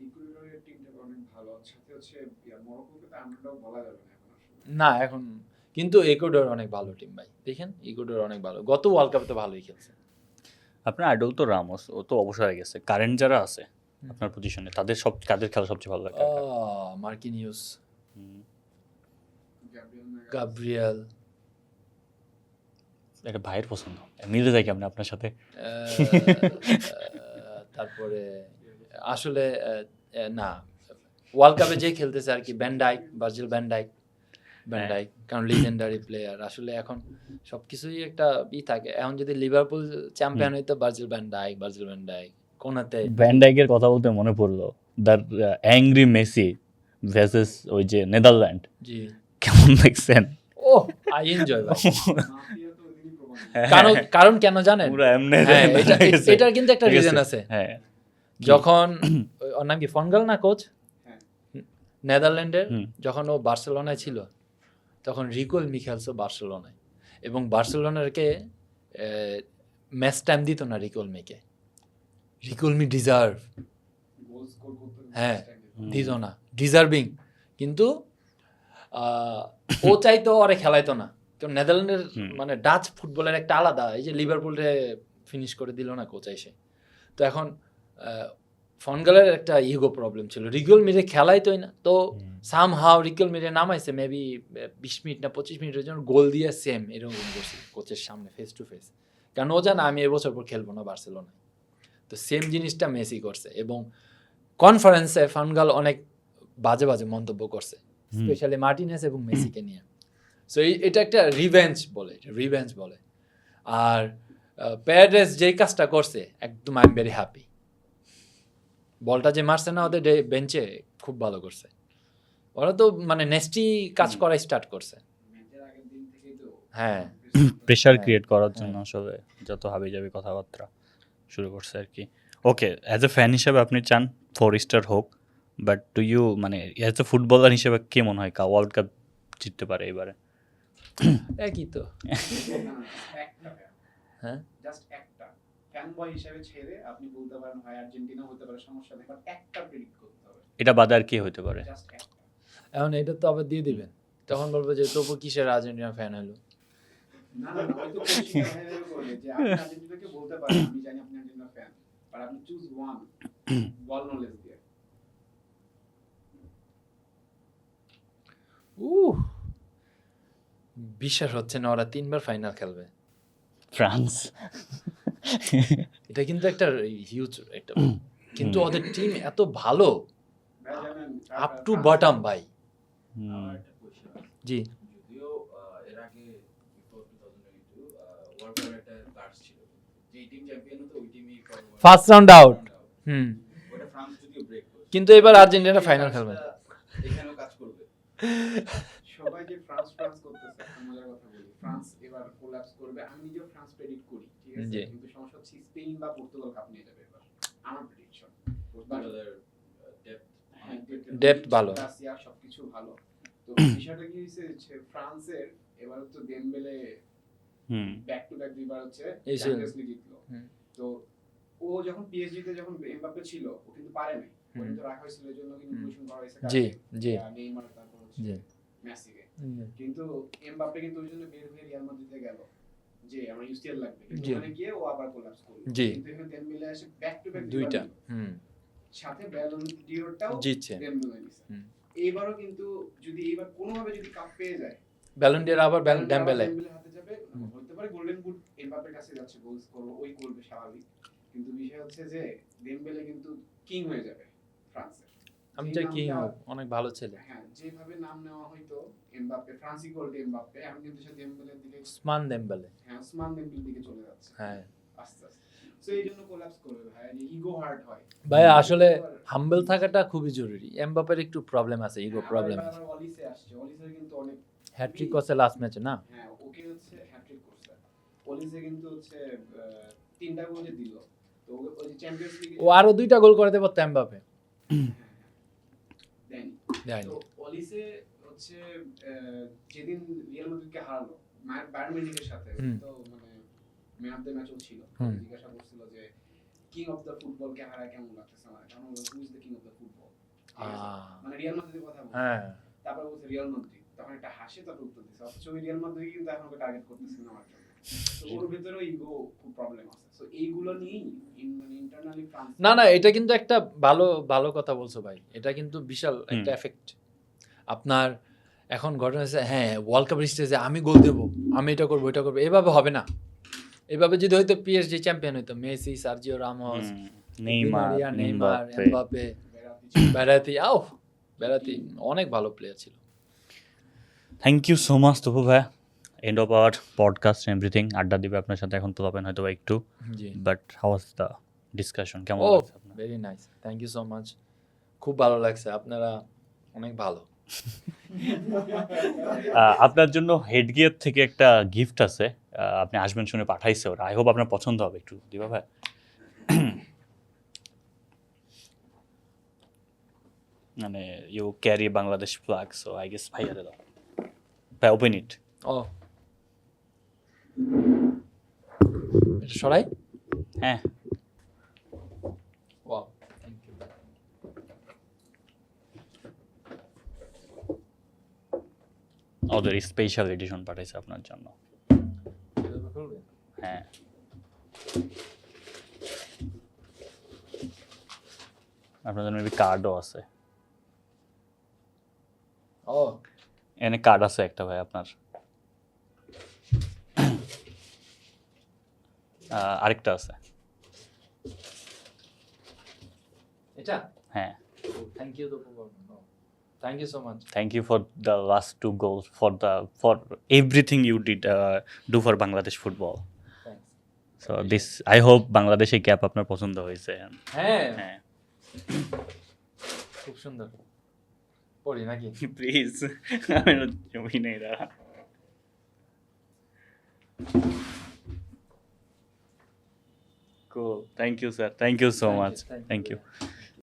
ইকুয়েডরের টিমটা অনেক ভালো, সাথে হচ্ছে মরক্কোকে তো আন্ডারডগ বলা যাবে না এখন আসলে। না এখন, কিন্তু ইকুয়েডর অনেক ভালো টিম ভাই, দেখেন ইকুয়েডর অনেক ভালো, গত ওয়ার্ল্ড কাপে তো ভালোই খেলছে। আপনার আইডল তো রামোস, ও তো অবসরে গেছে। কারেন্ট যারা আছে আপনার পজিশনে কাদের খেলা সবচেয়ে ভালো লাগে? মার্কিনিউস, গ্যাব্রিয়েল গাব্রিয়েল, এটা ভাইয়ের পছন্দ, মিলে যায় কেমন আপনার সাথে? তারপরে আসলে না, ওয়ার্ল্ড কাপে যে খেলতেছে আর কি, ভার্জিল ভ্যান ডাইক, কারণ লিজেন্ডারি প্লেয়ার। আসলে এখন সবকিছুই একটা থাকে। এখন যদি লিভারপুল চ্যাম্পিয়ন হইতো, ভার্জিল ভ্যান ডাইক কোনাতে। ভ্যান ডাইকের কথা বলতে মনে পড়লো, দ্য অ্যাংরি মেসি ভার্সেস ওই যে নেদারল্যান্ড, জি কেমন দেখছেন? ও আই এনজয় ভাই। কারণ কেন জানেন? পুরো এমনে হ্যাঁ, এটার কিন্তু একটা রিজন আছে। হ্যাঁ, যখন ওর নাম কি ফনগাল না কোচ হ্যাঁ। নেদারল্যান্ডের, যখন ও বার্সেলোনায় ছিল তখন রিকোল মিখেলসও বার্সেলোনায়, এবং বার্সেলোনারকে ম্যাচ টাইম দিত না রিকোল মি ডিজার্ভ, গোল স্কোর করতে হ্যাঁ দিত না, ডিজার্ভিং, কিন্তু ও চাইতো ওরে খেলাইতো না। কারণ নেদারল্যান্ডের মানে ডাচ ফুটবলের একটা আলাদা, এই যে লিভারপুলে ফিনিশ করে দিল না কোচ এসে। তো এখন ফনগালের একটা ইগো প্রবলেম ছিল, রিকোল মিরে খেলাইতোই না, তো সামহাও রিকোল মিরে নামাইছে মেবি 20 মিনিট না 25 মিনিটের জন্য, গোল দিয়ে সেম এরকম করছে কোচের সামনে ফেস টু ফেস, কারণ ও জানে আমি এবছর পর খেলবো না বার্সেলোনায়। তো সেম জিনিসটা মেসি করছে, এবং কনফারেন্সে ফানগাল অনেক বাজে মন্তব্য করছে, স্পেশালি মার্টিনেস এবং মেসিকে নিয়ে। সো এটা একটা রিভেঞ্জ বলে। আর প্যারেস যেই কাজটা করছে একদম আই এম ভেরি হ্যাপি। বলটা যে মারছে না ওদের বেঞ্চে, খুব ভালো করছে। ওরা তো মানে নেক্সটই কাজ করা স্টার্ট করছে। ম্যাচের আগের দিন থেকেই তো হ্যাঁ, প্রেশার ক্রিয়েট করার জন্য আসলে যত হাবিজাবি কথাবার্তা শুরু করছে আর কি। ওকে, অ্যাজ এ ফ্যান হিসেবে আপনি চান 4 স্টার হোক, বাট ডু ইউ মানে অ্যাজ এ ফুটবলার হিসেবে কে মনে হয় ওয়ার্ল্ড কাপ জিততে পারে এবারে? একই তো। একটা হ্যাঁ, জাস্ট একটা ফ্যান বয় হিসেবে ছেড়ে আপনি বলতে পারেন হয় আর্জেন্টিনা হতে পারে, সমস্যা নেই, বাট একটা প্রেডিক্ট করতে হবে, এটা বাদে আর কে হতে পারে? জাস্ট একটা। এখন এটা তো আবার দিয়ে দিবেন, তখন বলবো যে তবু কিসের আর্জেন্টিনা ফ্যান হলো। না হয়তো কোচিং হ্যান্ডেল করবে যে আপনি আর্জেন্টিনাকে বলতে পারেন আমি জানি আপনি আর্জেন্টিনা ফ্যান, বাট আপনি চুজ ওয়ান বল নলেজ দিয়ে। বিশ্বাস হচ্ছে না ওরা 3 বার ফাইনাল খেলবে। ফ্রান্স। এটা কিন্তু একটা হিউজ একটা, কিন্তু ওদের টিম এত ভালো ভাই জানেন আপ টু বটম ভাই। আমার একটা কোশ্চেন, জি, যদিও এর আগে বিফোর 2022 ওয়ার্ল্ড কাপের একটা কার্স ছিল, যেই টিম চ্যাম্পিয়ন হতো ওই টিমই ফার্স্ট রাউন্ড আউট। হুম, ওটা ফ্রান্স যদিও ব্রেক করে, কিন্তু এবার আর্জেন্টিনা ফাইনাল খেলবে। এখানেও কাজ করবে। সবাই যে ফ্রান্স ফ্রান্স করতেছে, একটা মজার কথা বলি, ফ্রান্স এবার কোলাপস করবে, আমি নিজেও ফ্রান্স প্রেডিক্ট করি, ঠিক আছে, জি। কিন্তু সমস্যা হচ্ছে স্পেন বা পর্তুগাল কাপ নিয়ে যাবে এবার, আমার প্রেডিকশন। পর্তুগালের Depth ভালো। রাশিয়া সবকিছু ভালো। তো বিষয়টা কি হইছে যে ফ্রান্সের এবার তো ডেমবেলে ব্যাক টু ব্যাক দুইবার হচ্ছে ACL চ্যাম্পিয়ন্স লিগ জিতলো। হুম। তো ও যখন পিএসজি তে যখন এমবাপ্পে ছিল ও কিন্তু পারে নাই, ও হুম। কিন্তু রাখা হয়েছিল, এর জন্য কিন্তু হুম। পজিশন করা হয়েছে জি, জি। নেইমার, তারপর হচ্ছে জি। মেসিকে। কিন্তু এমবাপ্পে কিন্তু ওই জন্য বের হয়ে রিয়াল মাদ্রিদে গেল যে আমার ইউসিএল লাগবে, কিন্তু জি। ওখানে গিয়ে ও আবার কোলাপস করলো। জি। কিন্তু এখানে ডেমবেলে এসে ব্যাক টু ব্যাক দুইটা। হুম। সাথে ব্যালন ডিওরটাও জিতছে। ডেমবেলে নিছে। হুম। এইবারও কিন্তু যদি এইবার কোনোভাবে যদি কাপ পেয়ে যায়, ব্যালন ডি'র আবার ডেম্বেলে। ডেমবেলের হাতে যাবে, হতে পারে গোল্ডেন বুট এমবাপ্পের কাছে যাচ্ছে, গোল স্কোর ওই করবে স্বাভাবিক, কিন্তু বিষয় হচ্ছে যে ডেমবেলে কিন্তু কিং হয়ে যাবে ফ্রান্সের। আমি যে চাই কি নামটা- হোক, অনেক ভালো ছেলে। হ্যাঁ, যেভাবে নাম নেওয়া হয়তো এমবাপ্পে, ফ্রান্সি গোল্ড এমবাপ্পে, এখন কিন্তু সে ডেমবেলের দিকে, ওসমান ডেম্বেলে। হ্যাঁ ওসমান ডেমবেলের দিকে চলে যাচ্ছে হ্যাঁ আস্তে আস্তে। সো এই জন্য কোলাপস করবে ভাই, ইগো হার্ট হয় ভাই, আসলে হাম্বল থাকাটা খুবই জরুরি। এমবাপ্পের একটু প্রবলেম আছে, ইগো প্রবলেম আছে। আবার অলিসে আসছে, অলিসের কিন্তু অনেক, হ্যাট্রিক করছে লাস্ট ম্যাচে না? হ্যাঁ ওকে হচ্ছে হ্যাট্রিক করছে, অলিসে কিন্তু হচ্ছে 3টা গোল যে দিল, তো ওই যে চ্যাম্পিয়ন্স লিগে ও আরো 2টা গোল করে দেব এমবাপ্পে। দেয়নি। দেয়নি। তো অলিসে হচ্ছে যেদিন রিয়াল মাদ্রিদকে হারালো বায়ার্ন মিউনিখের সাথে, হুম। তো মানে ম্যান অফ দ্য ম্যাচও ছিল, হুম। জিজ্ঞাসা করছিল যে কিং অফ দ্য ফুটবল কে হারায় কেমন লাগতেছে আমার, কারণ who is the king of the football, মানে রিয়াল মাদ্রিদের কথা বলছে। হ্যাঁ। তারপর বলছে রিয়াল মাদ্রিদ, তখন একটা হাসি, তারপর উত্তর দিছে, অথচ ওই রিয়াল মাদ্রিদ কিন্তু এখন ওকে টার্গেট করতেছে না আমার জন্য। তো ওর ভিতরেও ইগো খুব প্রবলেম আছে। সো এইগুলো নিয়েই মানে ইন্টারনালি ফ্রান্স, না না, এটা কিন্তু একটা ভালো ভালো কথা বলছো ভাই। এটা কিন্তু বিশাল একটা এফেক্ট। আপনার এখন ঘটনা হচ্ছে, হ্যাঁ ওয়ার্ল্ড কাপের স্টেজে আমি গোল দেবো, আমি এটা করবো এটা করবো, এভাবে হবে না। এভাবে যদি হয়তো পিএসজি চ্যাম্পিয়ন হইতো, Messi, Sergio Ramos, Neymar, Neymar, Mbappe. Mbappe, Verratti, Verratti অনেক ভালো প্লেয়ার ছিল। Thank you so much Tapu ভাই। End of our podcast everything. আড্ডা দিবে আপনার সাথে, এখন তো পাবেন হয়তো বা একটু, জি। But how was the discussion, কেমন ও লাগছে আপনার? Very nice, thank you so much, খুব ভালো লাগছে, আপনারা অনেক ভালো। আপনার জন্য হেড গিয়ার থেকে একটা গিফট আছে, আপনি আসবেন শুনে পাঠাইছে ওরা, আই হোপ আপনার পছন্দ হবে, একটু দিবা ভাই? মানে you carry Bangladesh flag, so I guess ভাইয়ারে দাও ভাই, ওপেন ইট। ও এটা সরাই। হ্যাঁ, ওয়াও, থ্যাংক ইউ। ওদের স্পেশাল এডিশন পাঠাইছে আপনার জন্য। হ্যাঁ, আপনার জন্য মেবি কার্ডও আছে, ও এখানে কার্ড আছে একটা ভাই আপনার। আরেকটা আছে। এটা, হ্যাঁ, thank you, thank you so much. thank you for the last 2 goals, for everything you did do for Bangladesh football. Thanks. So this, I hope Bangladesh এই ক্যাপ আপনার পছন্দ হয়েছে। হ্যাঁ, হ্যাঁ, খুব সুন্দর। পড়ি নাকি? প্লিজ, আমি জমি নেই দাঁড়া। Cool, thank you sir, thank you so much, thank you.